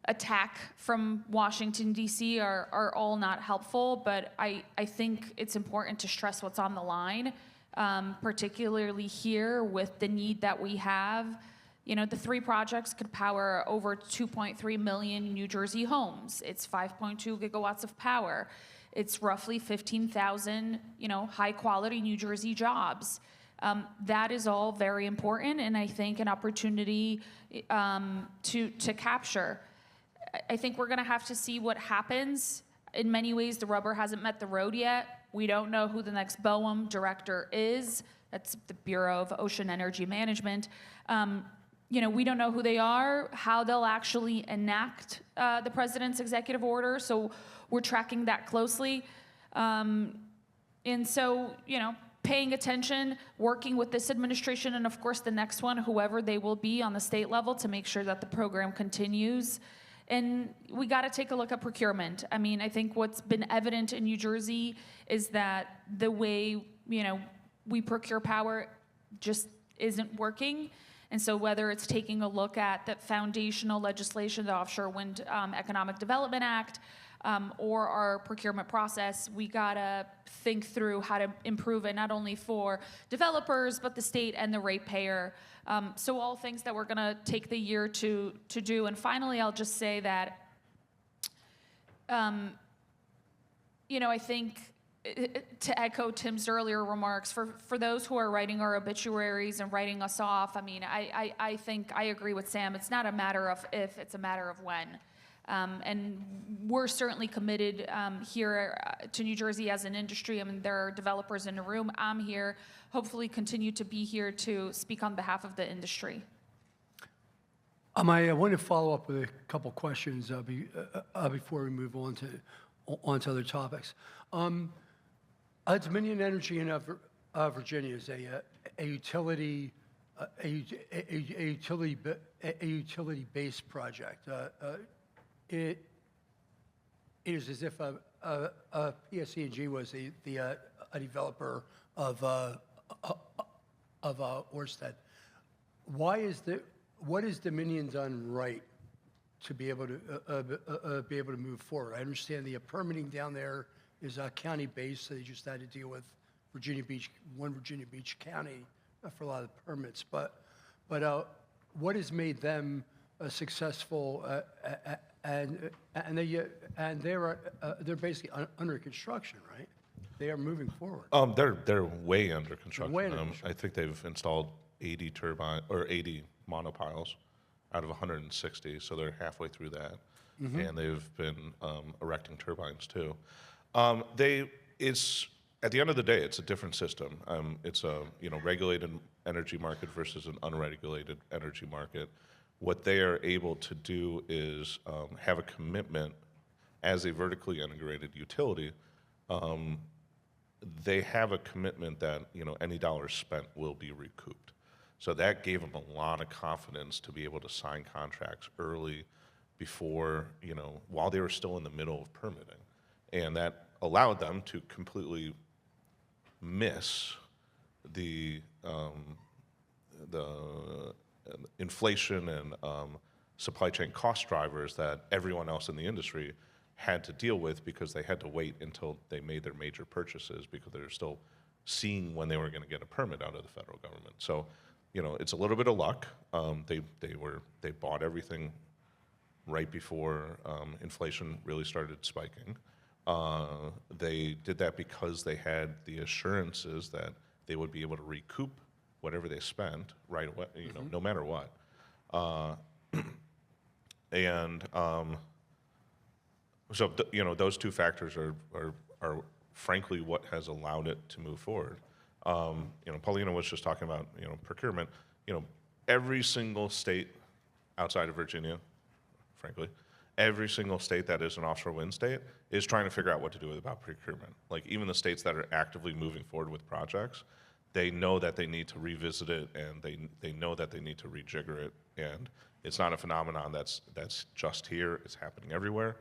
attack from Washington, D.C. are all not helpful, but I think it's important to stress what's on the line, particularly here with the need that we have. The 3 projects could power over 2.3 million New Jersey homes. It's 5.2 gigawatts of power. It's roughly 15,000, high-quality New Jersey jobs. That is all very important, and I think an opportunity to capture. I think we're going to have to see what happens. In many ways, the rubber hasn't met the road yet. We don't know who the next BOEM director is. That's the Bureau of Ocean Energy Management. We don't know who they are, how they'll actually enact the president's executive order, so we're tracking that closely. And so, paying attention, working with this administration and, of course, the next one, whoever they will be on the state level, to make sure that the program continues. And we got to take a look at procurement. I think what's been evident in New Jersey is that the way, we procure power just isn't working. And so whether it's taking a look at the foundational legislation, the Offshore Wind Economic Development Act, or our procurement process, we gotta think through how to improve it, not only for developers, but the state and the ratepayer. So all things that we're gonna take the year to do. And finally, I'll just say that, I think, to echo Tim's earlier remarks, for those who are writing our obituaries and writing us off, I think I agree with Sam. It's not a matter of if, it's a matter of when. And we're certainly committed here to New Jersey as an industry. There are developers in the room. I'm here, hopefully continue to be here to speak on behalf of the industry. I want to follow up with a couple questions before we move on to other topics. Dominion Energy in Virginia is a utility-based project. It is as if PSE&G was a developer of Ørsted. What has Dominion done right to be able to move forward? I understand the permitting down there is county-based, so they just had to deal with Virginia Beach County for a lot of permits. But what has made them successful? And they're basically under construction, right? They are moving forward. They're way under construction. Way under construction. I think they've installed 80 monopiles out of 160, so they're halfway through that, and they've been erecting turbines too. It's at the end of the day, it's a different system. It's a regulated energy market versus an unregulated energy market. What they are able to do is have a commitment as a vertically integrated utility. They have a commitment that any dollar spent will be recouped. So that gave them a lot of confidence to be able to sign contracts early, before while they were still in the middle of permitting, and that allowed them to completely miss the inflation and supply chain cost drivers that everyone else in the industry had to deal with, because they had to wait until they made their major purchases, because they're still seeing when they were going to get a permit out of the federal government. So, it's a little bit of luck. They bought everything right before inflation really started spiking. They did that because they had the assurances that they would be able to recoup whatever they spent right away, no matter what. So those two factors are frankly, what has allowed it to move forward. Paulina was just talking about, procurement. Every single state outside of Virginia, frankly, every single state that is an offshore wind state is trying to figure out what to do about procurement. Like even the states that are actively moving forward with projects, they know that they need to revisit it, and they know that they need to rejigger it. And it's not a phenomenon that's just here. It's happening everywhere.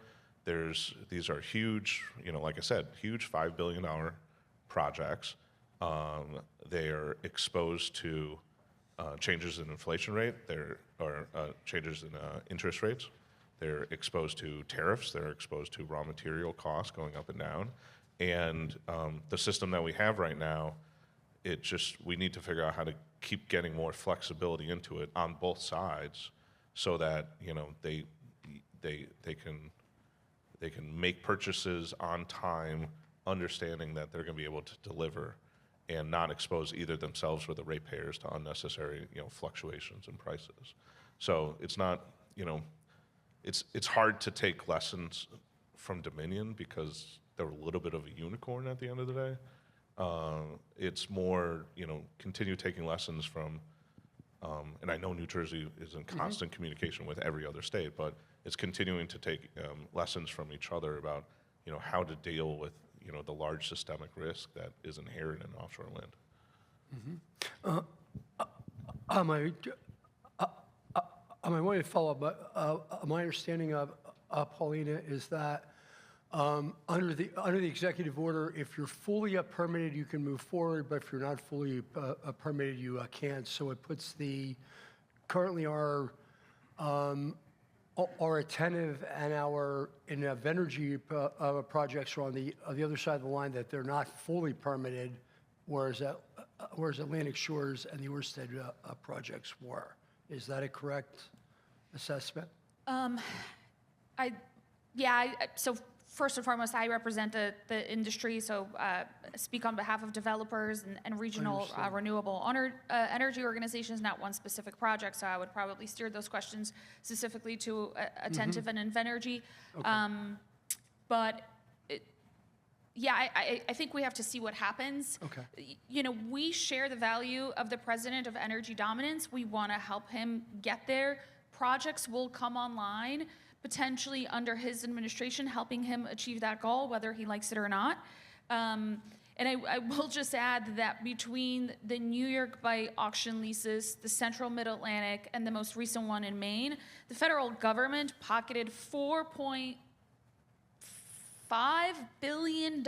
These are huge, like I said, huge $5 billion projects. They are exposed to changes in inflation rate. Or changes in interest rates. They're exposed to tariffs. They're exposed to raw material costs going up and down. And the system that we have right now, we need to figure out how to keep getting more flexibility into it on both sides, so that they can make purchases on time, understanding that they're going to be able to deliver, and not expose either themselves or the ratepayers to unnecessary fluctuations in prices. So it's not it's hard to take lessons from Dominion because they're a little bit of a unicorn at the end of the day. It's more, continue taking lessons from, and I know New Jersey is in constant communication with every other state, but it's continuing to take lessons from each other about, how to deal with, the large systemic risk that is inherent in offshore wind. I want to follow up. My understanding of Paulina is that under the executive order, if you're fully permitted, you can move forward, but if you're not fully permitted, you can't. So it puts currently our attentive and our energy projects are on the other side of the line, that they're not fully permitted, whereas Atlantic Shores and the Ørsted projects were. Is that a correct assessment? So first and foremost, I represent the industry, so speak on behalf of developers and regional renewable energy organizations, not one specific project, so I would probably steer those questions specifically to Attentive and Invenergy. Okay. I think we have to see what happens. Okay. We share the value of the president of energy dominance. We want to help him get there. Projects will come online, potentially under his administration, helping him achieve that goal, whether he likes it or not. And I will just add that between the New York Bight auction leases, the Central Mid-Atlantic, and the most recent one in Maine, the federal government pocketed $4.5 billion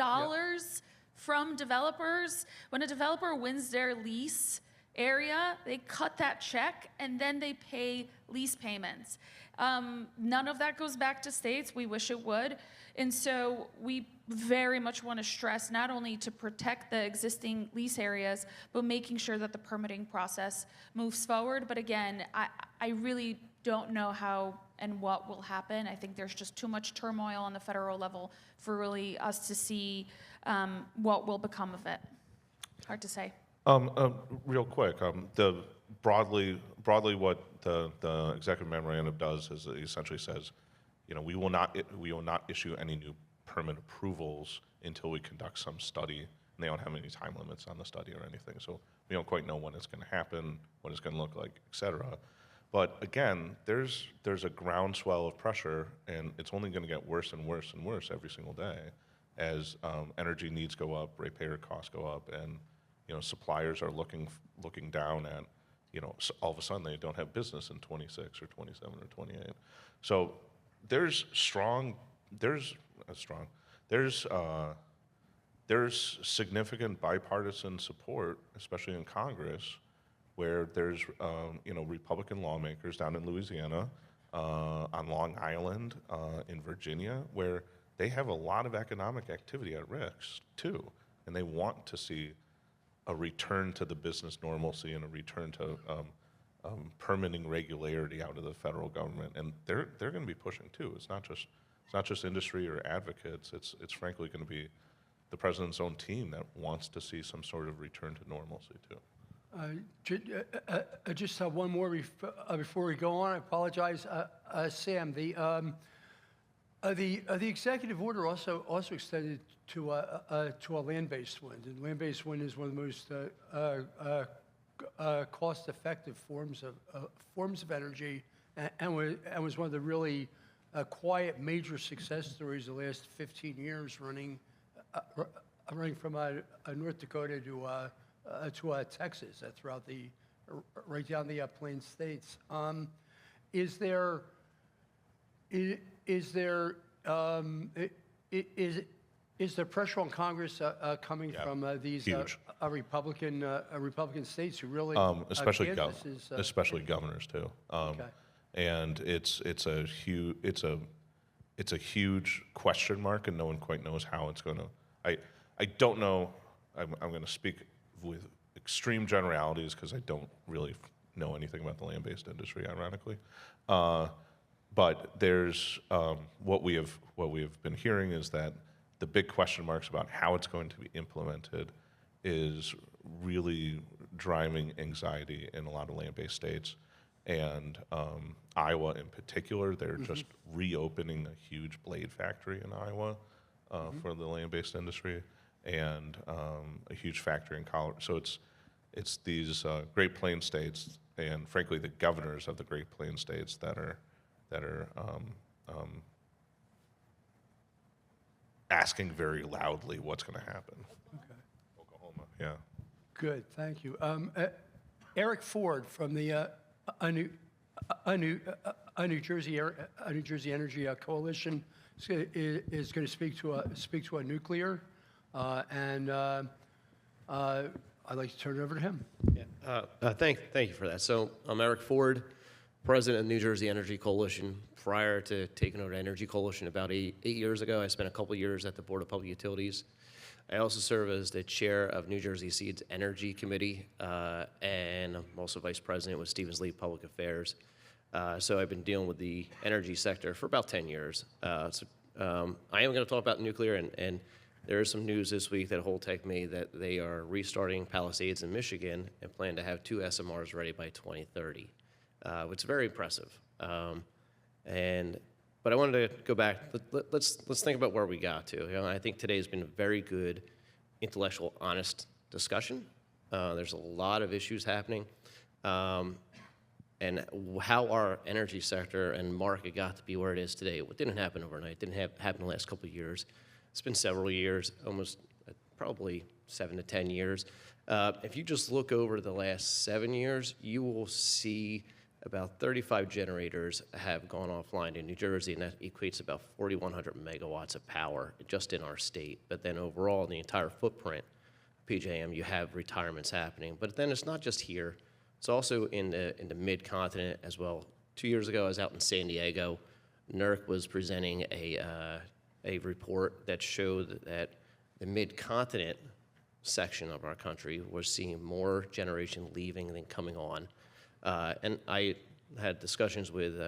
from developers. When a developer wins their lease area, they cut that check and then they pay lease payments. None of that goes back to states. We wish it would. And so we very much want to stress not only to protect the existing lease areas, but making sure that the permitting process moves forward. But again, I really don't know how and what will happen. I think there's just too much turmoil on the federal level for really us to see what will become of it. Hard to say. Real quick, broadly what the executive memorandum does is it essentially says, we will not issue any new permit approvals until we conduct some study, and they don't have any time limits on the study or anything. So we don't quite know when it's going to happen, what it's going to look like, et cetera. But again, there's a groundswell of pressure, and it's only going to get worse and worse and worse every single day as energy needs go up, ratepayer costs go up, and suppliers are looking down at, all of a sudden they don't have business in 26 or 27 or 28. So there's significant bipartisan support, especially in Congress, where there's Republican lawmakers down in Louisiana, on Long Island, in Virginia, where they have a lot of economic activity at risk too, and they want to see a return to the business normalcy and a return to permitting regularity out of the federal government, and they're going to be pushing too. It's not just industry or advocates. It's frankly going to be the president's own team that wants to see some sort of return to normalcy too. Just one more before we go on. I apologize, Sam. The executive order also extended to a land-based wind, and land-based wind is one of the most cost-effective forms of energy, and was one of the really quiet major success stories the last 15 years, running from North Dakota to Texas, throughout right down the Plains states. Is there pressure on Congress coming from these Republican states who really especially Kansas is, especially governors too. Okay. And it's a huge question mark, and no one quite knows how it's going to. I don't know. I'm going to speak with extreme generalities because I don't really know anything about the land-based industry, ironically. But there's what we have been hearing is that the big question marks about how it's going to be implemented is really driving anxiety in a lot of land-based states. And Iowa in particular, they're just reopening a huge blade factory in Iowa for the land-based industry, and a huge factory in Colorado. So it's these Great Plains states, and frankly the governors of the Great Plains states that are asking very loudly what's going to happen. Okay. Oklahoma, yeah. Good, thank you. Eric Ford from the New Jersey Energy Coalition is going to speak to a nuclear, and I'd like to turn it over to him. Yeah. Thank you for that. So I'm Eric Ford, president of New Jersey Energy Coalition. Prior to taking over the Energy Coalition about eight years ago, I spent a couple years at the Board of Public Utilities. I also serve as the chair of New Jersey Seed's Energy Committee, and I'm also vice president with Stevens Lee Public Affairs. So I've been dealing with the energy sector for about 10 years. I am going to talk about nuclear, and there is some news this week that Holtec made that they are restarting Palisades in Michigan and plan to have 2 SMRs ready by 2030, which is very impressive. But I wanted to go back. Let's think about where we got to. You know, I think today has been a very good, intellectual, honest discussion. There's a lot of issues happening, and how our energy sector and market got to be where it is today. It didn't happen overnight. It didn't happen the last couple of years. It's been several years, almost probably 7 to 10 years. If you just look over the last 7 years, you will see about 35 generators have gone offline in New Jersey, and that equates to about 4,100 megawatts of power just in our state. But then overall, in the entire footprint, PJM, you have retirements happening. But then it's not just here. It's also in the mid-continent as well. 2 years ago, I was out in San Diego. NERC was presenting a report that showed that the mid-continent section of our country was seeing more generation leaving than coming on. And I had discussions with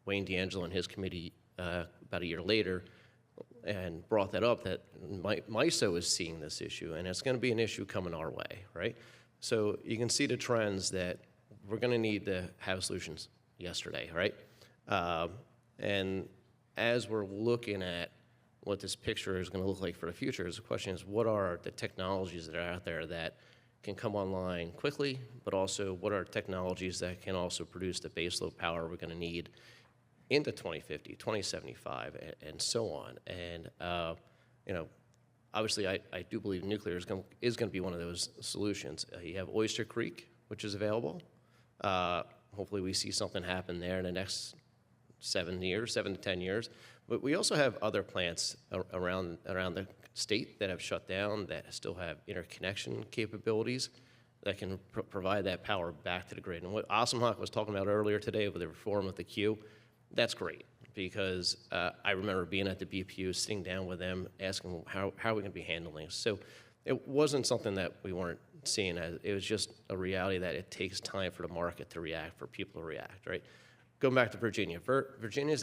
Wayne D'Angelo and his committee about a year later and brought that up, that MISO is seeing this issue, and it's going to be an issue coming our way, right? So you can see the trends that we're going to need to have solutions yesterday, right? And as we're looking at what this picture is going to look like for the future, the question is, what are the technologies that are out there that can come online quickly, but also what are technologies that can also produce the baseload power we're going to need into 2050, 2075, and so on. And you know, obviously, I do believe nuclear is going to be one of those solutions. You have Oyster Creek, which is available. Hopefully, we see something happen there in the next 7 to 10 years. But we also have other plants around the state that have shut down that still have interconnection capabilities that can provide that power back to the grid. And what Asimhawk was talking about earlier today with the reform of the queue, that's great, because I remember being at the BPU, sitting down with them, asking how are we going to be handling this. So it wasn't something that we weren't seeing. It was just a reality that it takes time for the market to react, for people to react, right? Going back to Virginia, Virginia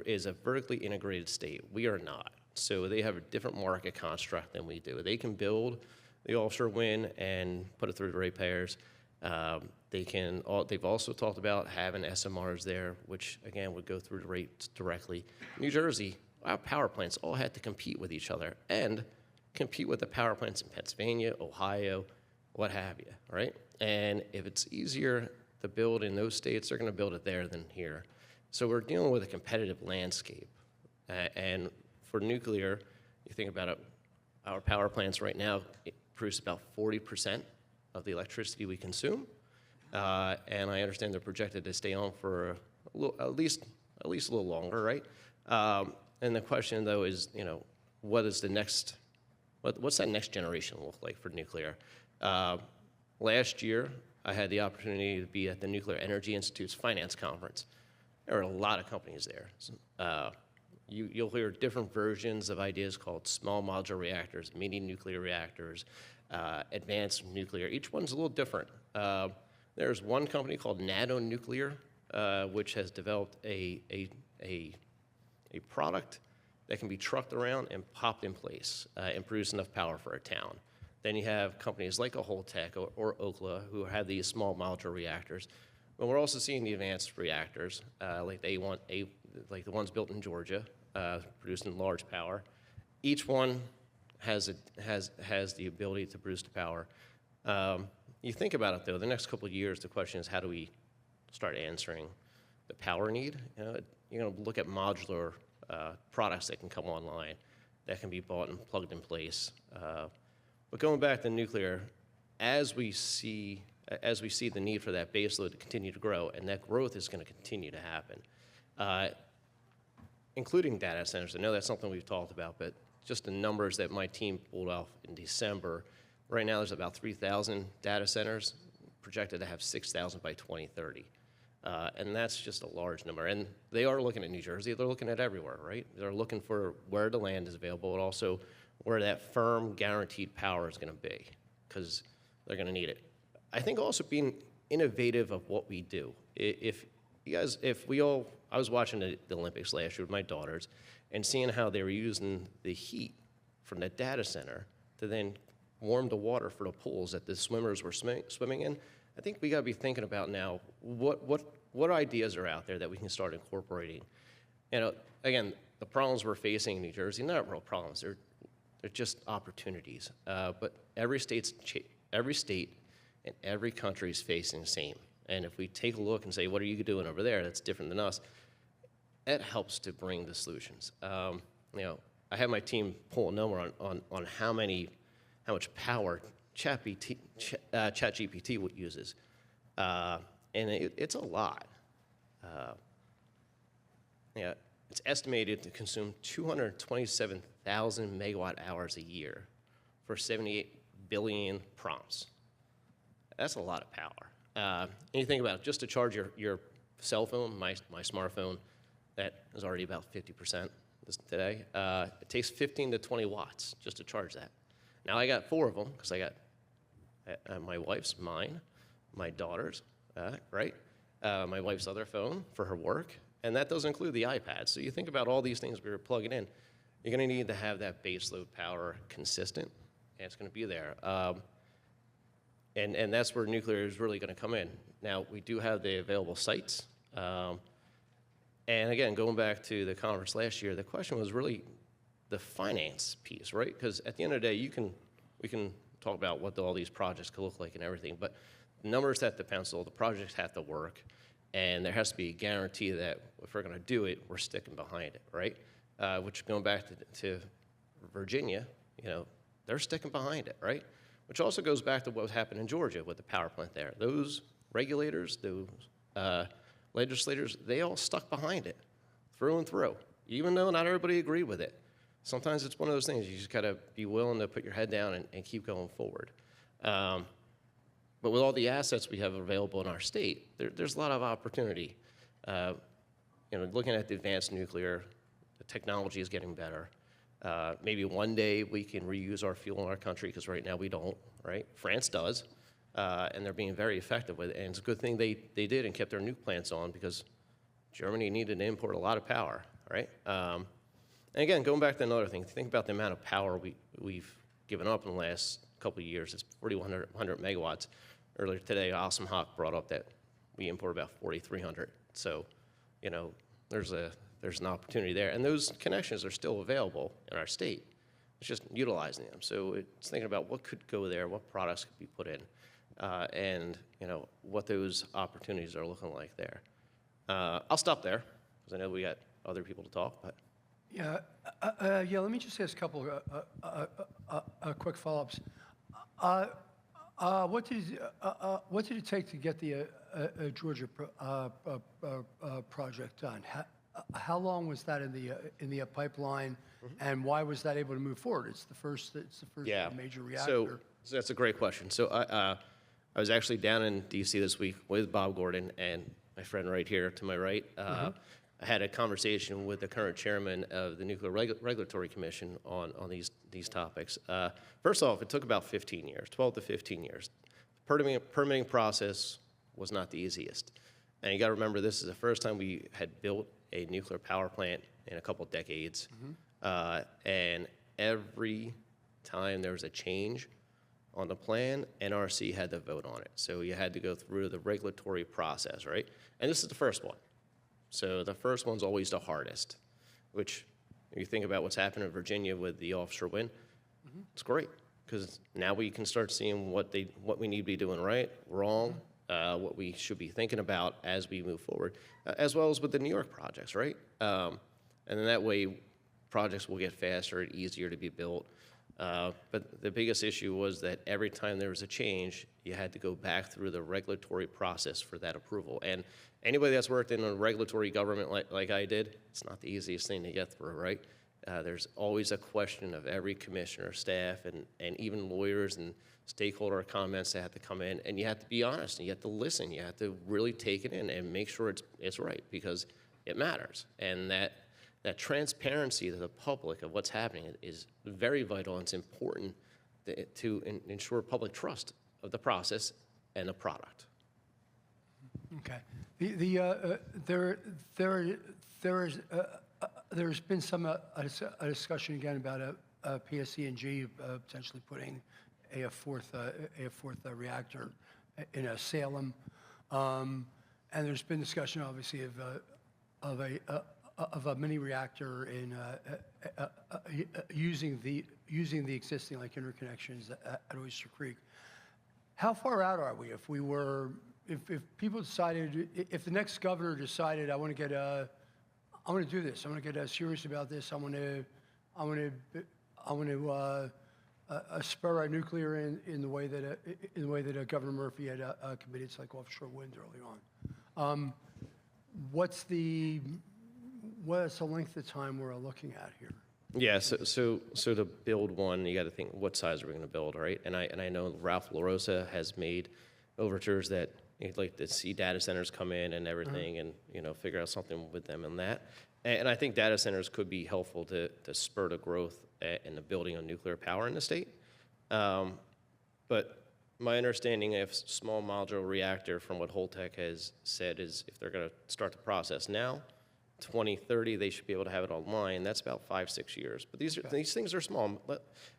is a vertically integrated state. We are not. So they have a different market construct than we do. They can build the offshore wind and put it through the ratepayers. They've also talked about having SMRs there, which again would go through the rates directly. New Jersey, our power plants all had to compete with each other and compete with the power plants in Pennsylvania, Ohio, what have you, right? And if it's easier to build in those states, they're going to build it there than here. So we're dealing with a competitive landscape. And for nuclear, you think about it, our power plants right now produce about 40% of the electricity we consume. And I understand they're projected to stay on for at least a little longer, right? And the question, though, is, what is the next? What's that next generation look like for nuclear? Last year, I had the opportunity to be at the Nuclear Energy Institute's finance conference. There are a lot of companies there. You'll hear different versions of ideas called small modular reactors, mini nuclear reactors, advanced nuclear. Each one's a little different. There's one company called Nano Nuclear, which has developed a product that can be trucked around and popped in place and produce enough power for a town. Then you have companies like a Holtec or Okla who have these small modular reactors. But we're also seeing the advanced reactors, like the the ones built in Georgia, producing large power. Each one has the ability to produce the power. You think about it, though, the next couple of years, the question is, how do we start answering the power need? You're going to look at modular products that can come online, that can be bought and plugged in place. But going back to nuclear, as we see the need for that baseload to continue to grow, and that growth is going to continue to happen, including data centers. I know that's something we've talked about, but just the numbers that my team pulled off in December, right now there's about 3,000 data centers, projected to have 6,000 by 2030. And that's just a large number. And they are looking at New Jersey. They're looking at everywhere, right? They're looking for where the land is available and also where that firm guaranteed power is going to be, because they're going to need it. I think also being innovative of what we do. I was watching the Olympics last year with my daughters and seeing how they were using the heat from the data center to then warm the water for the pools that the swimmers were swimming in. I think we got to be thinking about now what ideas are out there that we can start incorporating. Again, the problems we're facing in New Jersey, not real problems. They're just opportunities. But every state and every country is facing the same. And if we take a look and say, what are you doing over there that's different than us, it helps to bring the solutions. I have my team pull a number on how much power ChatGPT uses. And it's a lot. It's estimated to consume 227,000 megawatt hours a year for 78 billion prompts. That's a lot of power. And you think about it, just to charge your cell phone, my smartphone, that is already about 50% today. It takes 15 to 20 watts just to charge that. Now I got 4 of them because I got my wife's, mine, my daughter's, right? My wife's other phone for her work, and that doesn't include the iPad. So you think about all these things we were plugging in. You're going to need to have that base load power consistent, and it's going to be there. And that's where nuclear is really going to come in. Now, we do have the available sites. And again, going back to the conference last year, the question was really the finance piece, right? Because at the end of the day, we can talk about what all these projects could look like and everything, but the numbers have to pencil, the projects have to work, and there has to be a guarantee that if we're going to do it, we're sticking behind it, right? Which, going back to Virginia, they're sticking behind it, right? Which also goes back to what happened in Georgia with the power plant there. Those regulators, those legislators, they all stuck behind it through and through, even though not everybody agreed with it. Sometimes it's one of those things, you just got to be willing to put your head down and keep going forward. But with all the assets we have available in our state, there's a lot of opportunity. Looking at the advanced nuclear, the technology is getting better. Maybe one day we can reuse our fuel in our country, because right now we don't, right? France does, and they're being very effective with it. And it's a good thing they did and kept their nuke plants on, because Germany needed to import a lot of power, right? And again, going back to another thing, think about the amount of power we've given up in the last couple of years. It's 4,100 megawatts. earlier today, Awesome Hawk brought up that we import about 4,300. So, you know, there's an opportunity there. And those connections are still available in our state. It's just utilizing them. So it's thinking about what could go there, what products could be put in, and, you know, what those opportunities are looking like there. I'll stop there, because I know we got other people to talk, but. Yeah, let me just ask a couple quick follow-ups. What did it take to get the Georgia project done? How long was that in the pipeline, and why was that able to move forward? It's the first major reactor. So that's a great question. So I was actually down in D.C. this week with Bob Gordon and my friend right here to my right. I had a conversation with the current chairman of the Nuclear Regulatory Commission on these topics. First off, it took about 15 years, 12 to 15 years. The permitting process was not the easiest. And you got to remember, this is the first time we had built a nuclear power plant in a couple of decades. And every time there was a change on the plan, NRC had to vote on it. So you had to go through the regulatory process, right? And this is the first one. So the first one's always the hardest, which if you think about what's happened in Virginia with the offshore wind, it's great, because now we can start seeing what we need to be doing right, wrong, what we should be thinking about as we move forward, as well as with the New York projects, right? And then that way, projects will get faster and easier to be built. But the biggest issue was that every time there was a change, you had to go back through the regulatory process for that approval. And anybody that's worked in a regulatory government like I did, it's not the easiest thing to get through, right? There's always a question of every commissioner, staff, and even lawyers and stakeholder comments that have to come in, and you have to be honest, and you have to listen, you have to really take it in and make sure it's right, because it matters. And that transparency to the public of what's happening is very vital, and it's important to ensure public trust of the process and the product. Okay. There's been a discussion again about a PSE&G potentially putting a fourth reactor in Salem, and there's been discussion, obviously, of a mini reactor in using the existing interconnections at Oyster Creek. How far out are we? If people decided, if the next governor decided, I want to do this, I want to get serious about this, I want to spur our nuclear in the way that Governor Murphy had committed to offshore wind early on. What's the length of time we're looking at here? Yeah, so to build one, you got to think, what size are we going to build, right? And I know Ralph LaRosa has made overtures that he'd like to see data centers come in and everything, and figure out something with them on that. And I think data centers could be helpful to spur the growth in the building of nuclear power in the state. But my understanding of small modular reactor, from what Holtec has said, is if they're going to start the process now, 2030, they should be able to have it online. That's about 5-6 years. But these things are small,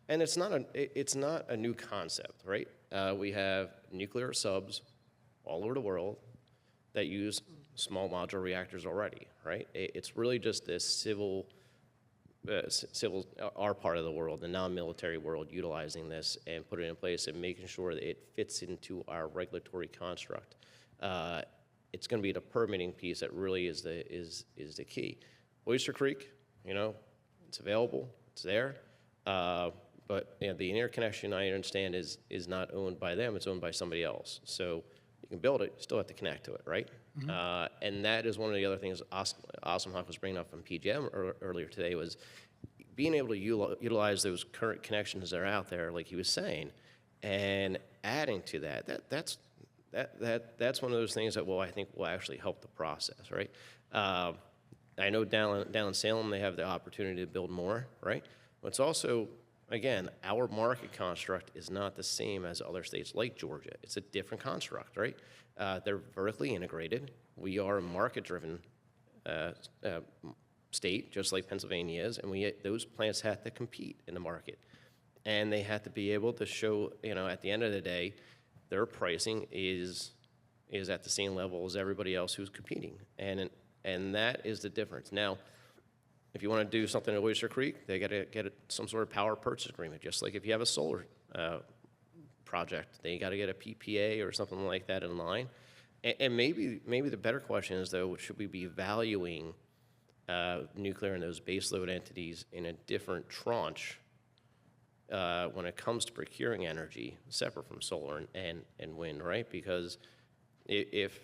and it's not a new concept, right? We have nuclear subs all over the world that use small modular reactors already, right? It's really just this civil, our part of the world, the non-military world, utilizing this and putting it in place and making sure that it fits into our regulatory construct. It's going to be the permitting piece that really is the key. Oyster Creek, it's available, it's there, but the interconnection, I understand, is not owned by them; it's owned by somebody else. So you can build it, you still have to connect to it, right? And that is one of the other things Awesome Hawk was bringing up from PJM earlier today, was being able to utilize those current connections that are out there, like he was saying, and adding to that. That's one of those things that I think will actually help the process, right? I know down in Salem they have the opportunity to build more, right? But it's also, again, our market construct is not the same as other states like Georgia. It's a different construct, right? They're vertically integrated. We are a market-driven state, just like Pennsylvania is, and those plants have to compete in the market. And they have to be able to show, at the end of the day, their pricing is at the same level as everybody else who's competing, and that is the difference. Now, if you want to do something at Oyster Creek, they got to get some sort of power purchase agreement, just like if you have a solar project, they got to get a PPA or something like that in line. And maybe the better question is, though, should we be valuing nuclear and those baseload entities in a different tranche when it comes to procuring energy, separate from solar and wind, right? Because if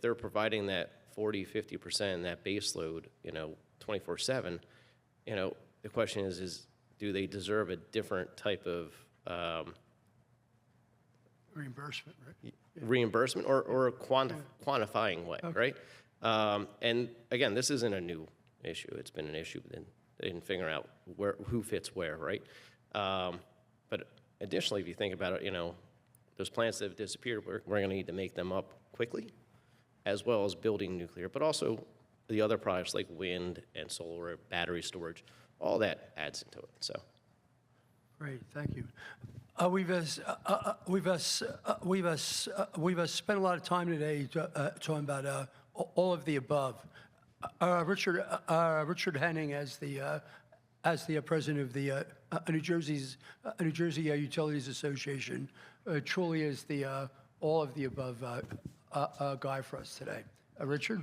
they're providing that 40, 50% that baseload, 24/7, the question is do they deserve a different type of Reimbursement, right? reimbursement or a quantifying way, right? And again, this isn't a new issue. It's been an issue in figuring out who fits where, right? But additionally, if you think about it, those plants that have disappeared, we're going to need to make them up quickly, as well as building nuclear, but also the other products like wind and solar, battery storage, all that adds into it. So, Great, thank you. We've spent a lot of time today talking about all of the above. Richard Henning, as the president of the New Jersey Utilities Association, truly is the all of the above guy for us today. Richard?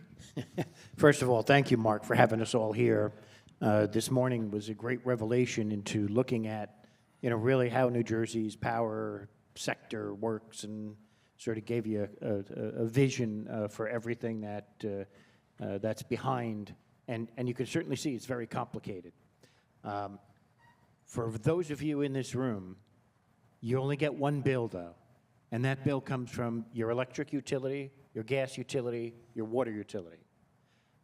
First of all, thank you, Mark, for having us all here. This morning was a great revelation into looking at, really how New Jersey's power sector works, and sort of gave you a vision for everything that's behind. And you can certainly see it's very complicated. For those of you in this room, you only get one bill, though. And that bill comes from your electric utility, your gas utility, your water utility.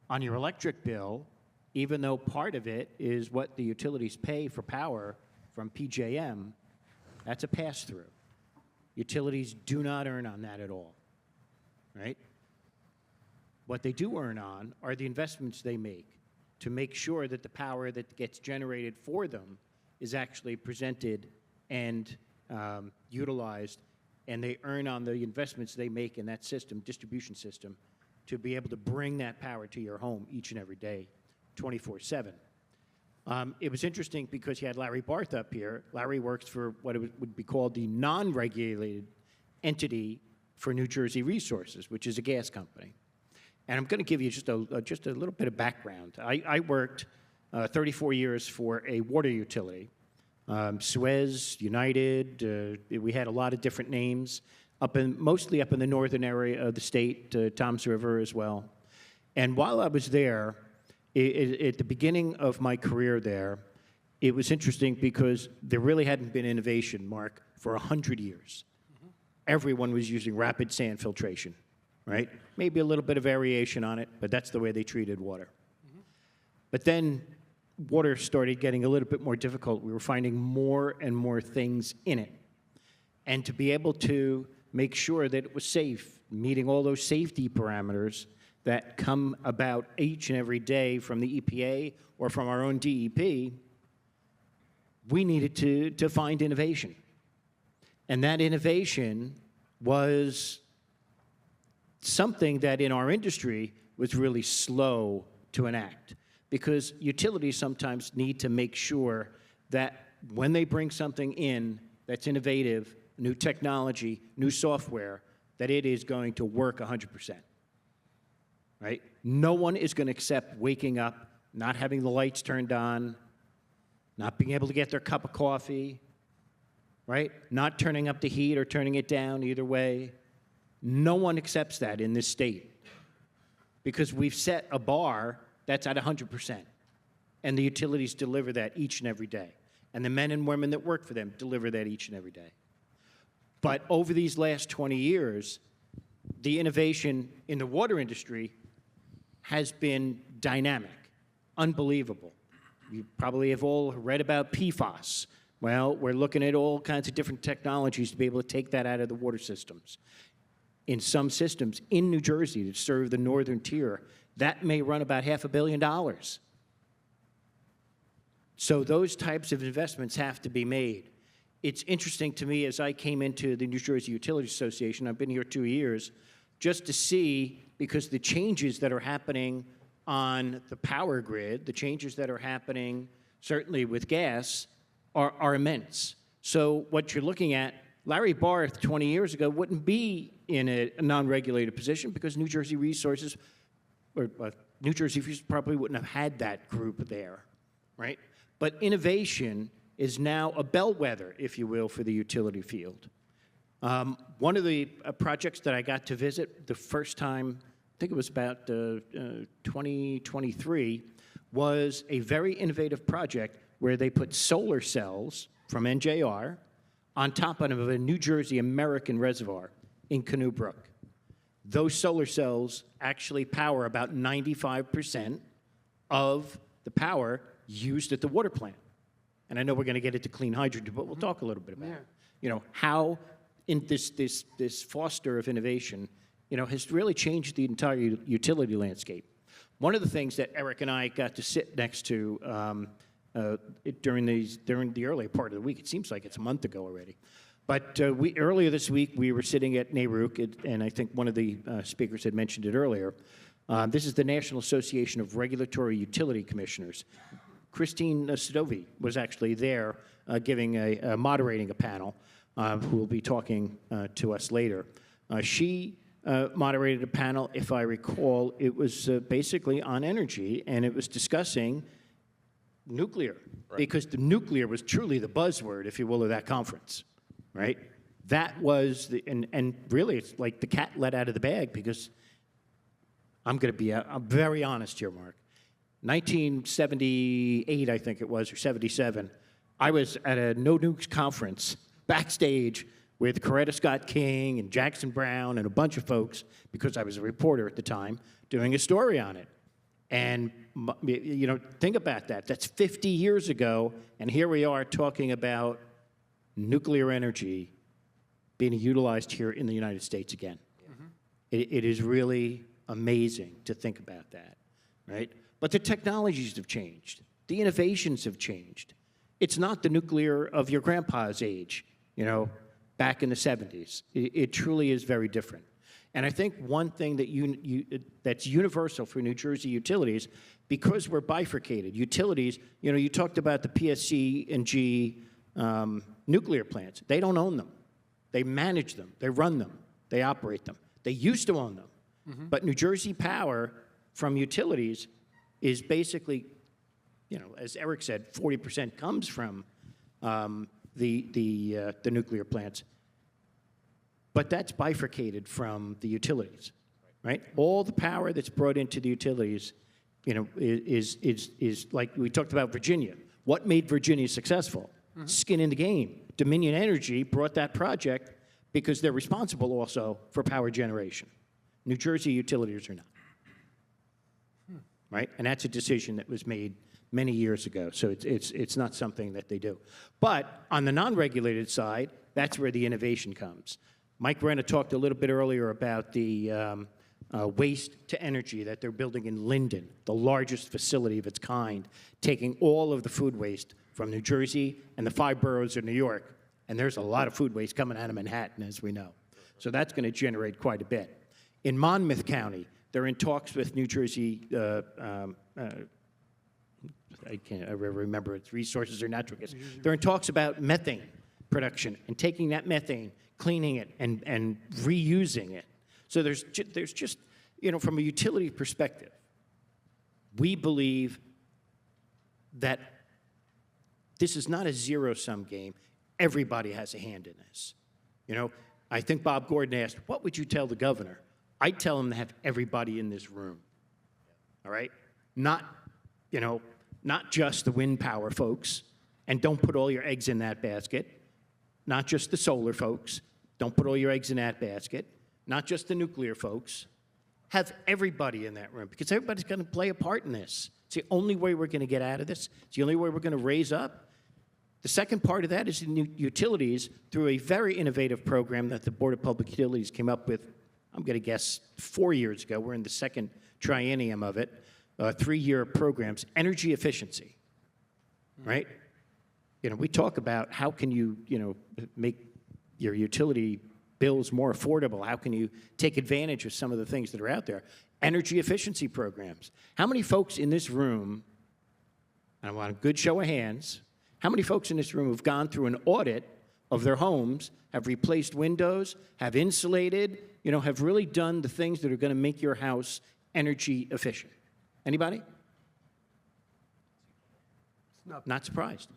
On your electric bill, even though part of it is what the utilities pay for power from PJM, that's a pass-through. Utilities do not earn on that at all, right? What they do earn on are the investments they make to make sure that the power that gets generated for them is actually presented and utilized, and they earn on the investments they make in that system, distribution system, to be able to bring that power to your home each and every day, 24/7. It was interesting because you had Larry Barth up here. Larry works for what it would be called the non-regulated entity for New Jersey Resources, which is a gas company. And I'm going to give you just a little bit of background. I worked 34 years for a water utility, Suez, United. We had a lot of different names, mostly up in the northern area of the state, Toms River as well. And while I was there, at the beginning of my career there, it was interesting because there really hadn't been innovation, Mark, for 100 years. Everyone was using rapid sand filtration, right? Maybe a little bit of variation on it, but that's the way they treated water. But then water started getting a little bit more difficult. We were finding more and more things in it. And to be able to make sure that it was safe, meeting all those safety parameters that come about each and every day from the EPA or from our own DEP, we needed to find innovation. And that innovation was something that in our industry was really slow to enact, because utilities sometimes need to make sure that when they bring something in that's innovative, new technology, new software, that it is going to work 100%. Right? No one is going to accept waking up, not having the lights turned on, not being able to get their cup of coffee, right? Not turning up the heat or turning it down, either way. No one accepts that in this state, because we've set a bar that's at 100%. And the utilities deliver that each and every day. And the men and women that work for them deliver that each and every day. But over these last 20 years, the innovation in the water industry has been dynamic, unbelievable. You probably have all read about PFAS. Well, we're looking at all kinds of different technologies to be able to take that out of the water systems. In some systems in New Jersey to serve the northern tier, that may run about $500 million. So those types of investments have to be made. it's interesting to me as I came into the New Jersey Utilities Association, I've been here 2 years, just to see, because the changes that are happening on the power grid, the changes that are happening certainly with gas, are immense. So what you're looking at, Larry Barth 20 years ago wouldn't be in a non-regulated position because New Jersey Resources, or New Jersey Resources probably wouldn't have had that group there, right? But innovation is now a bellwether, if you will, for the utility field. One of the projects that I got to visit the first time, I think it was about 2023, was a very innovative project where they put solar cells from NJR on top of a New Jersey American reservoir in Canoe Brook. Those solar cells actually power about 95% of the power used at the water plant. And I know we're going to get into clean hydrogen, but we'll talk a little bit about it. You know, how in this foster of innovation, you know, has really changed the entire utility landscape. One of the things that Eric and I got to sit next to during the early part of the week, it seems like it's a month ago already, but earlier this week we were sitting at NARUC, and I think one of the speakers had mentioned it earlier. This is the National Association of Regulatory Utility Commissioners. Christine Sadovi was actually there moderating a panel who will be talking to us later. She moderated a panel, if I recall, it was basically on energy, and it was discussing nuclear, because the nuclear was truly the buzzword, if you will, of that conference, right? That was, and really it's like the cat let out of the bag, because I'm going to be I'm very honest here, Mark. 1978, I think it was, or 77, I was at a No Nukes conference backstage with Coretta Scott King and Jackson Brown and a bunch of folks, because I was a reporter at the time, doing a story on it. And, you know, think about that. That's 50 years ago, and here we are talking about nuclear energy being utilized here in the United States again. It is really amazing to think about that, right? But the technologies have changed. The innovations have changed. It's not the nuclear of your grandpa's age, you know, back in the 70s. It truly is very different. And I think one thing that that's universal for New Jersey utilities, because we're bifurcated, utilities, you know, you talked about the PSC and G nuclear plants. They don't own them. They manage them. They run them. They operate them. They used to own them. But New Jersey Power from utilities is basically, you know, as Eric said, 40% comes from the nuclear plants. But that's bifurcated from the utilities, right? All the power that's brought into the utilities, you know, is like we talked about Virginia. What made Virginia successful? Skin in the game. Dominion Energy brought that project because they're responsible also for power generation. New Jersey utilities are not, right? And that's a decision that was made many years ago, so it's not something that they do. But on the non-regulated side, that's where the innovation comes. Mike Renna talked a little bit earlier about the waste to energy that they're building in Linden, the largest facility of its kind, taking all of the food waste from New Jersey and the 5 boroughs of New York, and there's a lot of food waste coming out of Manhattan, as we know. So that's going to generate quite a bit. In Monmouth County, they're in talks with New Jersey, I can't remember its resources or natural gas. They're in talks about methane production and taking that methane, cleaning it, and reusing it. So there's just, you know, from a utility perspective, we believe that this is not a zero-sum game. Everybody has a hand in this. You know, I think Bob Gordon asked, what would you tell the governor? I'd tell him to have everybody in this room, all right? Not, you know, not just the wind power folks, and don't put all your eggs in that basket. Not just the solar folks. Don't put all your eggs in that basket. Not just the nuclear folks. Have everybody in that room, because everybody's going to play a part in this. It's the only way we're going to get out of this. It's the only way we're going to raise up. The second part of that is the utilities, through a very innovative program that the Board of Public Utilities came up with, I'm going to guess 4 years ago. We're in the second triennium of it. 3-year programs, energy efficiency, right? You know, we talk about how can you, you know, make your utility bills more affordable? How can you take advantage of some of the things that are out there? Energy efficiency programs. How many folks in this room, and I want a good show of hands, how many folks in this room have gone through an audit of their homes, have replaced windows, have insulated, you know, have really done the things that are going to make your house energy efficient? Anybody? Not surprised.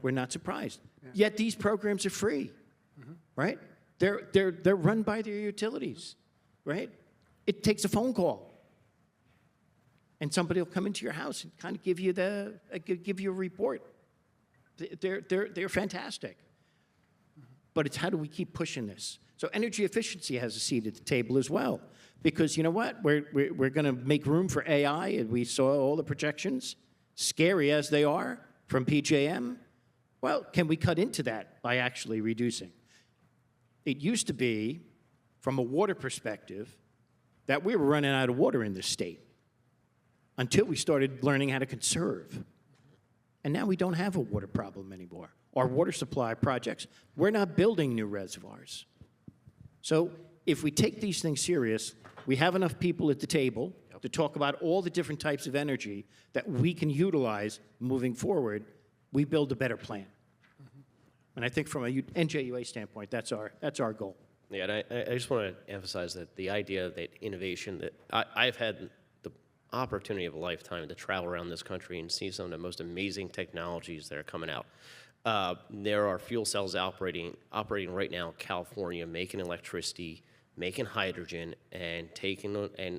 We're not surprised. Yet these programs are free, right? They're run by their utilities, right? It takes a phone call, and somebody will come into your house and kind of give you a report. They're fantastic. But it's how do we keep pushing this? So energy efficiency has a seat at the table as well, because you know what? We're going to make room for AI, and we saw all the projections, scary as they are from PJM. Well, can we cut into that by actually reducing? It used to be, from a water perspective, that we were running out of water in this state until we started learning how to conserve. And now we don't have a water problem anymore. Our water supply projects, we're not building new reservoirs. So if we take these things serious, we have enough people at the table to talk about all the different types of energy that we can utilize moving forward, we build a better plan. And I think from a NJUA standpoint, that's our goal. Yeah, and I just want to emphasize that the idea that innovation, that I've had the opportunity of a lifetime to travel around this country and see some of the most amazing technologies that are coming out. There are fuel cells operating right now in California, making electricity, making hydrogen, and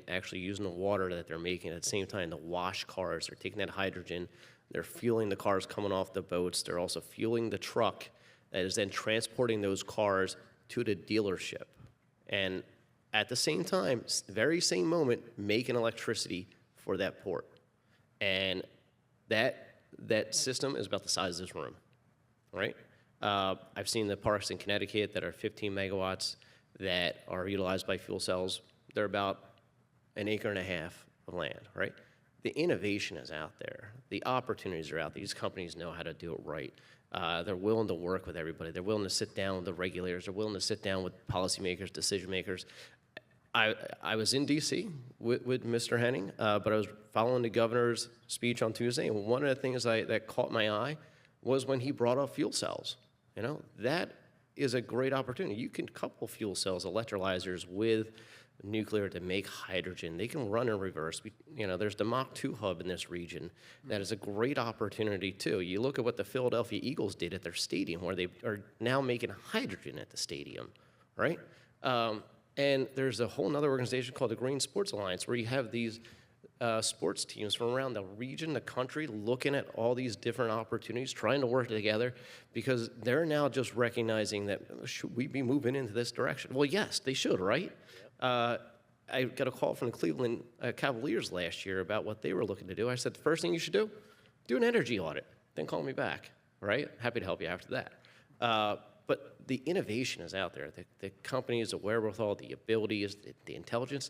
actually using the water that they're making at the same time to wash cars. They're taking that hydrogen, they're fueling the cars coming off the boats. They're also fueling the truck that is then transporting those cars to the dealership. And at the same time, very same moment, making electricity for that port. And that system is about the size of this room, right? I've seen the parks in Connecticut that are 15 megawatts that are utilized by fuel cells. They're about an acre and a half of land, right? The innovation is out there. The opportunities are out there. These companies know how to do it right. They're willing to work with everybody. They're willing to sit down with the regulators. They're willing to sit down with policymakers, decision makers. I was in D.C. with Mr. Henning, but I was following the governor's speech on Tuesday, and one of the things that caught my eye was when he brought up fuel cells. You know, that is a great opportunity. You can couple fuel cells, electrolyzers with nuclear to make hydrogen. They can run in reverse. There's the Mach 2 hub in this region. That is a great opportunity too. You look at what the Philadelphia Eagles did at their stadium, where they are now making hydrogen at the stadium, right? And there's a whole other organization called the Green Sports Alliance, where you have these sports teams from around the region, the country, looking at all these different opportunities, trying to work together, because they're now just recognizing that, should we be moving into this direction? Well, yes, they should, right? I got a call from the Cleveland Cavaliers last year about what they were looking to do. I said, the first thing you should do an energy audit, then call me back, right? Happy to help you after that. But the innovation is out there. The companies, the wherewithal, the abilities, the intelligence,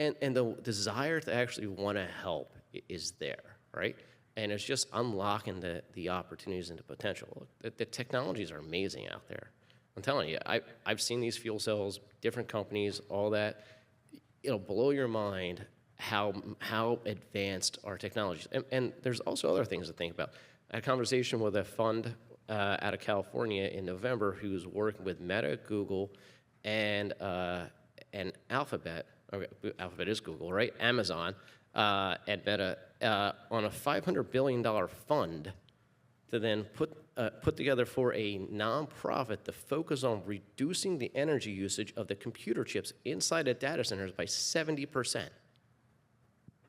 and the desire to actually want to help is there, right? And it's just unlocking the opportunities and the potential. The technologies are amazing out there. I'm telling you, I've seen these fuel cells, different companies, all that. It'll blow your mind how advanced our technologies. And there's also other things to think about. I had a conversation with a fund out of California in November who's working with Meta, Google, and Alphabet. Okay, Alphabet is Google, right? Amazon and Meta on a $500 billion fund to then put together for a nonprofit to focus on reducing the energy usage of the computer chips inside the data centers by 70%.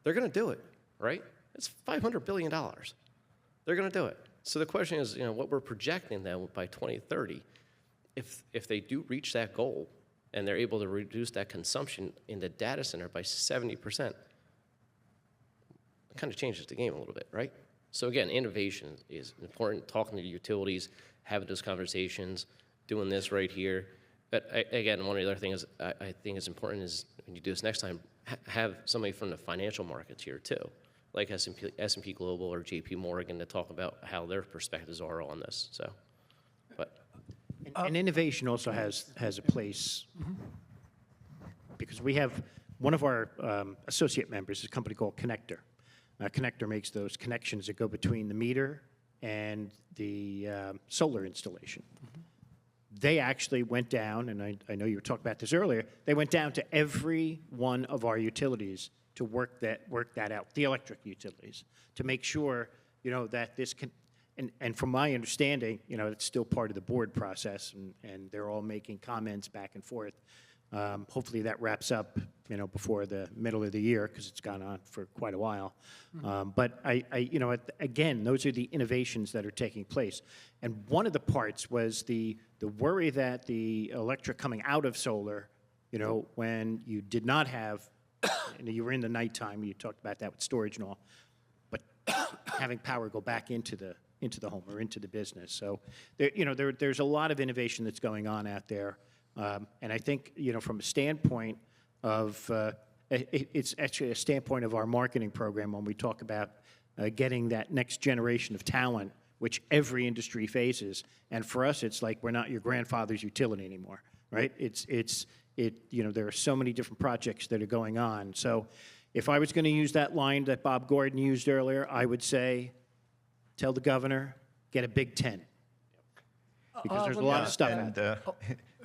They're going to do it, right? It's $500 billion. They're going to do it. So the question is, what we're projecting then by 2030, if they do reach that goal and they're able to reduce that consumption in the data center by 70%, it kind of changes the game a little bit, right? So again, innovation is important, talking to utilities, having those conversations, doing this right here. But again, one of the other things I think is important is when you do this next time, have somebody from the financial markets here too. like S&P Global or JP Morgan to talk about how their perspectives are on this. So, but And innovation also has a place, because we have one of our associate members is a company called Connector. Connector makes those connections that go between the meter and the solar installation. They actually went down, and I know you were talking about this earlier, they went down to every one of our utilities to work that out, the electric utilities, to make sure, that this can, and from my understanding, it's still part of the board process, and they're all making comments back and forth. Hopefully that wraps up, before the middle of the year, because it's gone on for quite a while. But again, those are the innovations that are taking place. And one of the parts was the worry that the electric coming out of solar, when you did not have, you were in the nighttime, you talked about that with storage and all, but having power go back into the home or into the business. So there's a lot of innovation that's going on out there. And I think, from a standpoint of, it's actually a standpoint of our marketing program when we talk about getting that next generation of talent, which every industry faces. And for us, it's like we're not your grandfather's utility anymore, right? There are so many different projects that are going on. So if I was going to use that line that Bob Gordon used earlier, I would say, tell the governor, get a big tent. Because there's a lot of stuff. And,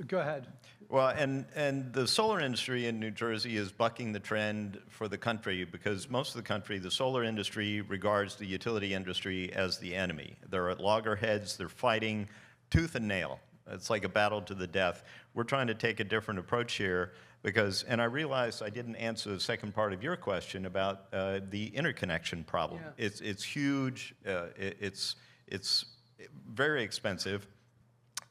Go ahead. well, and the solar industry in New Jersey is bucking the trend for the country, because most of the country, the solar industry regards the utility industry as the enemy. They're at loggerheads. They're fighting tooth and nail. It's like a battle to the death. We're trying to take a different approach here because, and I realized I didn't answer the second part of your question about the interconnection problem. Yeah. It's huge. It's very expensive.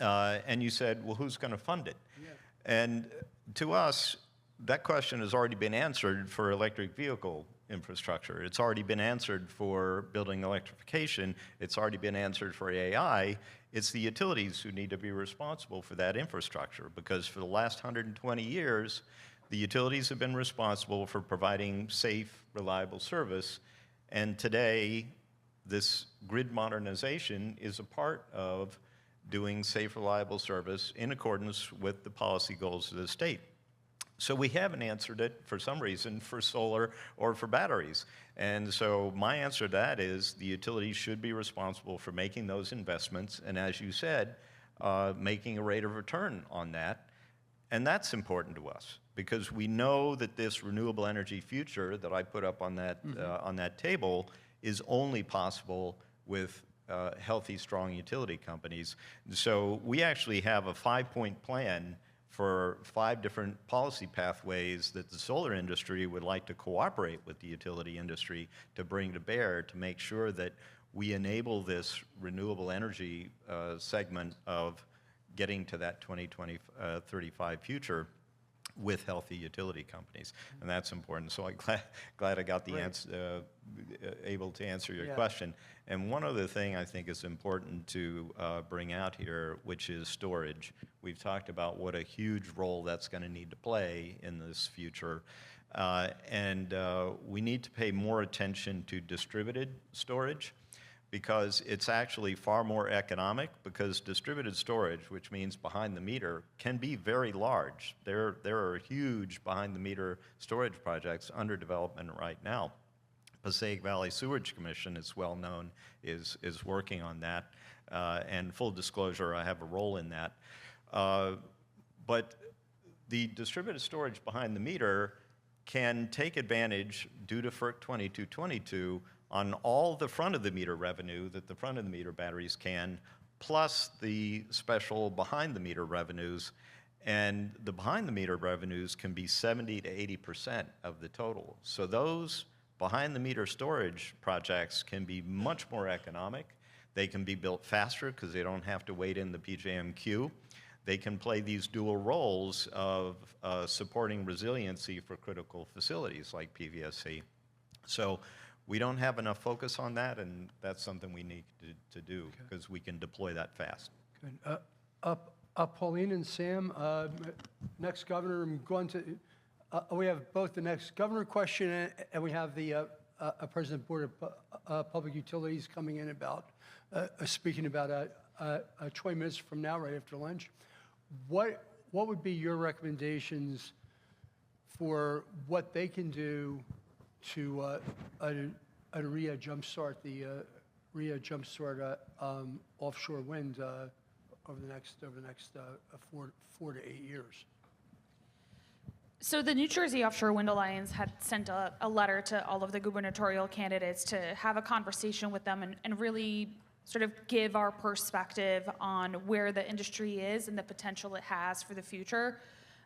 And you said, well, who's going to fund it? Yeah. And to us, that question has already been answered for electric vehicle infrastructure. It's already been answered for building electrification. It's already been answered for AI. It's the utilities who need to be responsible for that infrastructure, because for the last 120 years, the utilities have been responsible for providing safe, reliable service. And today, this grid modernization is a part of doing safe, reliable service in accordance with the policy goals of the state. So we haven't answered it, for some reason, for solar or for batteries. And so my answer to that is the utilities should be responsible for making those investments, and as you said, making a rate of return on that. And that's important to us, because we know that this renewable energy future that I put up on that table is only possible with healthy, strong utility companies. So we actually have a 5-point plan for 5 different policy pathways that the solar industry would like to cooperate with the utility industry to bring to bear to make sure that we enable this renewable energy segment of getting to that 2035 future with healthy utility companies, and that's important. So I'm glad I got the answer, able to answer your question. And one other thing I think is important to bring out here, which is storage. We've talked about what a huge role that's going to need to play in this future, and we need to pay more attention to distributed storage, because it's actually far more economic, because distributed storage, which means behind the meter, can be very large. There are huge behind the meter storage projects under development right now. Passaic Valley Sewerage Commission, it's well known, is working on that. And full disclosure, I have a role in that. But the distributed storage behind the meter can take advantage, due to FERC 2222, on all the front of the meter revenue that the front of the meter batteries can, plus the special behind the meter revenues. And the behind the meter revenues can be 70 to 80% of the total. So those behind the meter storage projects can be much more economic. They can be built faster because they don't have to wait in the PJM queue. They can play these dual roles of supporting resiliency for critical facilities like PVSC. So we don't have enough focus on that, and that's something we need to do, because we can deploy that fast. Good. Pauline and Sam, next governor, I'm going to, we have both the next governor question and we have the President Board of Public Utilities coming in about, speaking about 20 minutes from now, right after lunch. What would be your recommendations for what they can do to jumpstart offshore wind over the next 4 to 8 years? So the New Jersey Offshore Wind Alliance had sent a letter to all of the gubernatorial candidates to have a conversation with them and really sort of give our perspective on where the industry is and the potential it has for the future.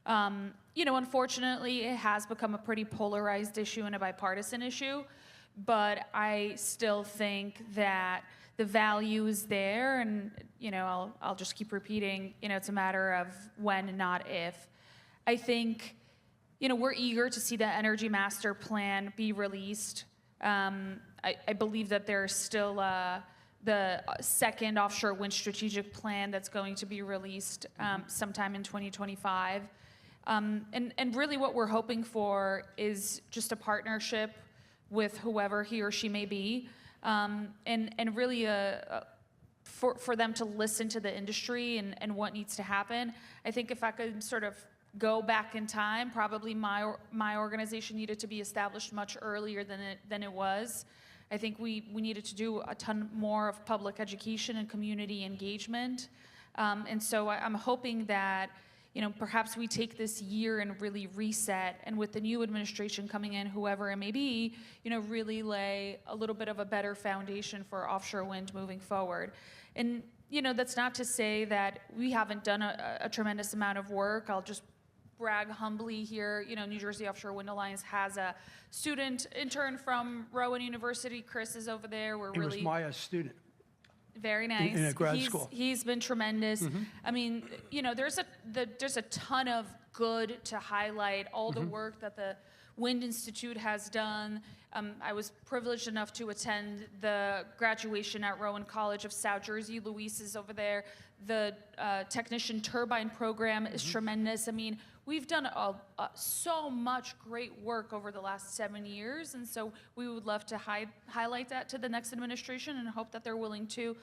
Unfortunately, it has become a pretty polarized issue and a bipartisan issue, but I still think that the value is there, and I'll just keep repeating, it's a matter of when, not if. I think, we're eager to see the Energy Master Plan be released. I believe that there's still the second offshore wind strategic plan that's going to be released sometime in 2025. And really what we're hoping for is just a partnership with whoever he or she may be, and really for them to listen to the industry and what needs to happen. I think if I could sort of go back in time, probably my organization needed to be established much earlier than it was. I think we needed to do a ton more of public education and community engagement. And so I'm hoping that, perhaps we take this year and really reset, and with the new administration coming in, whoever it may be, really lay a little bit of a better foundation for offshore wind moving forward. And, that's not to say that we haven't done a tremendous amount of work. I'll just brag humbly here. New Jersey Offshore Wind Alliance has a student intern from Rowan University. Chris is over there. He was my student. Very nice. In a grad school. He's been tremendous. I mean, there's a ton of good to highlight, all the work that the Wind Institute has done. I was privileged enough to attend the graduation at Rowan College of South Jersey. Luis is over there. The technician turbine program is tremendous. I mean, we've done so much great work over the last 7 years, and so we would love to highlight that to the next administration and hope that they're willing to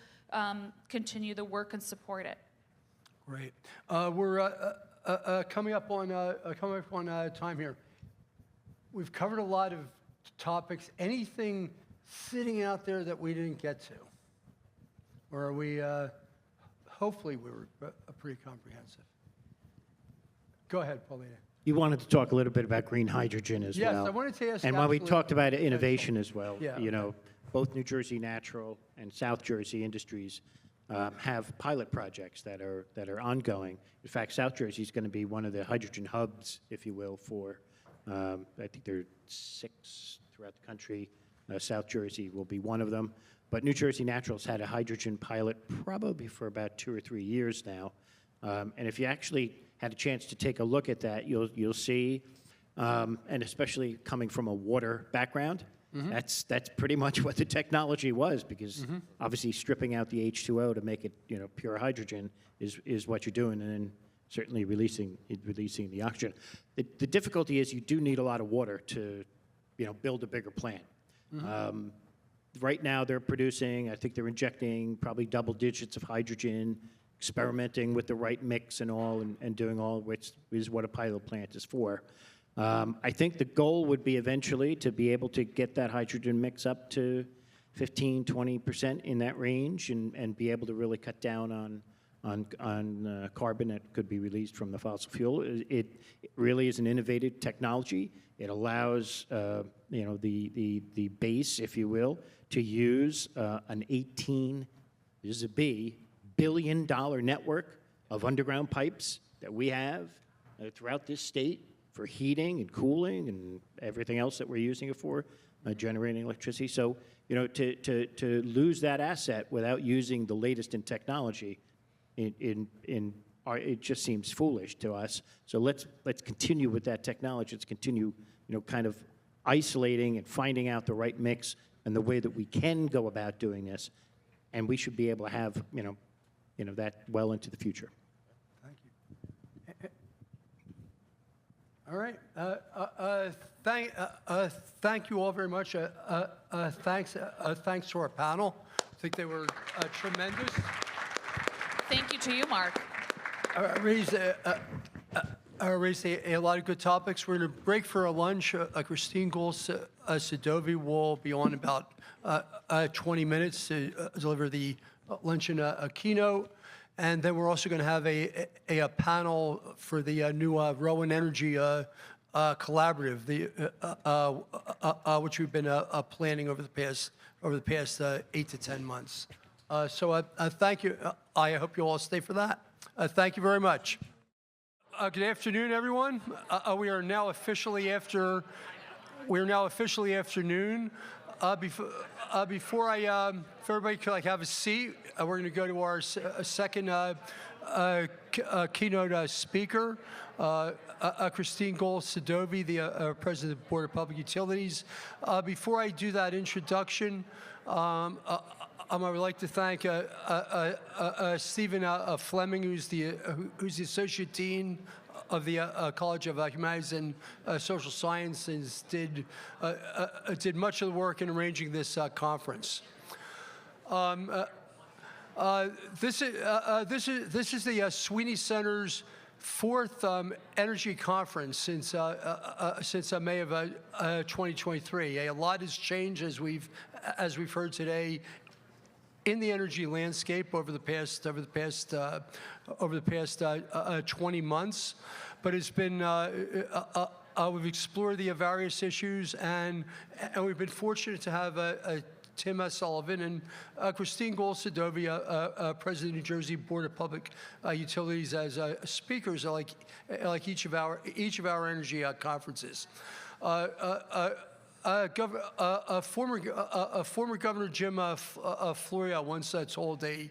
continue the work and support it. Great. We're coming up on time here. We've covered a lot of topics. Anything sitting out there that we didn't get to? Or are we, hopefully we were pretty comprehensive. Go ahead, Paulina. You wanted to talk a little bit about green hydrogen as well. Yes, I wanted to ask. And while we talked about innovation as well, yeah. Both New Jersey Natural and South Jersey Industries have pilot projects that are ongoing. In fact, South Jersey is going to be one of the hydrogen hubs, if you will, for I think there are 6 throughout the country. South Jersey will be one of them. But New Jersey Natural's had a hydrogen pilot probably for about 2 or 3 years now. And if you actually had a chance to take a look at that, you'll see, and especially coming from a water background, that's pretty much what the technology was, because obviously stripping out the H2O to make it pure hydrogen is what you're doing, and then certainly releasing the oxygen. The difficulty is you do need a lot of water to build a bigger plant. Right now they're producing, I think they're injecting probably double digits of hydrogen, experimenting with the right mix and all, and doing all, which is what a pilot plant is for. I think the goal would be eventually to be able to get that hydrogen mix up to 15, 20% in that range, and be able to really cut down on carbon that could be released from the fossil fuel. It really is an innovative technology. It allows the base, if you will, to use an $18 billion network of underground pipes that we have throughout this state for heating and cooling and everything else that we're using it for, generating electricity. So, to lose that asset without using the latest in technology, it just seems foolish to us. So let's continue with that technology. Let's continue, kind of isolating and finding out the right mix and the way that we can go about doing this, and we should be able to have, that well into the future. Thank you. All right. Thank you all very much. Thanks to our panel. I think they were tremendous. Thank you to you, Mark. Raised a lot of good topics. We're going to break for a lunch. Christine Gold-Sadovi will be on about 20 minutes to deliver the luncheon keynote. And then we're also going to have a panel for the new Rowan Energy Collaborative, which we've been planning over the past 8 to 10 months. So thank you. I hope you all stay for that. Thank you very much. Good afternoon, everyone. We are now officially afternoon. Before if everybody could have a seat, we're going to go to our second keynote speaker, Christine Gold-Sadovi, the President of the Board of Public Utilities. Before I do that introduction, I would like to thank Stephen Fleming, who's the Associate Dean of the College of Humanities and Social Sciences, did much of the work in arranging this conference. This is the Sweeney Center's fourth energy conference since May of 2023. A lot has changed as we've heard today in the energy landscape over the past 20 months, but it's been we've explored the various issues, and we've been fortunate to have Tim Sullivan and Christine Gold-Sadovi, President of New Jersey Board of Public Utilities, as speakers like each of our energy conferences. Former Governor Jim Florio once told a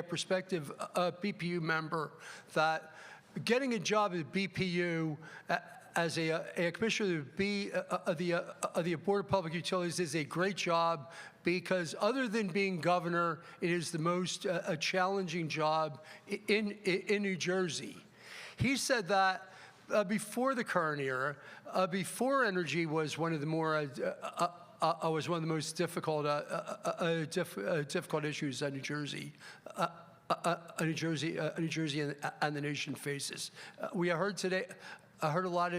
prospective BPU member that getting a job at BPU as a commissioner of the Board of Public Utilities is a great job, because other than being governor, it is the most challenging job in New Jersey. He said that before the current era, before energy was one of the most difficult issues that New Jersey and the nation faces. We heard today. I heard a lot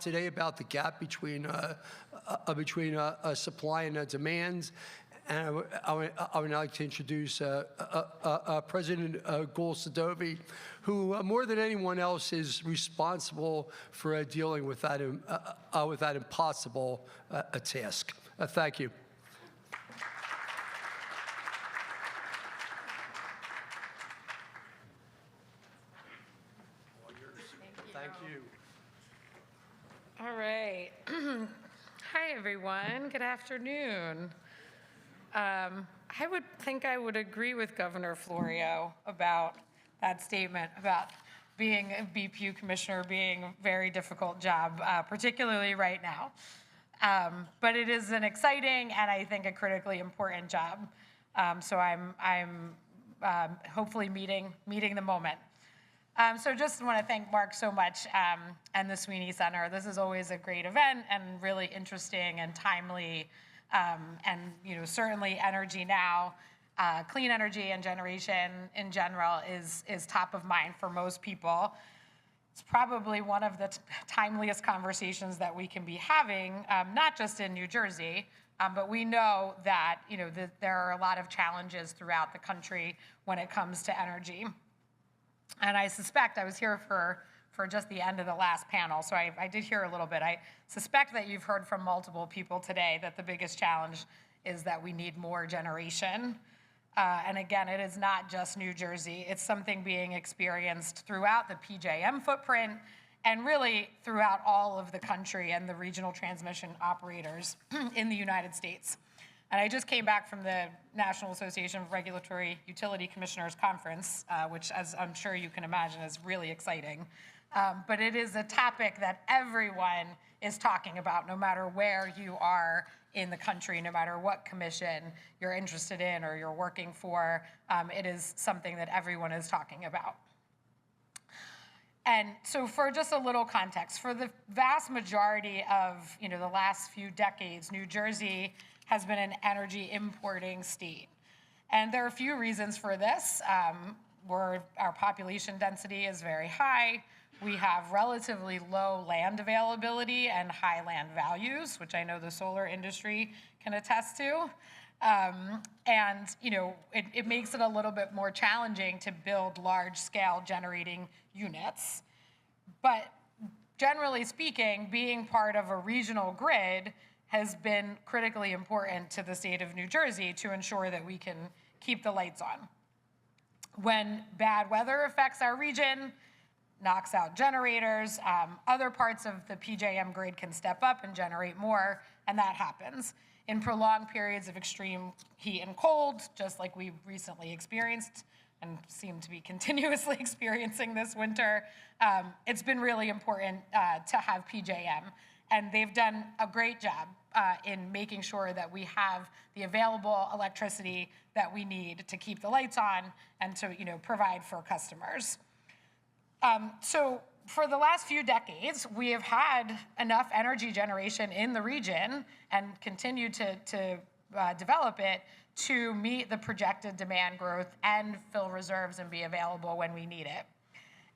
today about the gap between supply and demand, and I would like to introduce President Gold-Sadovi, who more than anyone else is responsible for dealing with that impossible task. Thank you. Thank you. All right. Hi, everyone. Good afternoon. I would agree with Governor Florio about that statement about being a BPU commissioner being a very difficult job, particularly right now. But it is an exciting and I think a critically important job. So I'm hopefully meeting the moment. So just want to thank Mark so much and the Sweeney Center. This is always a great event and really interesting and timely, and certainly Energy Now, clean energy and generation in general is top of mind for most people. It's probably one of the timeliest conversations that we can be having, not just in New Jersey, but we know that there are a lot of challenges throughout the country when it comes to energy. And I suspect, I was here for just the end of the last panel, so I did hear a little bit. I suspect that you've heard from multiple people today that the biggest challenge is that we need more generation. And again, it is not just New Jersey. It's something being experienced throughout the PJM footprint and really throughout all of the country and the regional transmission operators in the United States. And I just came back from the National Association of Regulatory Utility Commissioners Conference, which, as I'm sure you can imagine, is really exciting. But it is a topic that everyone is talking about, no matter where you are in the country, no matter what commission you're interested in or you're working for. It is something that everyone is talking about. And so for just a little context, for the vast majority of the last few decades, New Jersey has been an energy importing state. And there are a few reasons for this. Our population density is very high. We have relatively low land availability and high land values, which I know the solar industry can attest to. And it makes it a little bit more challenging to build large-scale generating units. But generally speaking, being part of a regional grid has been critically important to the state of New Jersey to ensure that we can keep the lights on. When bad weather affects our region, knocks out generators, other parts of the PJM grid can step up and generate more, and that happens. In prolonged periods of extreme heat and cold, just like we recently experienced and seem to be continuously experiencing this winter, it's been really important to have PJM. And they've done a great job in making sure that we have the available electricity that we need to keep the lights on and to provide for customers. So for the last few decades, we have had enough energy generation in the region and continue to develop it to meet the projected demand growth and fill reserves and be available when we need it.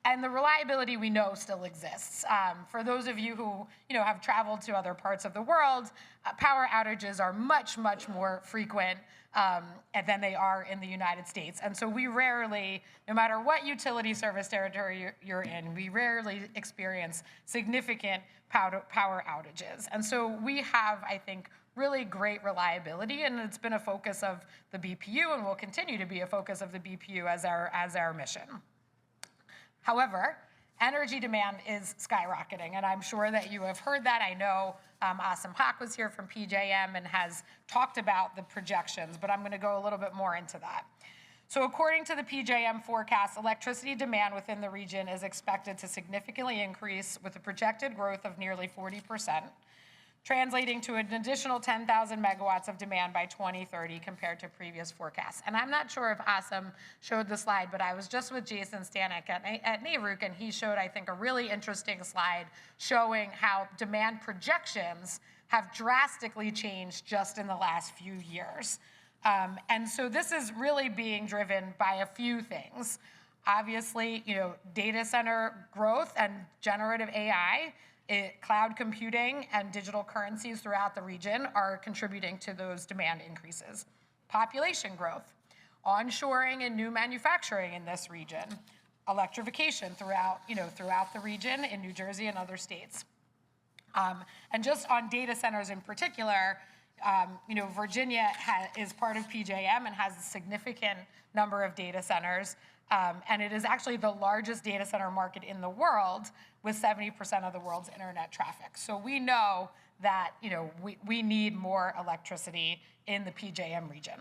And the reliability we know still exists. For those of you who have traveled to other parts of the world, power outages are much, much more frequent than they are in the United States. And so we rarely, no matter what utility service territory you're in, we rarely experience significant power outages. And so we have, I think, really great reliability, and it's been a focus of the BPU and will continue to be a focus of the BPU as our mission. However, energy demand is skyrocketing, and I'm sure that you have heard that. I know Asim Haq was here from PJM and has talked about the projections, but I'm going to go a little bit more into that. So according to the PJM forecast, electricity demand within the region is expected to significantly increase with a projected growth of nearly 40%, translating to an additional 10,000 megawatts of demand by 2030 compared to previous forecasts. And I'm not sure if Asim showed the slide, but I was just with Jason Stanek at NARUC, and he showed, I think, a really interesting slide showing how demand projections have drastically changed just in the last few years. And so this is really being driven by a few things. Obviously, data center growth and generative AI, cloud computing and digital currencies throughout the region are contributing to those demand increases. Population growth, onshoring and new manufacturing in this region, electrification throughout the region in New Jersey and other states. And just on data centers in particular, Virginia is part of PJM and has a significant number of data centers. And it is actually the largest data center market in the world with 70% of the world's internet traffic. So we know that we need more electricity in the PJM region.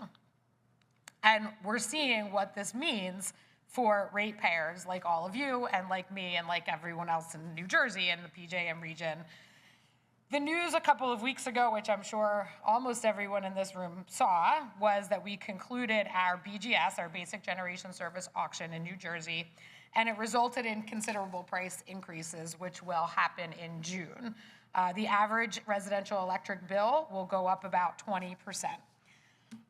And we're seeing what this means for ratepayers like all of you and like me and like everyone else in New Jersey and the PJM region. The news a couple of weeks ago, which I'm sure almost everyone in this room saw, was that we concluded our BGS, our Basic Generation Service auction in New Jersey, and it resulted in considerable price increases, which will happen in June. The average residential electric bill will go up about 20%.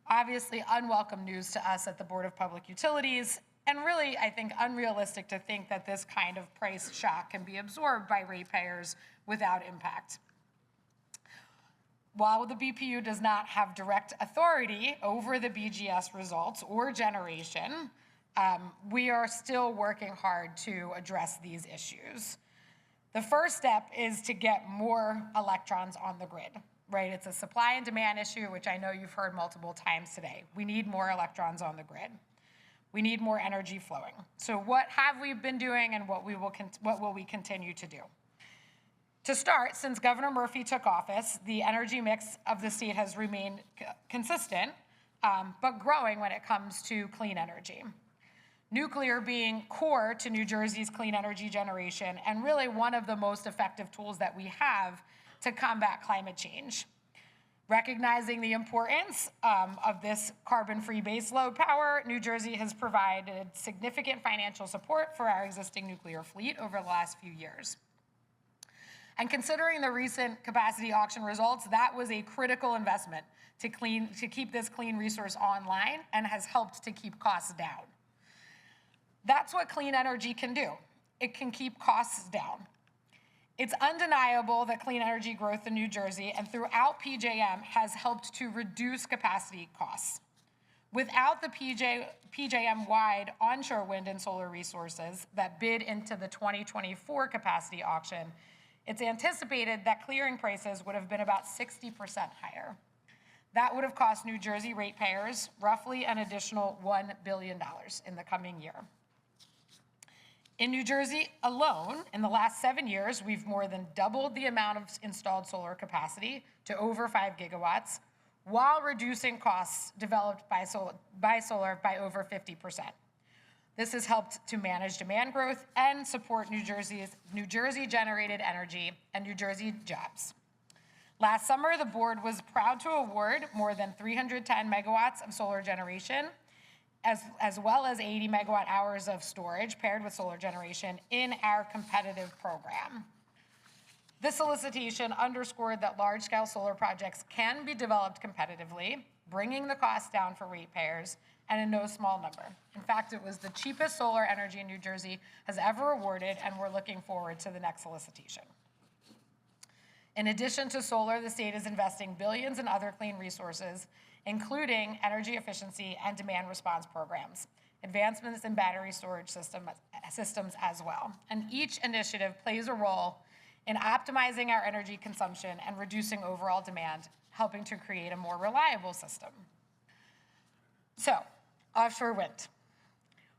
Obviously, unwelcome news to us at the Board of Public Utilities, and really, I think, unrealistic to think that this kind of price shock can be absorbed by ratepayers without impact. While the BPU does not have direct authority over the BGS results or generation, we are still working hard to address these issues. The first step is to get more electrons on the grid, right? It's a supply and demand issue, which I know you've heard multiple times today. We need more electrons on the grid. We need more energy flowing. So what have we been doing and what will we continue to do? To start, since Governor Murphy took office, the energy mix of the state has remained consistent, but growing when it comes to clean energy. Nuclear being core to New Jersey's clean energy generation and really one of the most effective tools that we have to combat climate change. Recognizing the importance of this carbon-free baseload power, New Jersey has provided significant financial support for our existing nuclear fleet over the last few years. And considering the recent capacity auction results, that was a critical investment to keep this clean resource online and has helped to keep costs down. That's what clean energy can do. It can keep costs down. It's undeniable that clean energy growth in New Jersey and throughout PJM has helped to reduce capacity costs. Without the PJM-wide onshore wind and solar resources that bid into the 2024 capacity auction, it's anticipated that clearing prices would have been about 60% higher. That would have cost New Jersey ratepayers roughly an additional $1 billion in the coming year. In New Jersey alone, in the last 7 years, we've more than doubled the amount of installed solar capacity to over 5 gigawatts, while reducing costs developed by solar by over 50%. This has helped to manage demand growth and support New Jersey-generated energy and New Jersey jobs. Last summer, the board was proud to award more than 310 megawatts of solar generation, as well as 80 megawatt hours of storage paired with solar generation in our competitive program. This solicitation underscored that large-scale solar projects can be developed competitively, bringing the cost down for ratepayers, and in no small number. In fact, it was the cheapest solar energy in New Jersey has ever awarded, and we're looking forward to the next solicitation. In addition to solar, the state is investing billions in other clean resources, including energy efficiency and demand response programs, advancements in battery storage systems as well. And each initiative plays a role in optimizing our energy consumption and reducing overall demand, helping to create a more reliable system. So, offshore wind.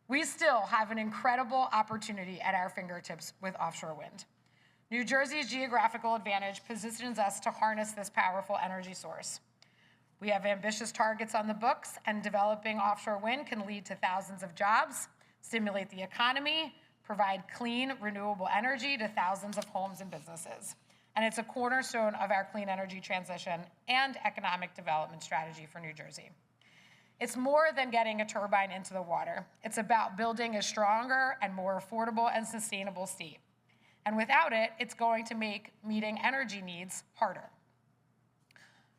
We still have an incredible opportunity at our fingertips with offshore wind. New Jersey's geographical advantage positions us to harness this powerful energy source. We have ambitious targets on the books, and developing offshore wind can lead to thousands of jobs, stimulate the economy, provide clean, renewable energy to thousands of homes and businesses. And it's a cornerstone of our clean energy transition and economic development strategy for New Jersey. It's more than getting a turbine into the water. It's about building a stronger and more affordable and sustainable state. And without it, it's going to make meeting energy needs harder.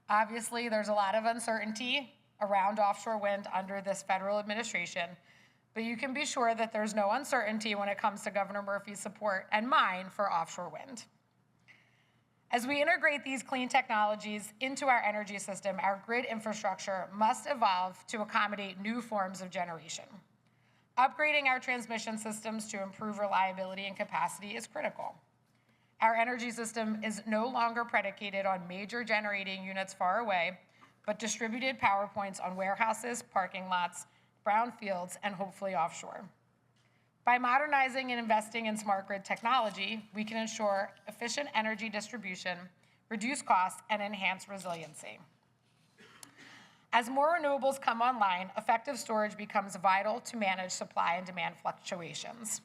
Obviously, there's a lot of uncertainty around offshore wind under this federal administration, but you can be sure that there's no uncertainty when it comes to Governor Murphy's support and mine for offshore wind. As we integrate these clean technologies into our energy system, our grid infrastructure must evolve to accommodate new forms of generation. Upgrading our transmission systems to improve reliability and capacity is critical. Our energy system is no longer predicated on major generating units far away, but distributed power points on warehouses, parking lots, brownfields, and hopefully offshore. By modernizing and investing in smart grid technology, we can ensure efficient energy distribution, reduce costs, and enhance resiliency. As more renewables come online, effective storage becomes vital to manage supply and demand fluctuations.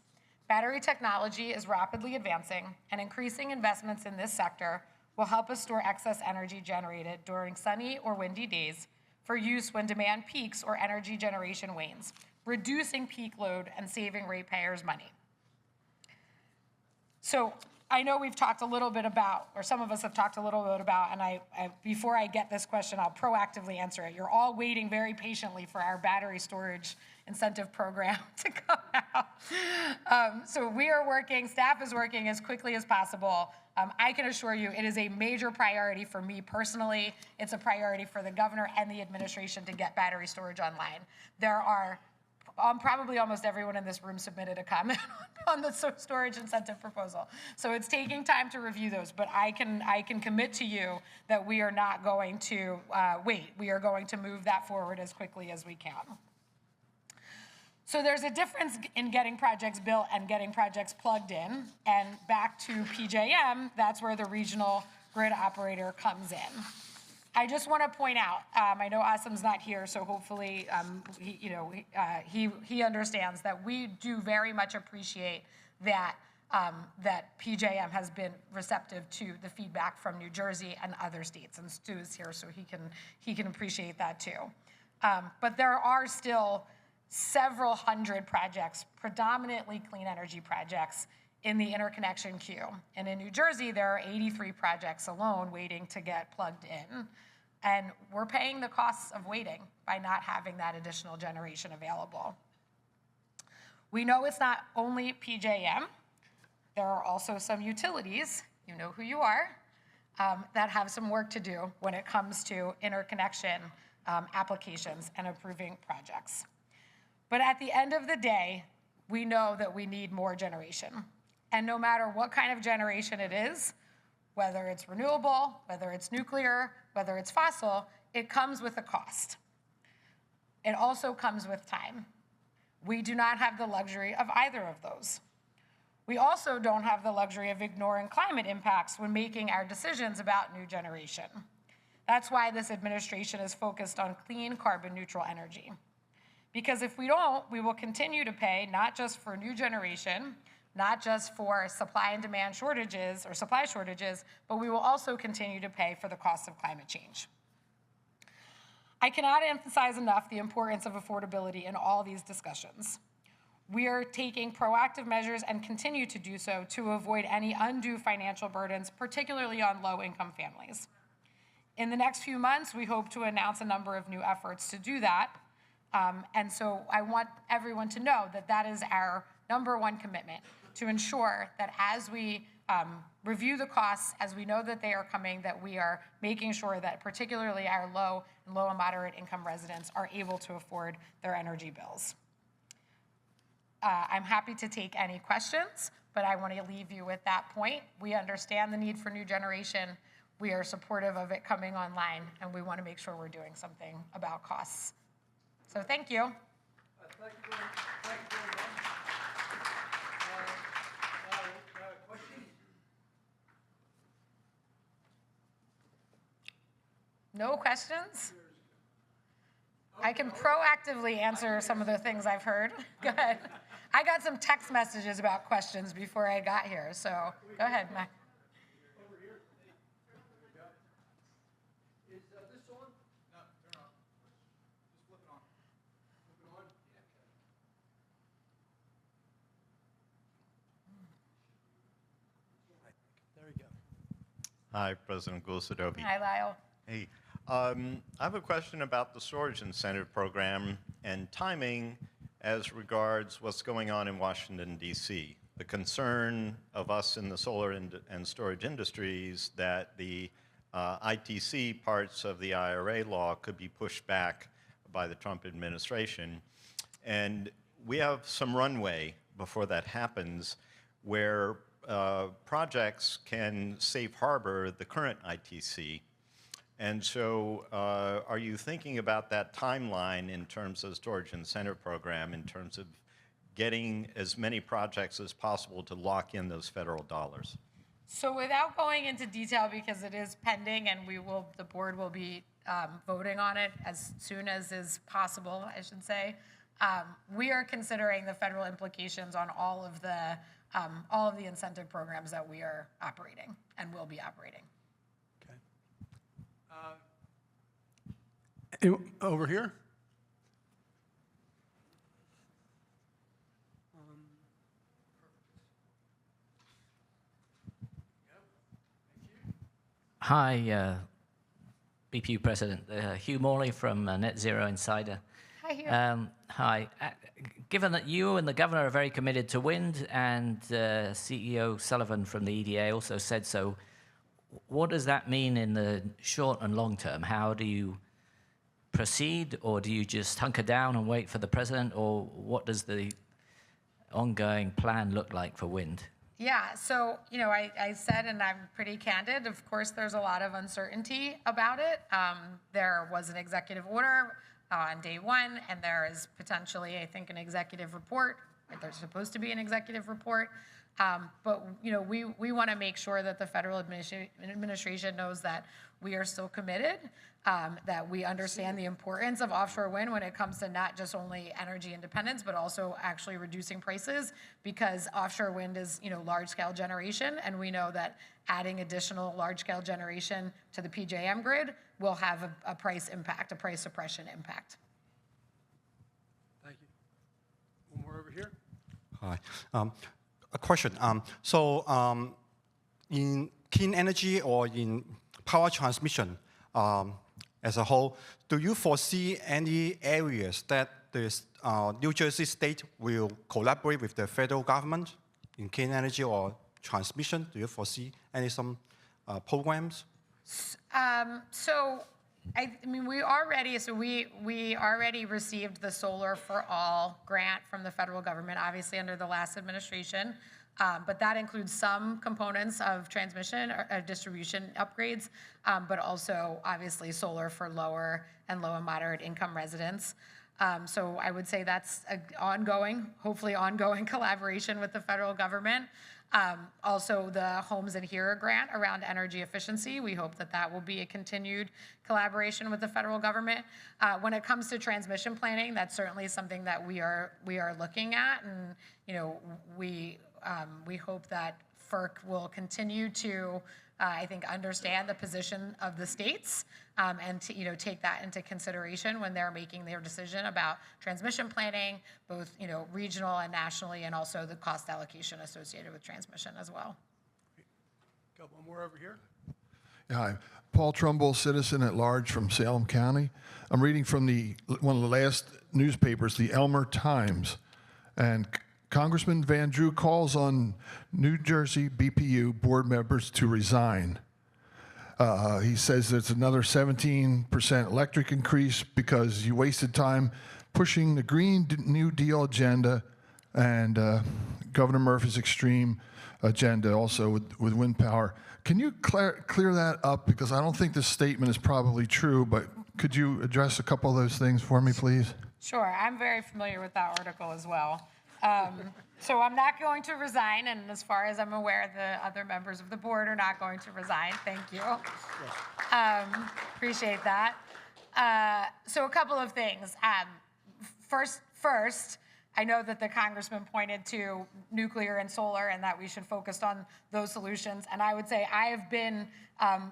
Battery technology is rapidly advancing, and increasing investments in this sector will help us store excess energy generated during sunny or windy days for use when demand peaks or energy generation wanes, reducing peak load and saving ratepayers money. So I know we've talked a little bit about, or some of us have talked a little bit about, and before I get this question, I'll proactively answer it. You're all waiting very patiently for our battery storage incentive program to come out. So we are working, staff is working as quickly as possible. I can assure you it is a major priority for me personally. It's a priority for the governor and the administration to get battery storage online. There are probably almost everyone in this room submitted a comment on the storage incentive proposal. So it's taking time to review those, but I can commit to you that we are not going to wait. We are going to move that forward as quickly as we can. So there's a difference in getting projects built and getting projects plugged in. And back to PJM, that's where the regional grid operator comes in. I just want to point out, I know Asim's not here, so hopefully he understands that we do very much appreciate that that PJM has been receptive to the feedback from New Jersey and other states. And Stu is here, so he can appreciate that too. But there are still several hundred projects, predominantly clean energy projects, in the interconnection queue. And in New Jersey, there are 83 projects alone waiting to get plugged in. And we're paying the costs of waiting by not having that additional generation available. We know it's not only PJM. There are also some utilities, you know who you are, that have some work to do when it comes to interconnection applications and approving projects. But at the end of the day, we know that we need more generation. And no matter what kind of generation it is, whether it's renewable, whether it's nuclear, whether it's fossil, it comes with a cost. It also comes with time. We do not have the luxury of either of those. We also don't have the luxury of ignoring climate impacts when making our decisions about new generation. That's why this administration is focused on clean, carbon-neutral energy. Because if we don't, we will continue to pay not just for new generation, not just for supply and demand shortages or supply shortages, but we will also continue to pay for the cost of climate change. I cannot emphasize enough the importance of affordability in all these discussions. We are taking proactive measures and continue to do so to avoid any undue financial burdens, particularly on low-income families. In the next few months, we hope to announce a number of new efforts to do that. And so I want everyone to know that that is our #1 commitment, to ensure that as we review the costs, as we know that they are coming, that we are making sure that particularly our low and moderate income residents are able to afford their energy bills. I'm happy to take any questions, but I want to leave you with that point. We understand the need for new generation. We are supportive of it coming online, and we want to make sure we're doing something about costs. So thank you. Thank you very much. Questions? No questions? I can proactively answer some of the things I've heard. Go ahead. I got some text messages about questions before I got here, so go ahead, Mac. Is this on? No, turn on. Just flip it on. Flip it on? Yeah. There we go. Hi, President Gulsadovy. Hi, Lyle. Hey, I have a question about the storage incentive program and timing as regards what's going on in Washington, D.C. The concern of us in the solar and storage industries that the ITC parts of the IRA law could be pushed back by the Trump administration. And we have some runway before that happens where projects can safe harbor the current ITC. And so are you thinking about that timeline in terms of the storage incentive program, in terms of getting as many projects as possible to lock in those federal dollars? So without going into detail, because it is pending and the board will be voting on it as soon as is possible, I should say, we are considering the federal implications on all of the incentive programs that we are operating and will be operating. Over here? Hi, BPU President. Hugh Morley from Net Zero Insider. Hi, Hugh. Hi. Given that you and the governor are very committed to wind, and CEO Sullivan from the EDA also said so, what does that mean in the short and long term? How do you proceed, or do you just hunker down and wait for the president, or what does the ongoing plan look like for wind? Yeah, so, I said, and I'm pretty candid, of course, there's a lot of uncertainty about it. There was an executive order on day one, and there is potentially, I think, an executive report. There's supposed to be an executive report But we want to make sure that the federal administration knows that we are still committed, that we understand the importance of offshore wind when it comes to not just only energy independence, but also actually reducing prices, because offshore wind is large-scale generation, and we know that adding additional large-scale generation to the PJM grid will have a price impact, a price suppression impact. Thank you. One more over here. Hi. A question. In clean energy or in power transmission as a whole, do you foresee any areas that the New Jersey state will collaborate with the federal government in clean energy or transmission? Do you foresee some programs? We already received the Solar for All grant from the federal government, obviously under the last administration. But that includes some components of transmission or distribution upgrades, but also obviously solar for low and moderate income residents. So I would say that's an hopefully ongoing collaboration with the federal government. Also, the Homes and HERA grant around energy efficiency, we hope that will be a continued collaboration with the federal government. When it comes to transmission planning, that's certainly something that we are looking at, and we hope that FERC will continue to, understand the position of the states and to take that into consideration when they're making their decision about transmission planning, both regional and nationally, and also the cost allocation associated with transmission as well. Got one more over here. Hi, Paul Trumbull, citizen at large from Salem County. I'm reading from one of the last newspapers, the Elmer Times, and Congressman Van Drew calls on New Jersey BPU board members to resign. He says it's another 17% electric increase because you wasted time pushing the Green New Deal agenda and Governor Murphy's extreme agenda also with wind power. Can you clear that up? Because I don't think this statement is probably true, but could you address a couple of those things for me, please? Sure, I'm very familiar with that article as well. So I'm not going to resign, and as far as I'm aware, the other members of the board are not going to resign. Thank you. Appreciate that. So a couple of things. First, I know that the congressman pointed to nuclear and solar and that we should focus on those solutions. And I would say I have been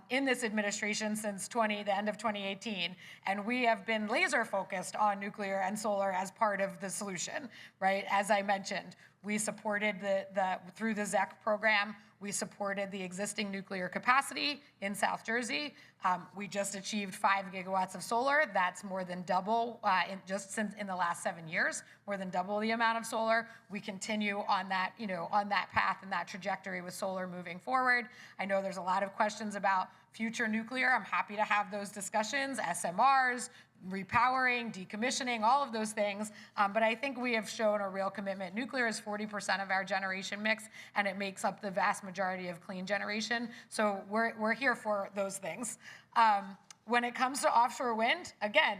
in this administration since the end of 2018, and we have been laser focused on nuclear and solar as part of the solution, right? As I mentioned, we supported through the ZEC program, we supported the existing nuclear capacity in South Jersey. We just achieved 5 gigawatts of solar. That's more than double in the last 7 years, more than double the amount of solar. We continue on that, on that path and that trajectory with solar moving forward. I know there's a lot of questions about future nuclear. I'm happy to have those discussions, SMRs, repowering, decommissioning, all of those things. But I think we have shown a real commitment. Nuclear is 40% of our generation mix, and it makes up the vast majority of clean generation. So we're here for those things. When it comes to offshore wind, again,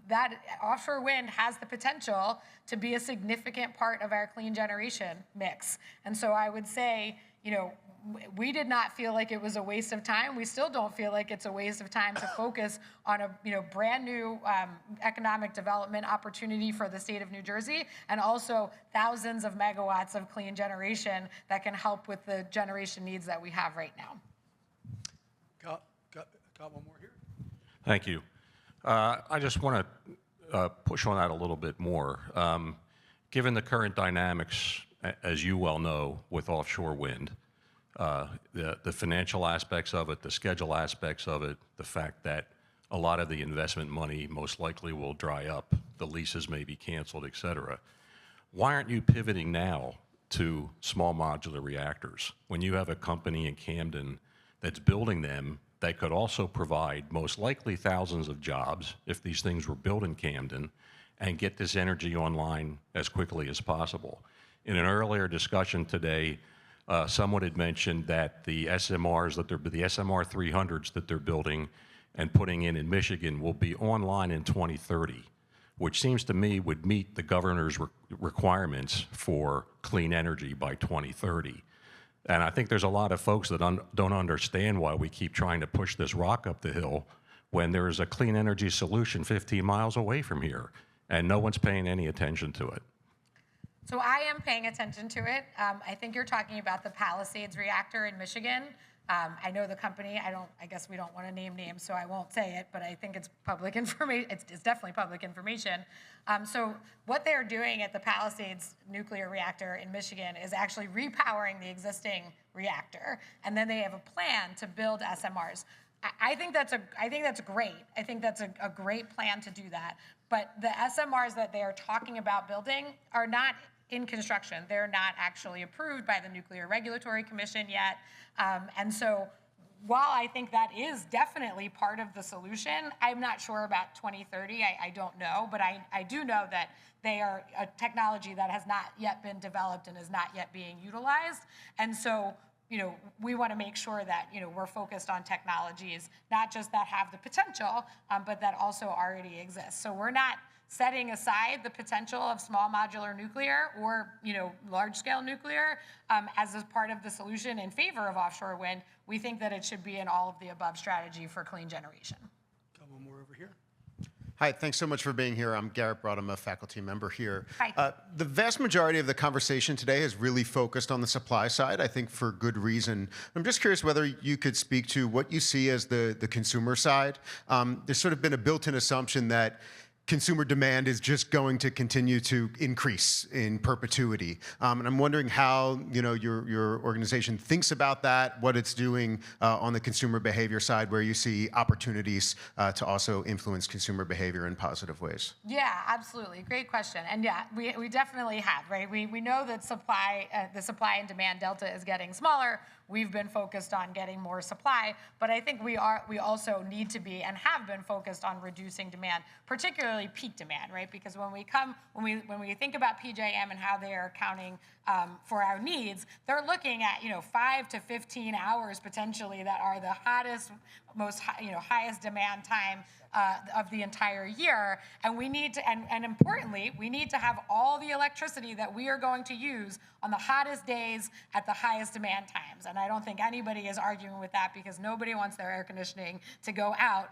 that offshore wind has the potential to be a significant part of our clean generation mix. And so I would say, we did not feel like it was a waste of time. We still don't feel like it's a waste of time to focus on a brand new economic development opportunity for the state of New Jersey, and also thousands of megawatts of clean generation that can help with the generation needs that we have right now. Got one more here. Thank you. I just want to push on that a little bit more. Given the current dynamics, as you well know, with offshore wind, the financial aspects of it, the schedule aspects of it, the fact that a lot of the investment money most likely will dry up, the leases may be canceled, et cetera. Why aren't you pivoting now to small modular reactors when you have a company in Camden that's building them that could also provide most likely thousands of jobs if these things were built in Camden, and get this energy online as quickly as possible? In an earlier discussion today, someone had mentioned that the SMRs, the SMR 300s that they're building and putting in Michigan will be online in 2030. which seems to me would meet the governor's requirements for clean energy by 2030. And I think there's a lot of folks that don't understand why we keep trying to push this rock up the hill when there is a clean energy solution 15 miles away from here, and no one's paying any attention to it. So I am paying attention to it. I think you're talking about the Palisades reactor in Michigan. I know the company. I guess we don't want to name names, so I won't say it. But I think it's public information. It's definitely public information. So what they're doing at the Palisades nuclear reactor in Michigan is actually repowering the existing reactor, and then they have a plan to build SMRs. I think that's great. I think that's a great plan to do that. But the SMRs that they are talking about building are not in construction. They're not actually approved by the Nuclear Regulatory Commission yet. And so while I think that is definitely part of the solution, I'm not sure about 2030. I don't know. But I do know that they are a technology that has not yet been developed and is not yet being utilized. And so we want to make sure that, we're focused on technologies, not just that have the potential, but that also already exist. So we're not setting aside the potential of small modular nuclear or, large-scale nuclear as a part of the solution in favor of offshore wind. We think that it should be an all of the above strategy for clean generation. Got one more over here. Hi, thanks so much for being here. I'm Garrett Broad. I'm a faculty member here. Hi. The vast majority of the conversation today has really focused on the supply side, I think for good reason. I'm just curious whether you could speak to what you see as the consumer side. There's sort of been a built-in assumption that consumer demand is just going to continue to increase in perpetuity. And I'm wondering how your organization thinks about that, what it's doing on the consumer behavior side, where you see opportunities to also influence consumer behavior in positive ways. Yeah, absolutely. Great question. And yeah, we definitely have, right? We know that the supply and demand delta is getting smaller. We've been focused on getting more supply, but I think we also need to be and have been focused on reducing demand, particularly peak demand, right? Because when we think about PJM and how they are accounting for our needs, they're looking at 5 to 15 hours potentially that are the hottest, most highest demand time of the entire year, and we need to, and importantly, we need to have all the electricity that we are going to use on the hottest days at the highest demand times. And I don't think anybody is arguing with that, because nobody wants their air conditioning to go out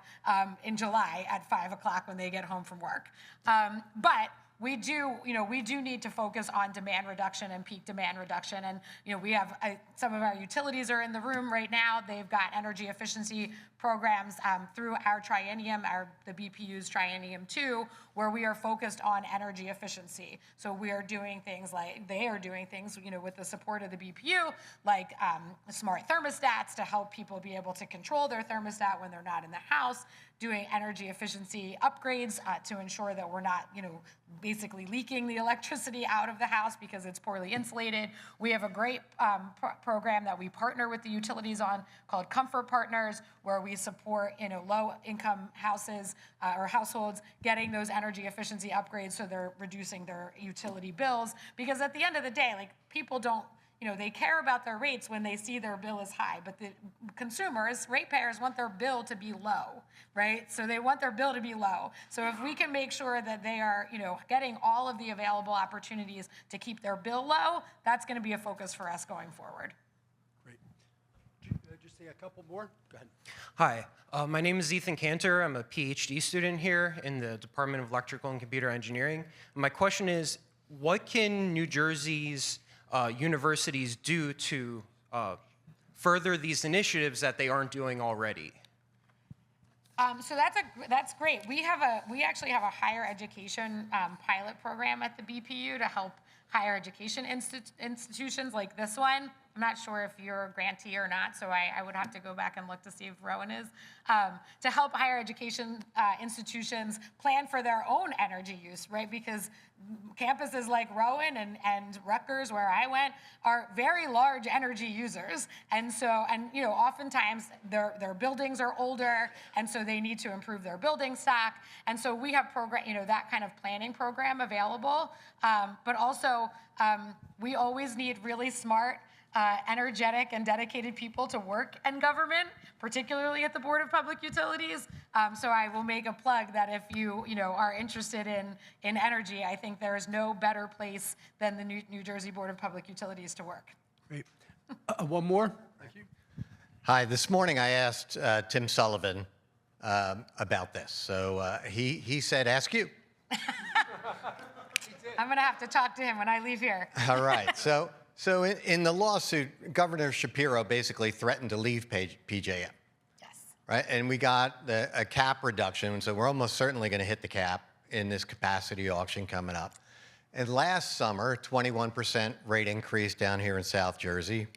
in July at 5 o'clock when they get home from work. But we do need to focus on demand reduction and peak demand reduction. And, we have some of our utilities are in the room right now. They've got energy efficiency programs through our triennium, the BPU's Triennium 2, where we are focused on energy efficiency. So we are doing things with the support of the BPU, like smart thermostats to help people be able to control their thermostat when they're not in the house, doing energy efficiency upgrades to ensure that we're not, basically leaking the electricity out of the house because it's poorly insulated. We have a great program that we partner with the utilities on called Comfort Partners, where we support low-income houses or households getting those energy efficiency upgrades so they're reducing their utility bills. Because at the end of the day, people don't, they care about their rates when they see their bill is high, but the consumers, ratepayers, want their bill to be low, right? So they want their bill to be low. So if we can make sure that they are, getting all of the available opportunities to keep their bill low, that's going to be a focus for us going forward. Great. Just take a couple more. Go ahead. Hi, my name is Ethan Cantor. I'm a PhD student here in the Department of Electrical and Computer Engineering. My question is, what can New Jersey's universities do to further these initiatives that they aren't doing already? So that's great. We actually have a higher education pilot program at the BPU to help higher education institutions like this one. I'm not sure if you're a grantee or not, so I would have to go back and look to see if Rowan is, to help higher education institutions plan for their own energy use, right? Because campuses like Rowan and Rutgers, where I went, are very large energy users. And so, oftentimes their buildings are older, and so they need to improve their building stock. And so we have that kind of planning program available. But also, we always need really smart energetic and dedicated people to work in government, particularly at the Board of Public Utilities. So I will make a plug that if you are interested in energy, I think there is no better place than the New Jersey Board of Public Utilities to work. Great. One more. Thank you. Hi, this morning I asked Tim Sullivan about this. So he said, ask you. I'm going to have to talk to him when I leave here. All right. So in the lawsuit, Governor Shapiro basically threatened to leave PJM. Yes. Right? And we got a cap reduction, so we're almost certainly going to hit the cap in this capacity auction coming up. And last summer, 21% rate increase down here in South Jersey.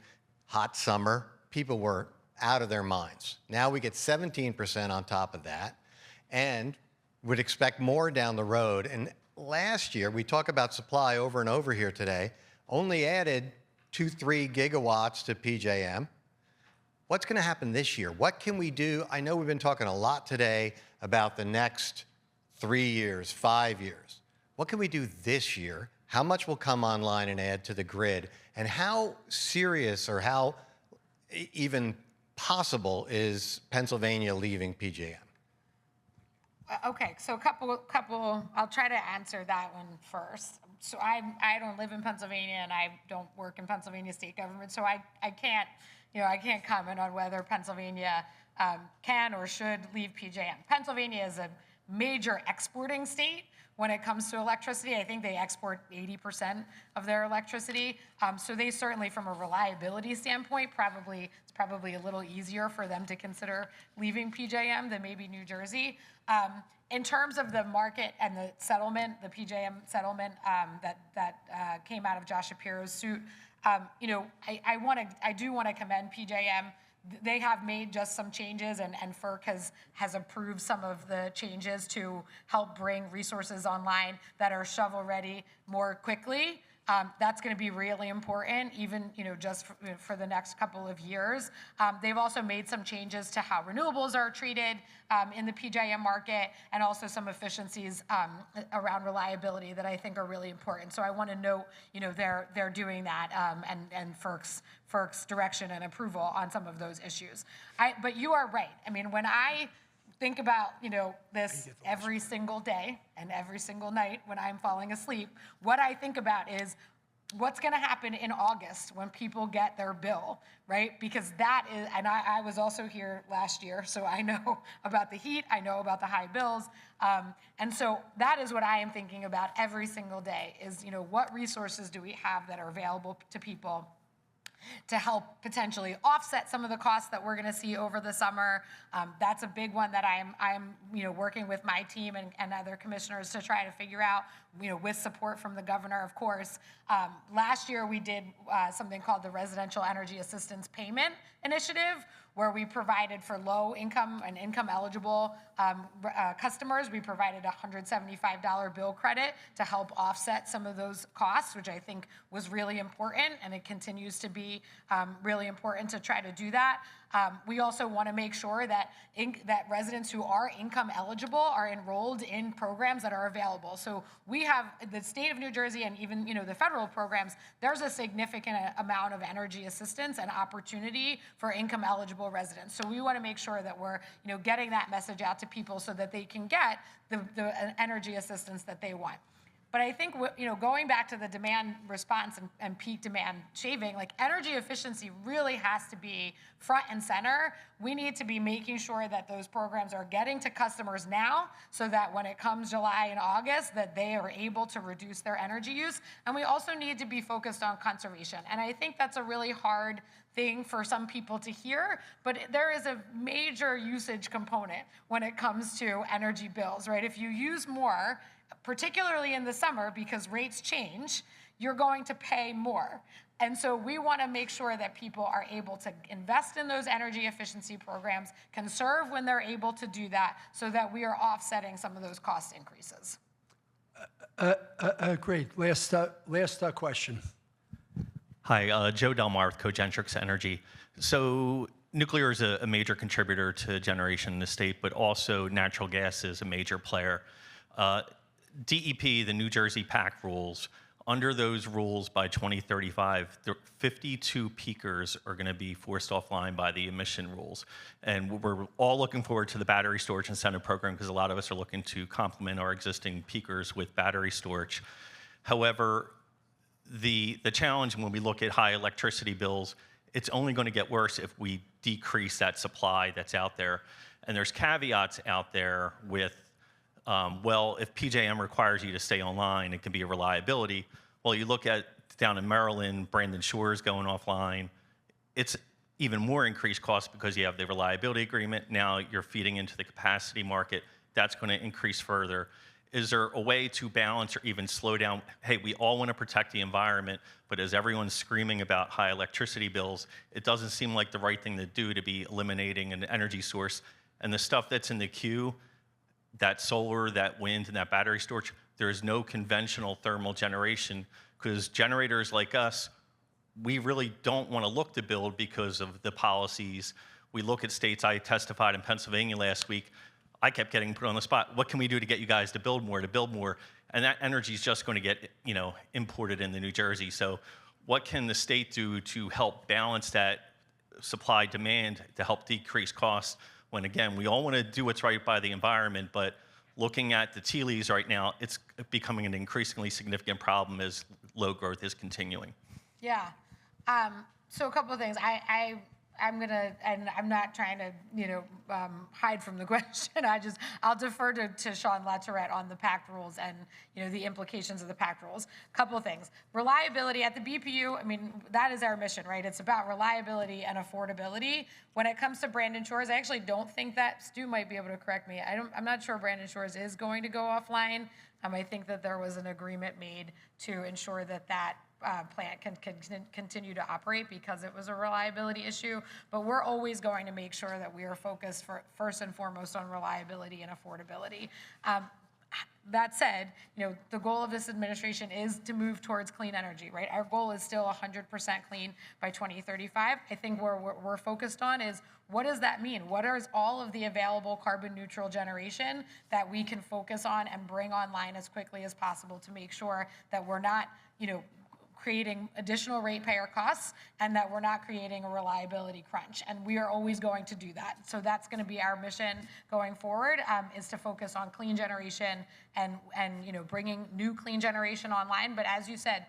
Hot summer. People were out of their minds. Now we get 17% on top of that, and would expect more down the road. And last year, we talk about supply over and over here today, only added 2-3 gigawatts to PJM. What's going to happen this year? What can we do? I know we've been talking a lot today about the next 3 years, 5 years. What can we do this year? How much will come online and add to the grid? And how serious or how even possible is Pennsylvania leaving PJM? Okay, so a couple, I'll try to answer that one first. So I don't live in Pennsylvania and I don't work in Pennsylvania state government, so I can't, I can't comment on whether Pennsylvania can or should leave PJM. Pennsylvania is a major exporting state when it comes to electricity. I think they export 80% of their electricity. So they certainly, from a reliability standpoint, it's probably a little easier for them to consider leaving PJM than maybe New Jersey. In terms of the market and the settlement, the PJM settlement that came out of Josh Shapiro's suit, I do want to commend PJM. They have made just some changes, and FERC has approved some of the changes to help bring resources online that are shovel-ready more quickly. That's going to be really important, even just for the next couple of years. They've also made some changes to how renewables are treated in the PJM market, and also some efficiencies around reliability that I think are really important. So I want to note, they're doing that, and FERC's direction and approval on some of those issues. But you are right. I mean, when I think about this every single day and every single night when I'm falling asleep, what I think about is what's going to happen in August when people get their bill, right? Because that is, and I was also here last year, so I know about the heat, I know about the high bills, and so that is what I am thinking about every single day is, what resources do we have that are available to people to help potentially offset some of the costs that we're going to see over the summer. That's a big one that I'm working with my team and other commissioners to try to figure out, with support from the governor, of course. Last year we did something called the Residential Energy Assistance Payment Initiative, where we provided for low income and income eligible customers, we provided a $175 bill credit to help offset some of those costs, which I think was really important, and it continues to be really important to try to do that. We also want to make sure that that residents who are income eligible are enrolled in programs that are available. So we have the state of New Jersey and even the federal programs. There's a significant amount of energy assistance and opportunity for income eligible residents. So we want to make sure that we're getting that message out to people so that they can get the energy assistance that they want. But I think, going back to the demand response and peak demand shaving, like energy efficiency really has to be front and center. We need to be making sure that those programs are getting to customers now so that when it comes July and August, that they are able to reduce their energy use. And we also need to be focused on conservation. And I think that's a really hard thing for some people to hear, but there is a major usage component when it comes to energy bills, right? If you use more, particularly in the summer, because rates change, you're going to pay more. And so we want to make sure that people are able to invest in those energy efficiency programs, conserve when they're able to do that, so that we are offsetting some of those cost increases. Great. Last question. Hi, Joe Delmar with Cogentrix Energy. So nuclear is a major contributor to generation in the state, but also natural gas is a major player. DEP, the New Jersey PAC rules, Under those rules, by 2035, 52 peakers are going to be forced offline by the emission rules. And we're all looking forward to the battery storage incentive program because a lot of us are looking to complement our existing peakers with battery storage. However, the challenge when we look at high electricity bills, it's only going to get worse if we decrease that supply that's out there. And there's caveats out there with well, if PJM requires you to stay online, it can be a reliability. Well, you look at down in Maryland, Brandon Shores going offline. It's even more increased cost because you have the reliability agreement. Now you're feeding into the capacity market. That's going to increase further. Is there a way to balance or even slow down? Hey, we all want to protect the environment, but as everyone's screaming about high electricity bills, it doesn't seem like the right thing to do to be eliminating an energy source. And the stuff that's in the queue, that solar, that wind, and that battery storage, there is no conventional thermal generation because generators like us, we really don't want to look to build because of the policies. We look at states. I testified in Pennsylvania last week. I kept getting put on the spot. What can we do to get you guys to build more, And that energy is just going to get, imported into New Jersey. So what can the state do to help balance that supply demand to help decrease costs? When again, we all want to do what's right by the environment, but looking at the tea leaves right now, it's becoming an increasingly significant problem as load growth is continuing. Yeah. So a couple of things. I'm gonna, and I'm not trying to, hide from the question. I'll defer to Sean LaTourette on the PACT rules and, the implications of the PACT rules. Couple of things. Reliability at the BPU, that is our mission, right? It's about reliability and affordability. When it comes to Brandon Shores, I actually don't think that, Stu might be able to correct me. I'm not sure Brandon Shores is going to go offline. I think that there was an agreement made to ensure that plant can continue to operate because it was a reliability issue. But we're always going to make sure that we are focused first and foremost on reliability and affordability. That said, the goal of this administration is to move towards clean energy, right? Our goal is still 100% clean by 2035. I think what we're focused on is what does that mean? What is all of the available carbon neutral generation that we can focus on and bring online as quickly as possible to make sure that we're not, creating additional ratepayer costs and that we're not creating a reliability crunch. And we are always going to do that. So that's going to be our mission going forward, is to focus on clean generation and bringing new clean generation online. But as you said,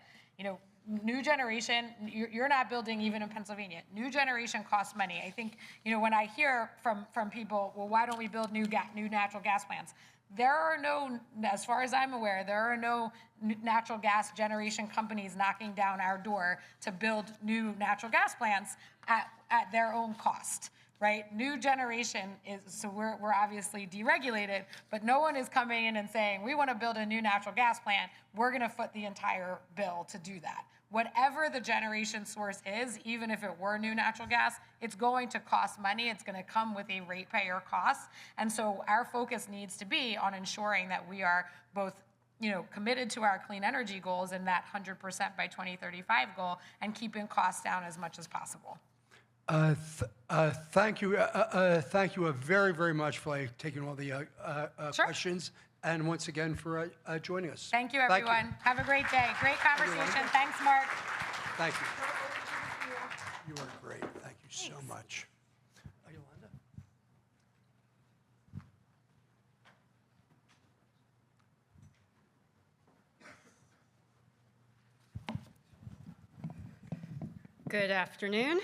new generation, you're not building even in Pennsylvania. New generation costs money. I think, when I hear from people, well, why don't we build new natural gas plants? There are no, as far as I'm aware, there are no natural gas generation companies knocking down our door to build new natural gas plants at their own cost, right? New generation is, so we're obviously deregulated, but no one is coming in and saying, we want to build a new natural gas plant, we're going to foot the entire bill to do that. Whatever the generation source is, even if it were new natural gas, it's going to cost money. It's going to come with a ratepayer cost. And so our focus needs to be on ensuring that we are both committed to our clean energy goals and that 100% by 2035 goal and keeping costs down as much as possible. Thank you. Thank you very, very much for taking all the questions. And once again for joining us. Thank you, everyone. Have a great day. Great conversation. Thanks, Mark. Thank you. You are great. Thank you so much. Yolanda? Good afternoon.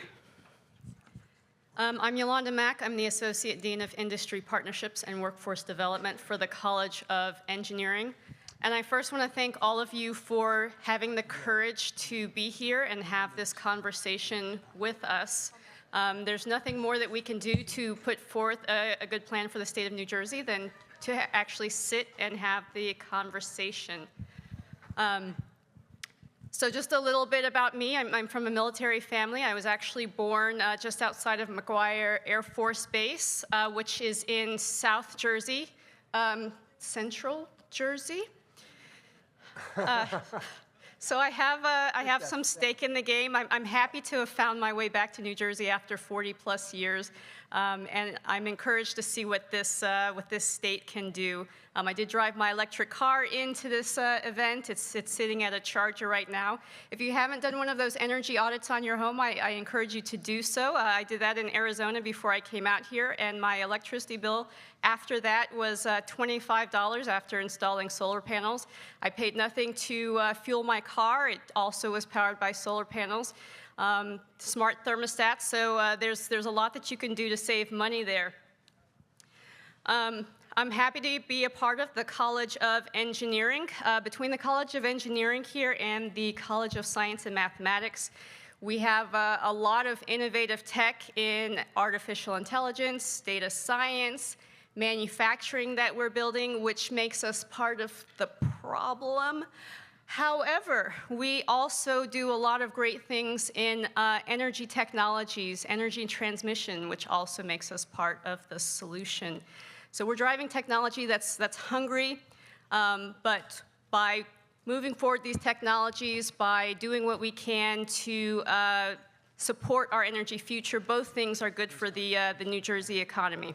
I'm Yolanda Mack. I'm the Associate Dean of Industry Partnerships and Workforce Development for the College of Engineering. And I first want to thank all of you for having the courage to be here and have this conversation with us. There's nothing more that we can do to put forth a good plan for the state of New Jersey than to actually sit and have the conversation. So just a little bit about me. I'm from a military family. I was actually born just outside of McGuire Air Force Base, which is in South Jersey, Central Jersey. So I have some stake in the game. I'm happy to have found my way back to New Jersey after 40 plus years, and I'm encouraged to see what this state can do I did drive my electric car into this event. It's sitting at a charger right now. If you haven't done one of those energy audits on your home, I encourage you to do so. I did that in Arizona before I came out here, and my electricity bill after that was $25 after installing solar panels. I paid nothing to fuel my car. It also was powered by solar panels. Smart thermostats, so there's a lot that you can do to save money there. I'm happy to be a part of the College of Engineering. Between the College of Engineering here and the College of Science and Mathematics, we have a lot of innovative tech in artificial intelligence, data science, manufacturing that we're building, which makes us part of the problem. However, we also do a lot of great things in energy technologies, energy transmission, which also makes us part of the solution. So we're driving technology that's hungry, but by moving forward these technologies, by doing what we can to support our energy future, both things are good for the New Jersey economy.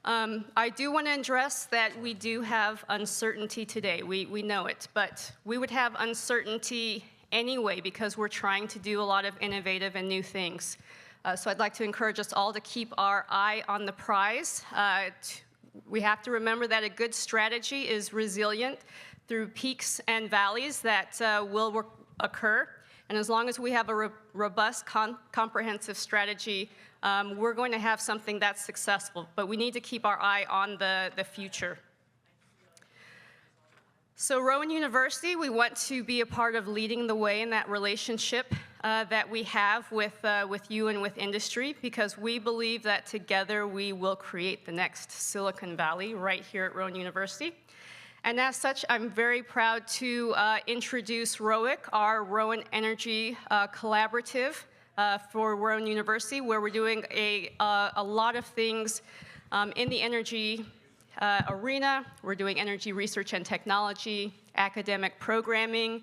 I do want to address that we do have uncertainty today. We know it, but we would have uncertainty anyway because we're trying to do a lot of innovative and new things. So I'd like to encourage us all to keep our eye on the prize. We have to remember that a good strategy is resilient through peaks and valleys that will occur. And as long as we have a robust, comprehensive strategy, we're going to have something that's successful. But we need to keep our eye on the future. So Rowan University, we want to be a part of leading the way in that relationship that we have with you and with industry, because we believe that together we will create the next Silicon Valley right here at Rowan University. And as such, I'm very proud to introduce ROIC, our Rowan Energy Collaborative for Rowan University, where we're doing a lot of things in the energy arena. We're doing energy research and technology, academic programming,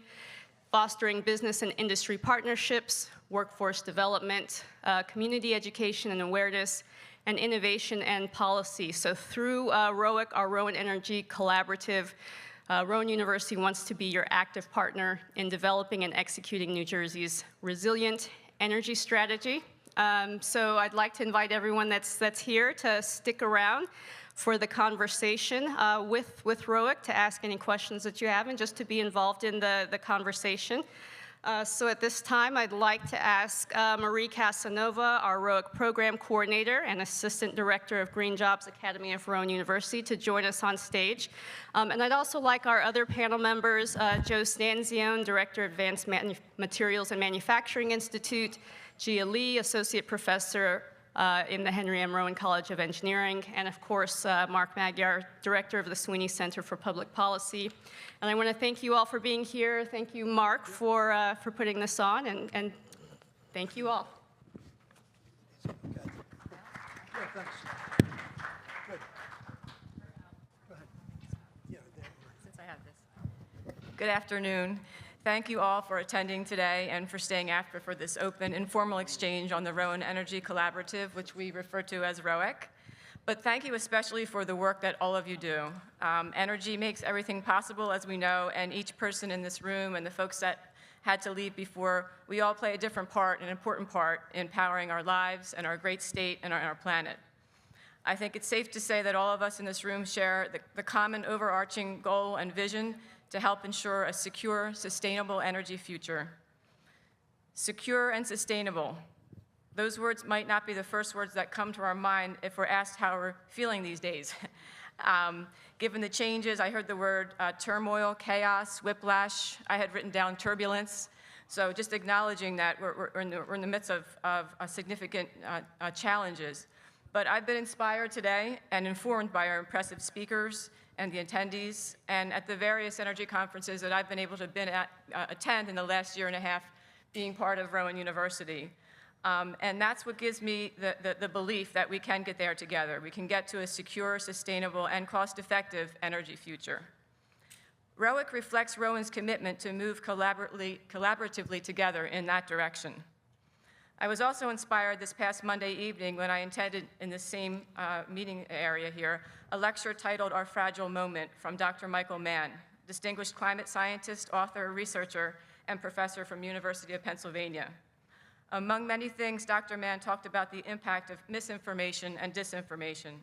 fostering business and industry partnerships, workforce development, community education and awareness, and innovation and policy. So through ROIC, our Rowan Energy Collaborative, Rowan University wants to be your active partner in developing and executing New Jersey's resilient energy strategy. So I'd like to invite everyone that's here to stick around for the conversation with ROIC, to ask any questions that you have and just to be involved in the conversation. So at this time, I'd like to ask Marie Casanova, our ROIC Program Coordinator and Assistant Director of Green Jobs Academy of Rowan University, to join us on stage. And I'd also like our other panel members, Joe Stanzione, Director of Advanced Materials and Manufacturing Institute, Gia Lee, Associate Professor in the Henry M. Rowan College of Engineering, and of course, Mark Magyar, Director of the Sweeney Center for Public Policy. And I want to thank you all for being here. Thank you, Mark, for putting this on, and thank you all. Good afternoon. Thank you all for attending today and for staying after for this open, informal exchange on the Rowan Energy Collaborative, which we refer to as ROIC. But thank you especially for the work that all of you do. Energy makes everything possible, as we know, and each person in this room and the folks that had to leave before, we all play a different part, an important part, in powering our lives and our great state and our planet. I think it's safe to say that all of us in this room share the common overarching goal and vision to help ensure a secure, sustainable energy future. Secure and sustainable. Those words might not be the first words that come to our mind if we're asked how we're feeling these days. Given the changes, I heard the word turmoil, chaos, whiplash. I had written down turbulence. So just acknowledging that we're in the midst of significant challenges. But I've been inspired today and informed by our impressive speakers and the attendees, and at the various energy conferences that I've been able to attend in the last year and a half, being part of Rowan University. And that's what gives me the belief that we can get there together. We can get to a secure, sustainable, and cost-effective energy future. ROIC reflects Rowan's commitment to move collaboratively together in that direction. I was also inspired this past Monday evening when I attended in the same meeting area here, a lecture titled Our Fragile Moment from Dr. Michael Mann, distinguished climate scientist, author, researcher, and professor from University of Pennsylvania. Among many things, Dr. Mann talked about the impact of misinformation and disinformation,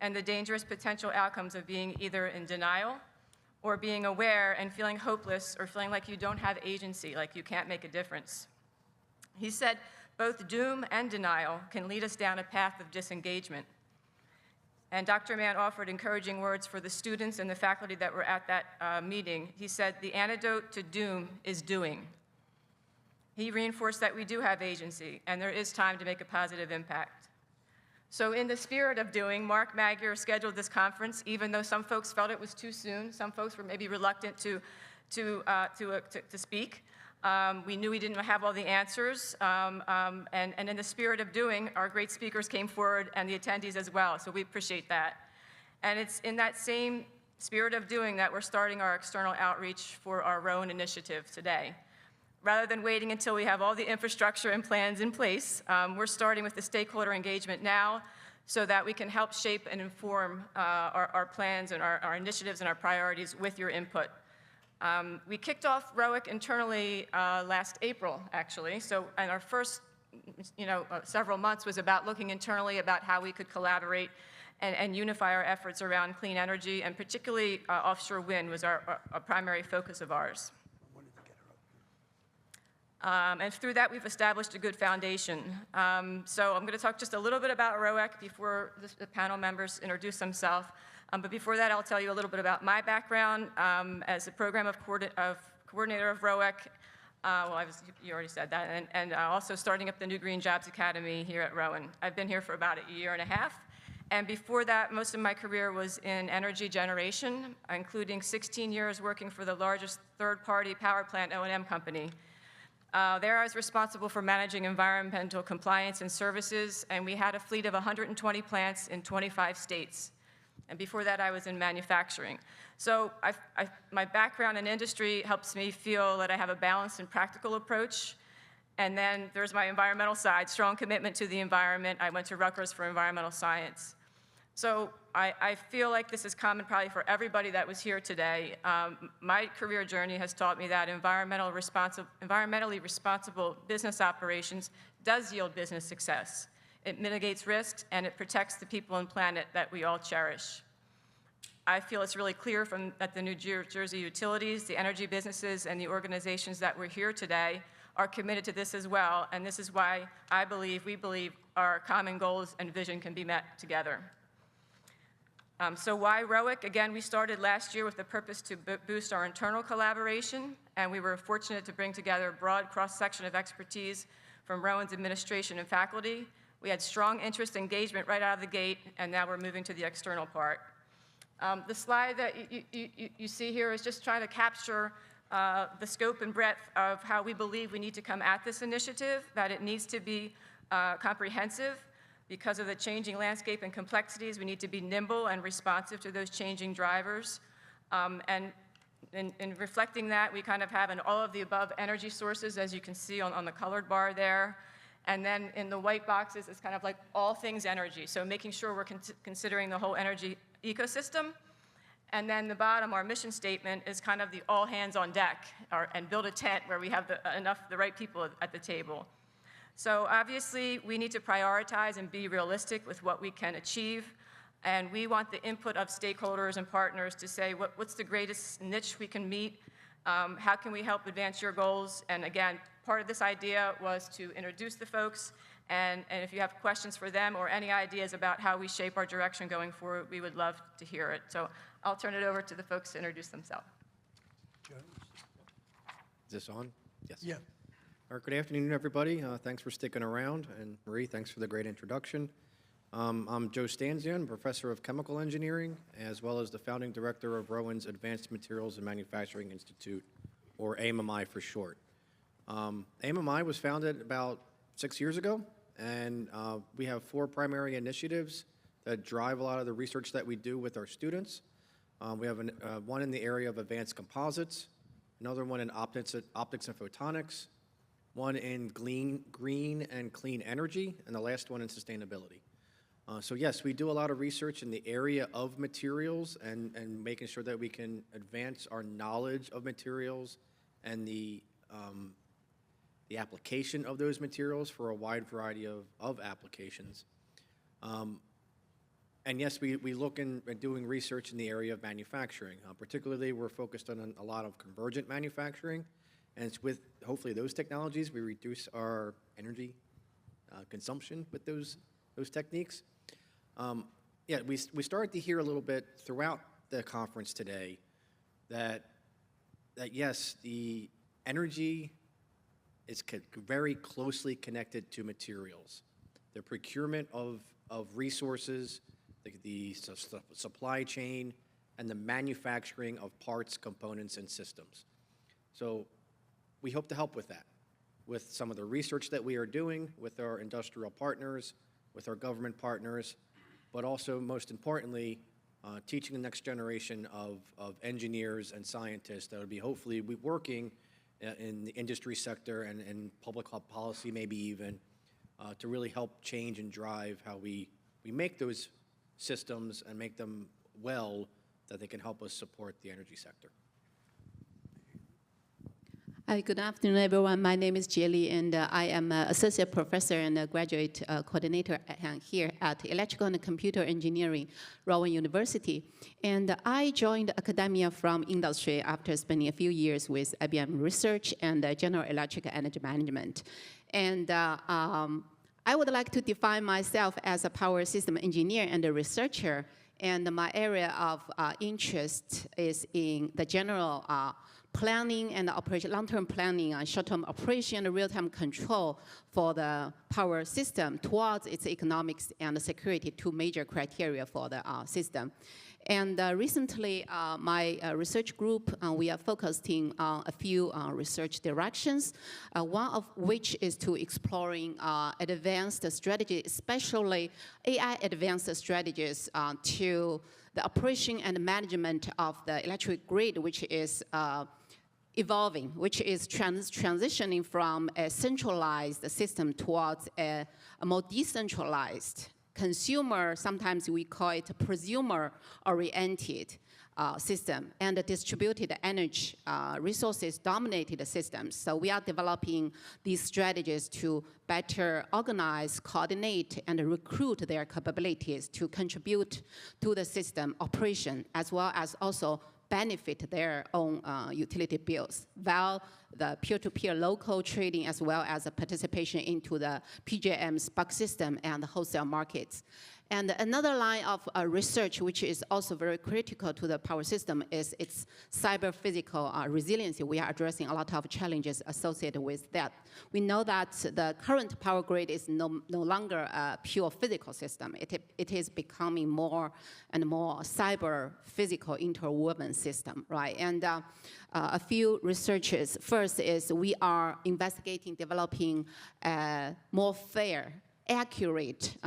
and the dangerous potential outcomes of being either in denial or being aware and feeling hopeless or feeling like you don't have agency, like you can't make a difference. He said both doom and denial can lead us down a path of disengagement. And Dr. Mann offered encouraging words for the students and the faculty that were at that meeting. He said, the antidote to doom is doing. He reinforced that we do have agency and there is time to make a positive impact. So in the spirit of doing, Mark Magyar scheduled this conference, even though some folks felt it was too soon. Some folks were maybe reluctant to speak. We knew we didn't have all the answers, and in the spirit of doing, our great speakers came forward and the attendees as well, so we appreciate that. And it's in that same spirit of doing that we're starting our external outreach for our Rowan initiative today. Rather than waiting until we have all the infrastructure and plans in place, we're starting with the stakeholder engagement now so that we can help shape and inform our plans and our initiatives and our priorities with your input. We kicked off ROIC internally last April, actually. So, and our first, several months was about looking internally about how we could collaborate and unify our efforts around clean energy, and particularly offshore wind was our primary focus of ours. And through that, we've established a good foundation. So I'm going to talk just a little bit about ROIC before the panel members introduce themselves. But before that, I'll tell you a little bit about my background as a program coordinator of ROIC. You already said that, and also starting up the New Green Jobs Academy here at Rowan. I've been here for about a year and a half. And before that, most of my career was in energy generation, including 16 years working for the largest third-party power plant O&M company. There I was responsible for managing environmental compliance and services, and we had a fleet of 120 plants in 25 states. And before that, I was in manufacturing. So my background in industry helps me feel that I have a balanced and practical approach. And then there's my environmental side, strong commitment to the environment. I went to Rutgers for environmental science. So I feel like this is common probably for everybody that was here today. My career journey has taught me that environmentally responsible business operations does yield business success. It mitigates risks, and it protects the people and planet that we all cherish. I feel it's really clear that the New Jersey utilities, the energy businesses, and the organizations that were here today are committed to this as well, and this is why we believe our common goals and vision can be met together. So why ROIC? Again, we started last year with the purpose to boost our internal collaboration, and we were fortunate to bring together a broad cross-section of expertise from Rowan's administration and faculty. We had strong interest engagement right out of the gate, and now we're moving to the external part. The slide that you see here is just trying to capture the scope and breadth of how we believe we need to come at this initiative, that it needs to be comprehensive. Because of the changing landscape and complexities, we need to be nimble and responsive to those changing drivers. And in reflecting that, we kind of have an all of the above energy sources, as you can see on the colored bar there. And then in the white boxes, it's kind of like all things energy. So making sure we're considering the whole energy ecosystem. And then the bottom, our mission statement, is kind of the all hands on deck, and build a tent where we have the right people at the table. So obviously, we need to prioritize and be realistic with what we can achieve. And we want the input of stakeholders and partners to say, what's the greatest niche we can meet? How can we help advance your goals? And again, part of this idea was to introduce the folks. And if you have questions for them or any ideas about how we shape our direction going forward, we would love to hear it. So I'll turn it over to the folks to introduce themselves. Is this on? Yes. Yeah. All right, good afternoon, everybody. Thanks for sticking around. And Marie, thanks for the great introduction. I'm Joe Stanzian, professor of chemical engineering, as well as the founding director of Rowan's Advanced Materials and Manufacturing Institute, or AMMI for short. AMMI was founded about 6 years ago, and we have 4 primary initiatives that drive a lot of the research that we do with our students. We have one in the area of advanced composites, another one in optics and photonics, one in green and clean energy, and the last one in sustainability. So yes, we do a lot of research in the area of materials and making sure that we can advance our knowledge of materials and the application of those materials for a wide variety of applications. And yes, we look at doing research in the area of manufacturing. Particularly, we're focused on a lot of convergent manufacturing, and it's with hopefully those technologies we reduce our energy consumption with those techniques. Yeah, we started to hear a little bit throughout the conference today that yes, the energy is very closely connected to materials. The procurement of resources, the supply chain, and the manufacturing of parts, components, and systems. So we hope to help with that, with some of the research that we are doing with our industrial partners, with our government partners, but also, most importantly, teaching the next generation of engineers and scientists that will be hopefully working in the industry sector and public policy, maybe even, to really help change and drive how we make those systems and make them well, that they can help us support the energy sector. Hi, good afternoon, everyone. My name is Jie Li, and I am an associate professor and a graduate coordinator here at Electrical and Computer Engineering, Rowan University. And I joined academia from industry after spending a few years with IBM Research and General Electric Energy Management. And I would like to define myself as a power system engineer and a researcher. And my area of interest is in the general planning and operation, long-term planning, short-term operation, and real-time control for the power system towards its economics and security, two major criteria for the system. And recently, my research group, we are focusing on a few research directions, one of which is to exploring advanced strategies, especially AI advanced strategies to the operation and management of the electric grid, which is evolving, which is transitioning from a centralized system towards a more decentralized consumer, sometimes we call it prosumer-oriented system, and a distributed energy resources dominated systems. So we are developing these strategies to better organize, coordinate, and recruit their capabilities to contribute to the system operation, as well as also benefit their own utility bills, while the peer-to-peer local trading, as well as a participation into the PJM's buck system and the wholesale markets. And another line of research, which is also very critical to the power system, is its cyber-physical resiliency. We are addressing a lot of challenges associated with that. We know that the current power grid is no longer a pure physical system. It is becoming more and more cyber-physical interwoven system, right? And a few researches. First is we are investigating developing more fair, accurate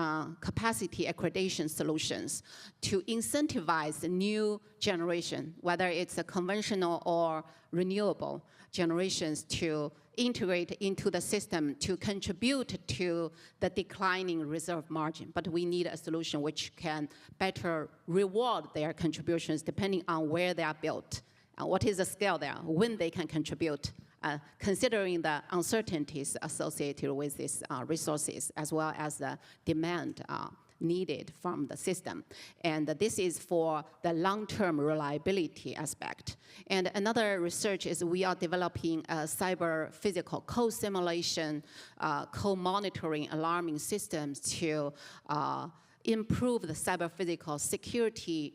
capacity accreditation solutions to incentivize the new generation, whether it's a conventional or renewable generations, to integrate into the system to contribute to the declining reserve margin. But we need a solution which can better reward their contributions depending on where they are built, what is the scale there, when they can contribute, considering the uncertainties associated with these resources, as well as the demand needed from the system. And this is for the long-term reliability aspect. And another research is we are developing a cyber-physical co-simulation, co-monitoring alarming systems to improve the cyber-physical security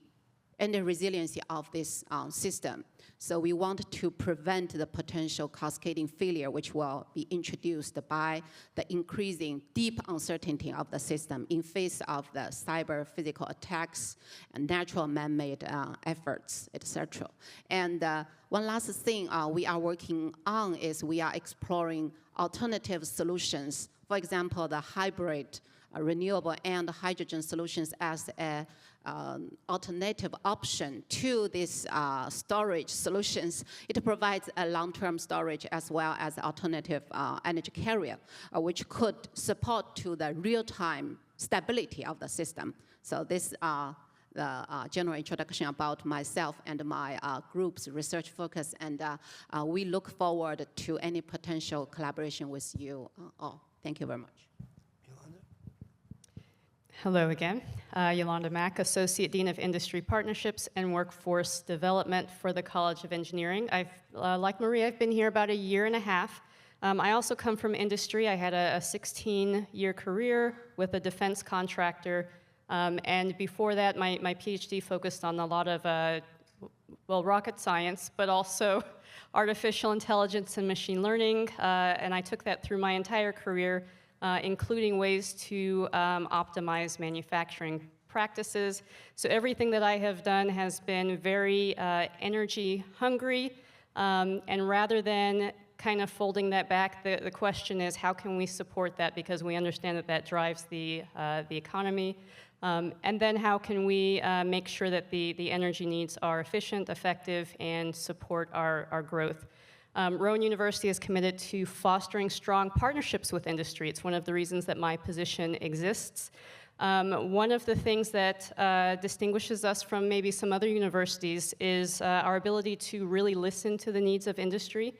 and the resiliency of this system. So we want to prevent the potential cascading failure which will be introduced by the increasing deep uncertainty of the system in face of the cyber-physical attacks and natural man-made efforts, etc. And one last thing we are working on is we are exploring alternative solutions. For example, the hybrid renewable and hydrogen solutions as a alternative option to these storage solutions. It provides a long-term storage as well as alternative energy carrier, which could support to the real-time stability of the system. So this the general introduction about myself and my group's research focus, and we look forward to any potential collaboration with you all. Thank you very much. Hello again. Yolanda Mack, Associate Dean of Industry Partnerships and Workforce Development for the College of Engineering. Like Marie, I've been here about a year and a half. I also come from industry. I had a 16-year career with a defense contractor. And before that, my PhD focused on a lot of, rocket science, but also artificial intelligence and machine learning. And I took that through my entire career, including ways to optimize manufacturing practices. So everything that I have done has been very energy hungry. And rather than kind of folding that back, the question is, how can we support that? Because we understand that that drives the economy. And then how can we make sure that the energy needs are efficient, effective, and support our growth? Rowan University is committed to fostering strong partnerships with industry. It's one of the reasons that my position exists. One of the things that distinguishes us from maybe some other universities is our ability to really listen to the needs of industry.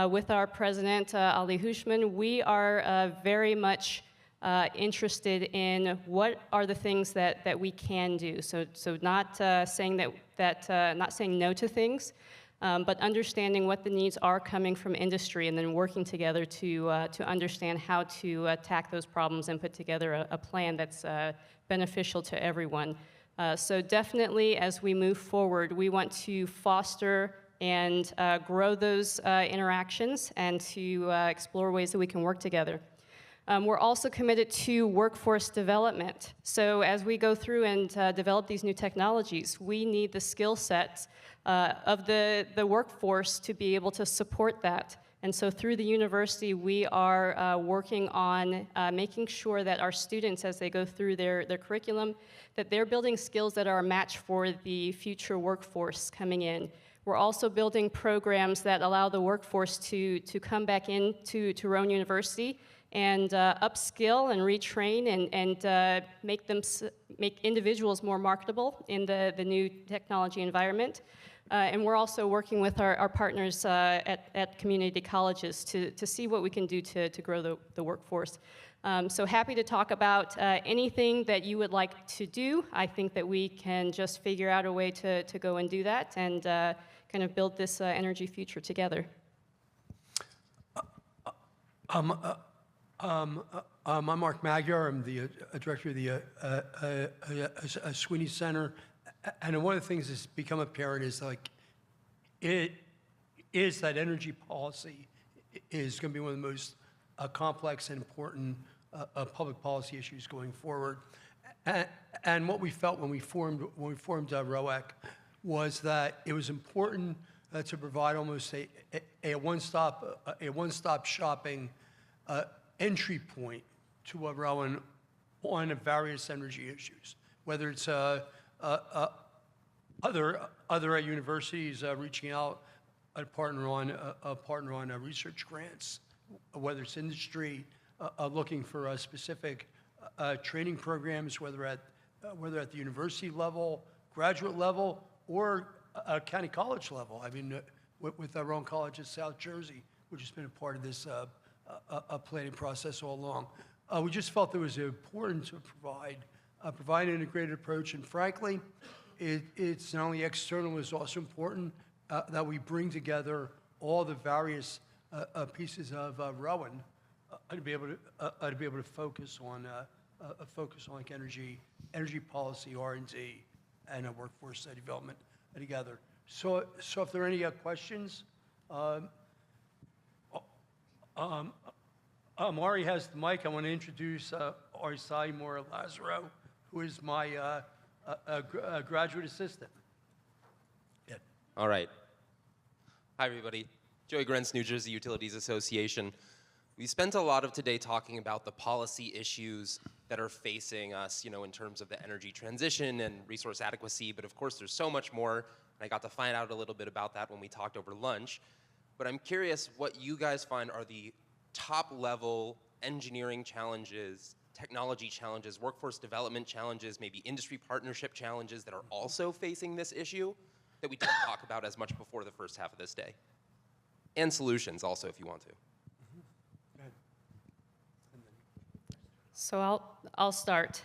With our president, Ali Hushman, we are very much interested in what are the things that we can do. So not saying not saying no to things, but understanding what the needs are coming from industry, and then working together to understand how to attack those problems and put together a plan that's beneficial to everyone. So definitely, as we move forward, we want to foster and grow those interactions and to explore ways that we can work together. We're also committed to workforce development. So as we go through and develop these new technologies, we need the skill sets of the workforce to be able to support that. And so through the university, we are working on making sure that our students, as they go through their curriculum, that they're building skills that are a match for the future workforce coming in. We're also building programs that allow the workforce to come back into Rowan University and upskill and retrain and make individuals more marketable in the new technology environment. And we're also working with our partners at community colleges to see what we can do to grow the workforce. So happy to talk about anything that you would like to do. I think that we can just figure out a way to go and do that and kind of build this energy future together. I'm Mark Magyar. I'm the director of the Sweeney Center. And one of the things that's become apparent is that energy policy is going to be one of the most complex and important public policy issues going forward. And what we felt when we formed ROEC was that it was important to provide almost a one-stop shopping entry point to Rowan on various energy issues, whether it's other universities reaching out to partner on research grants, whether it's industry looking for specific training programs, whether at the university level, graduate level, or county college level. I mean, with our own college at South Jersey, which has been a part of this planning process all along. We just felt it was important to provide an integrated approach, and frankly, it's not only external, it's also important that we bring together all the various pieces of Rowan to be able to focus on like energy policy, R&D, and workforce development together. So if there are any questions, Mari has the mic. I want to introduce Arsai Mora-Lazaro, who is my graduate assistant. Yeah. All right. Hi, everybody. Joey Grentz, New Jersey Utilities Association. We spent a lot of today talking about the policy issues that are facing us, you know, in terms of the energy transition and resource adequacy. But of course, there's so much more. And I got to find out a little bit about that when we talked over lunch. But I'm curious what you guys find are the top level engineering challenges, technology challenges, workforce development challenges, maybe industry partnership challenges that are also facing this issue that we don't talk about as much before the first half of this day. And solutions also, if you want to. So I'll start.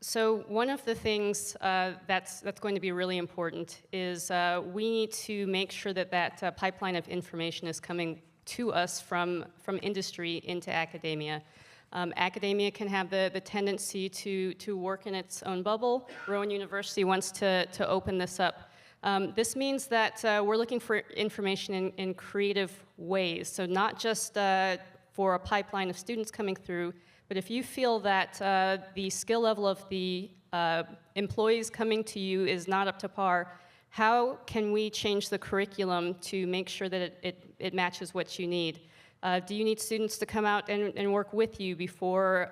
So one of the things that's going to be really important is we need to make sure that that pipeline of information is coming to us from industry into academia. Academia can have the tendency to work in its own bubble. Rowan University wants to open this up. This means that we're looking for information in creative ways. So not just for a pipeline of students coming through, but if you feel that the skill level of the employees coming to you is not up to par, how can we change the curriculum to make sure that it matches what you need? Do you need students to come out and work with you before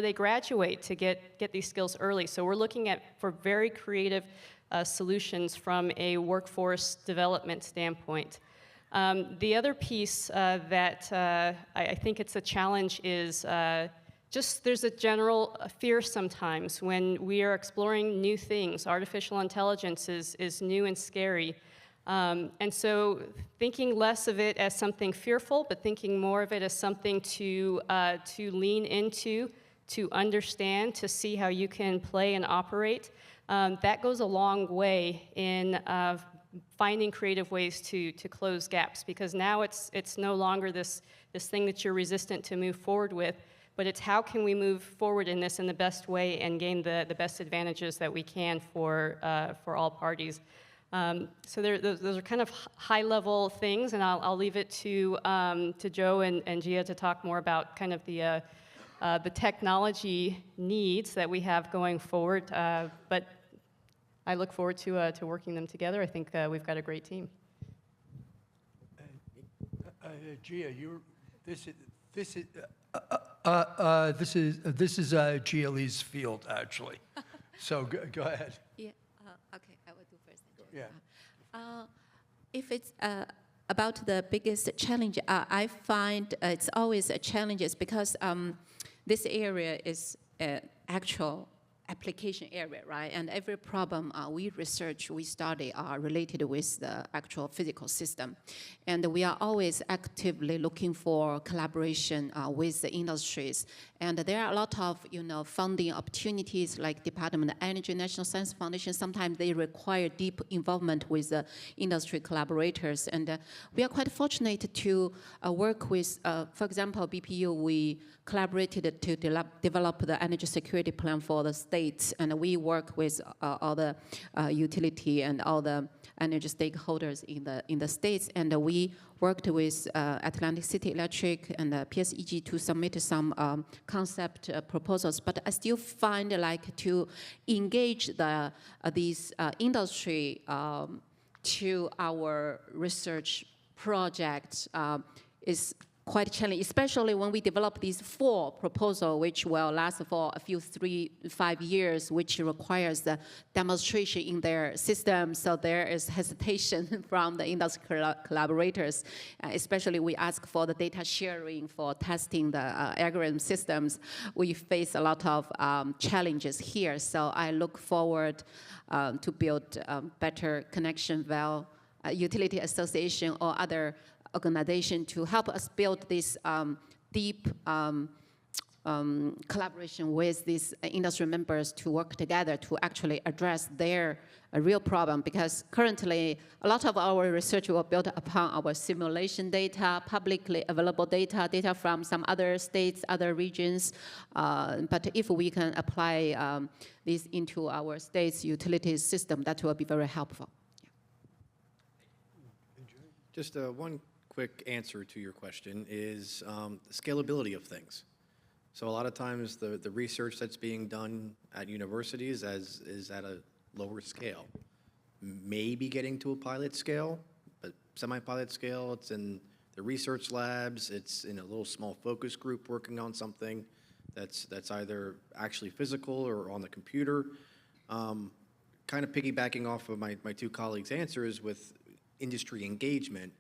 they graduate to get these skills early? So we're looking for very creative solutions from a workforce development standpoint. The other piece that I think it's a challenge is just there's a general fear sometimes when we are exploring new things. Artificial intelligence is new and scary. And so thinking less of it as something fearful, but thinking more of it as something to lean into, to understand, to see how you can play and operate, that goes a long way in finding creative ways to close gaps, because now it's no longer this thing that you're resistant to move forward with, but it's how can we move forward in this in the best way and gain the best advantages that we can for all parties. So those are kind of high-level things, and I'll leave it to Joe and Gia to talk more about kind of the technology needs that we have going forward. But I look forward to working them together. I think we've got a great team. Gia, this is Gia Lee's field, actually. So go ahead. Yeah. Okay, I will do first. Yeah. If it's about the biggest challenge, I find it's always a challenge is because this area is actual application area, right? And every problem we research, we study are related with the actual physical system. And we are always actively looking for collaboration with the industries. And there are a lot of, funding opportunities like Department of Energy, National Science Foundation. Sometimes they require deep involvement with the industry collaborators. And we are quite fortunate to work with, for example, BPU, we collaborated to develop the energy security plan for the states, and we work with all the utility and all the energy stakeholders in the states, and we worked with Atlantic City Electric and PSEG to submit some concept proposals. But I still find like to engage these industry to our research projects is quite challenging, especially when we develop these 4 proposals, which will last for a few 3-5 years, which requires the demonstration in their system. So there is hesitation from the industry collaborators, especially we ask for the data sharing for testing the algorithm systems. We face a lot of challenges here. So I look forward to build better connection with utility association or other organization to help us build this deep collaboration with these industry members to work together to actually address their real problem. Because currently, a lot of our research will build upon our simulation data, publicly available data from some other states, other regions. But if we can apply this into our state's utilities system, that will be very helpful. Just one quick answer to your question is the scalability of things. So a lot of times the research that's being done at universities is at a lower scale. Maybe getting to a pilot scale, but semi-pilot scale, it's in the research labs, it's in a little small focus group working on something. that's either actually physical or on the computer. Kind of piggybacking off of my two colleagues' answers with industry engagement,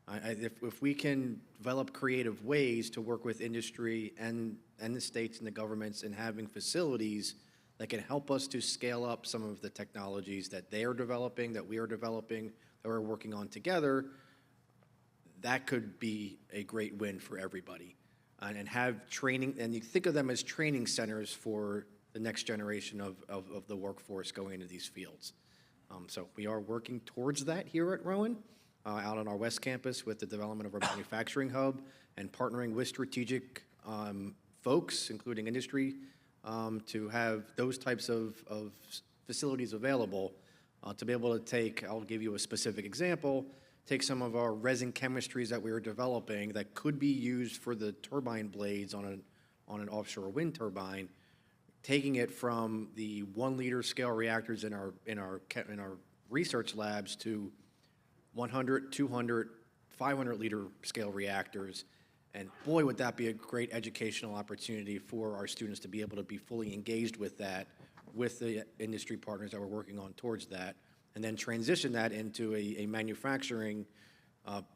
if we can develop creative ways to work with industry and the states and the governments in having facilities that can help us to scale up some of the technologies that they are developing, that we are developing, that we're working on together, that could be a great win for everybody. And have training, and you think of them as training centers for the next generation of the workforce going into these fields. So we are working towards that here at Rowan, out on our West Campus with the development of our manufacturing hub and partnering with strategic folks, including industry, to have those types of facilities available to be able to take, I'll give you a specific example, take some of our resin chemistries that we are developing that could be used for the turbine blades on an offshore wind turbine, taking it from the 1 liter scale reactors in our research labs to 100, 200, 500 liter scale reactors. And boy, would that be a great educational opportunity for our students to be able to be fully engaged with that, with the industry partners that we're working on towards that, and then transition that into a manufacturing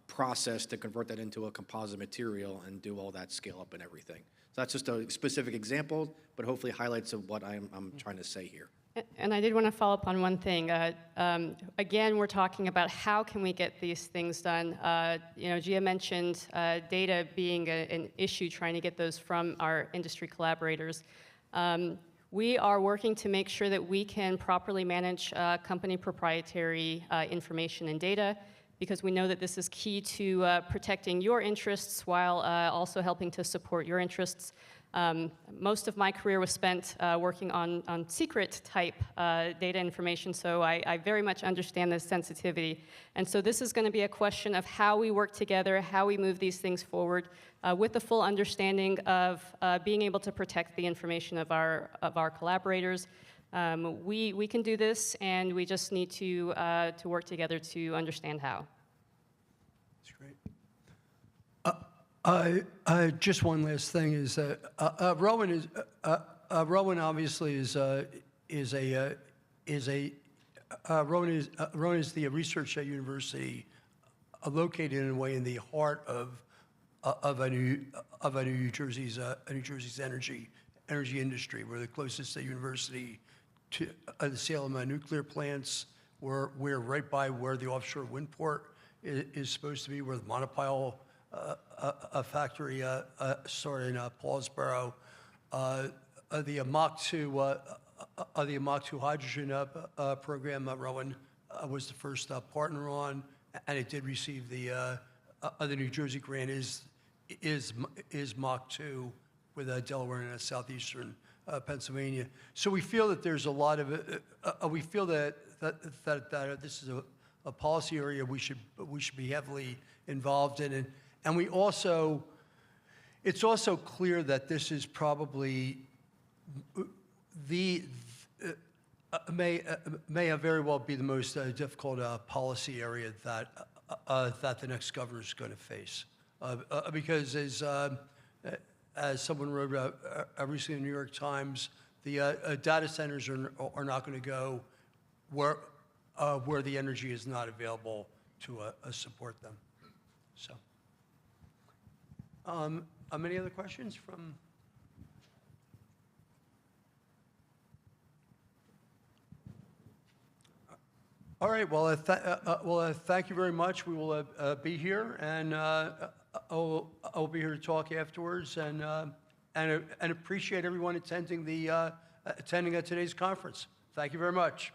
process to convert that into a composite material and do all that scale up and everything. So that's just a specific example, but hopefully highlights of what I'm trying to say here. And I did want to follow up on one thing. Again, we're talking about how can we get these things done. Gia mentioned data being an issue, trying to get those from our industry collaborators. We are working to make sure that we can properly manage company proprietary information and data, because we know that this is key to protecting your interests while also helping to support your interests. Most of my career was spent working on secret type data information, so I very much understand the sensitivity. And so this is going to be a question of how we work together, how we move these things forward with the full understanding of being able to protect the information of our collaborators. We can do this, and we just need to work together to understand how. That's great. Just one last thing is Rowan obviously is the research university located in a way in the heart of New Jersey's energy industry. We're the closest university to the Salem nuclear plants. We're right by where the offshore wind port is supposed to be, where the monopile a factory started in Paulsboro. The Mach 2 hydrogen program Rowan was the first partner on, and it did receive the New Jersey grant is Mach 2 with Delaware and southeastern Pennsylvania. So we feel that there's a lot of we feel that this is a policy area we should be heavily involved in. And we also, it's also clear that this is probably may very well be the most difficult policy area that the next governor is going to face, because as someone wrote recently in the New York Times, the data centers are not going to go where the energy is not available to support them. So. Any other questions from? All right. Well, thank you very much. We will be here, and I'll be here to talk afterwards, and appreciate everyone attending today's conference. Thank you very much.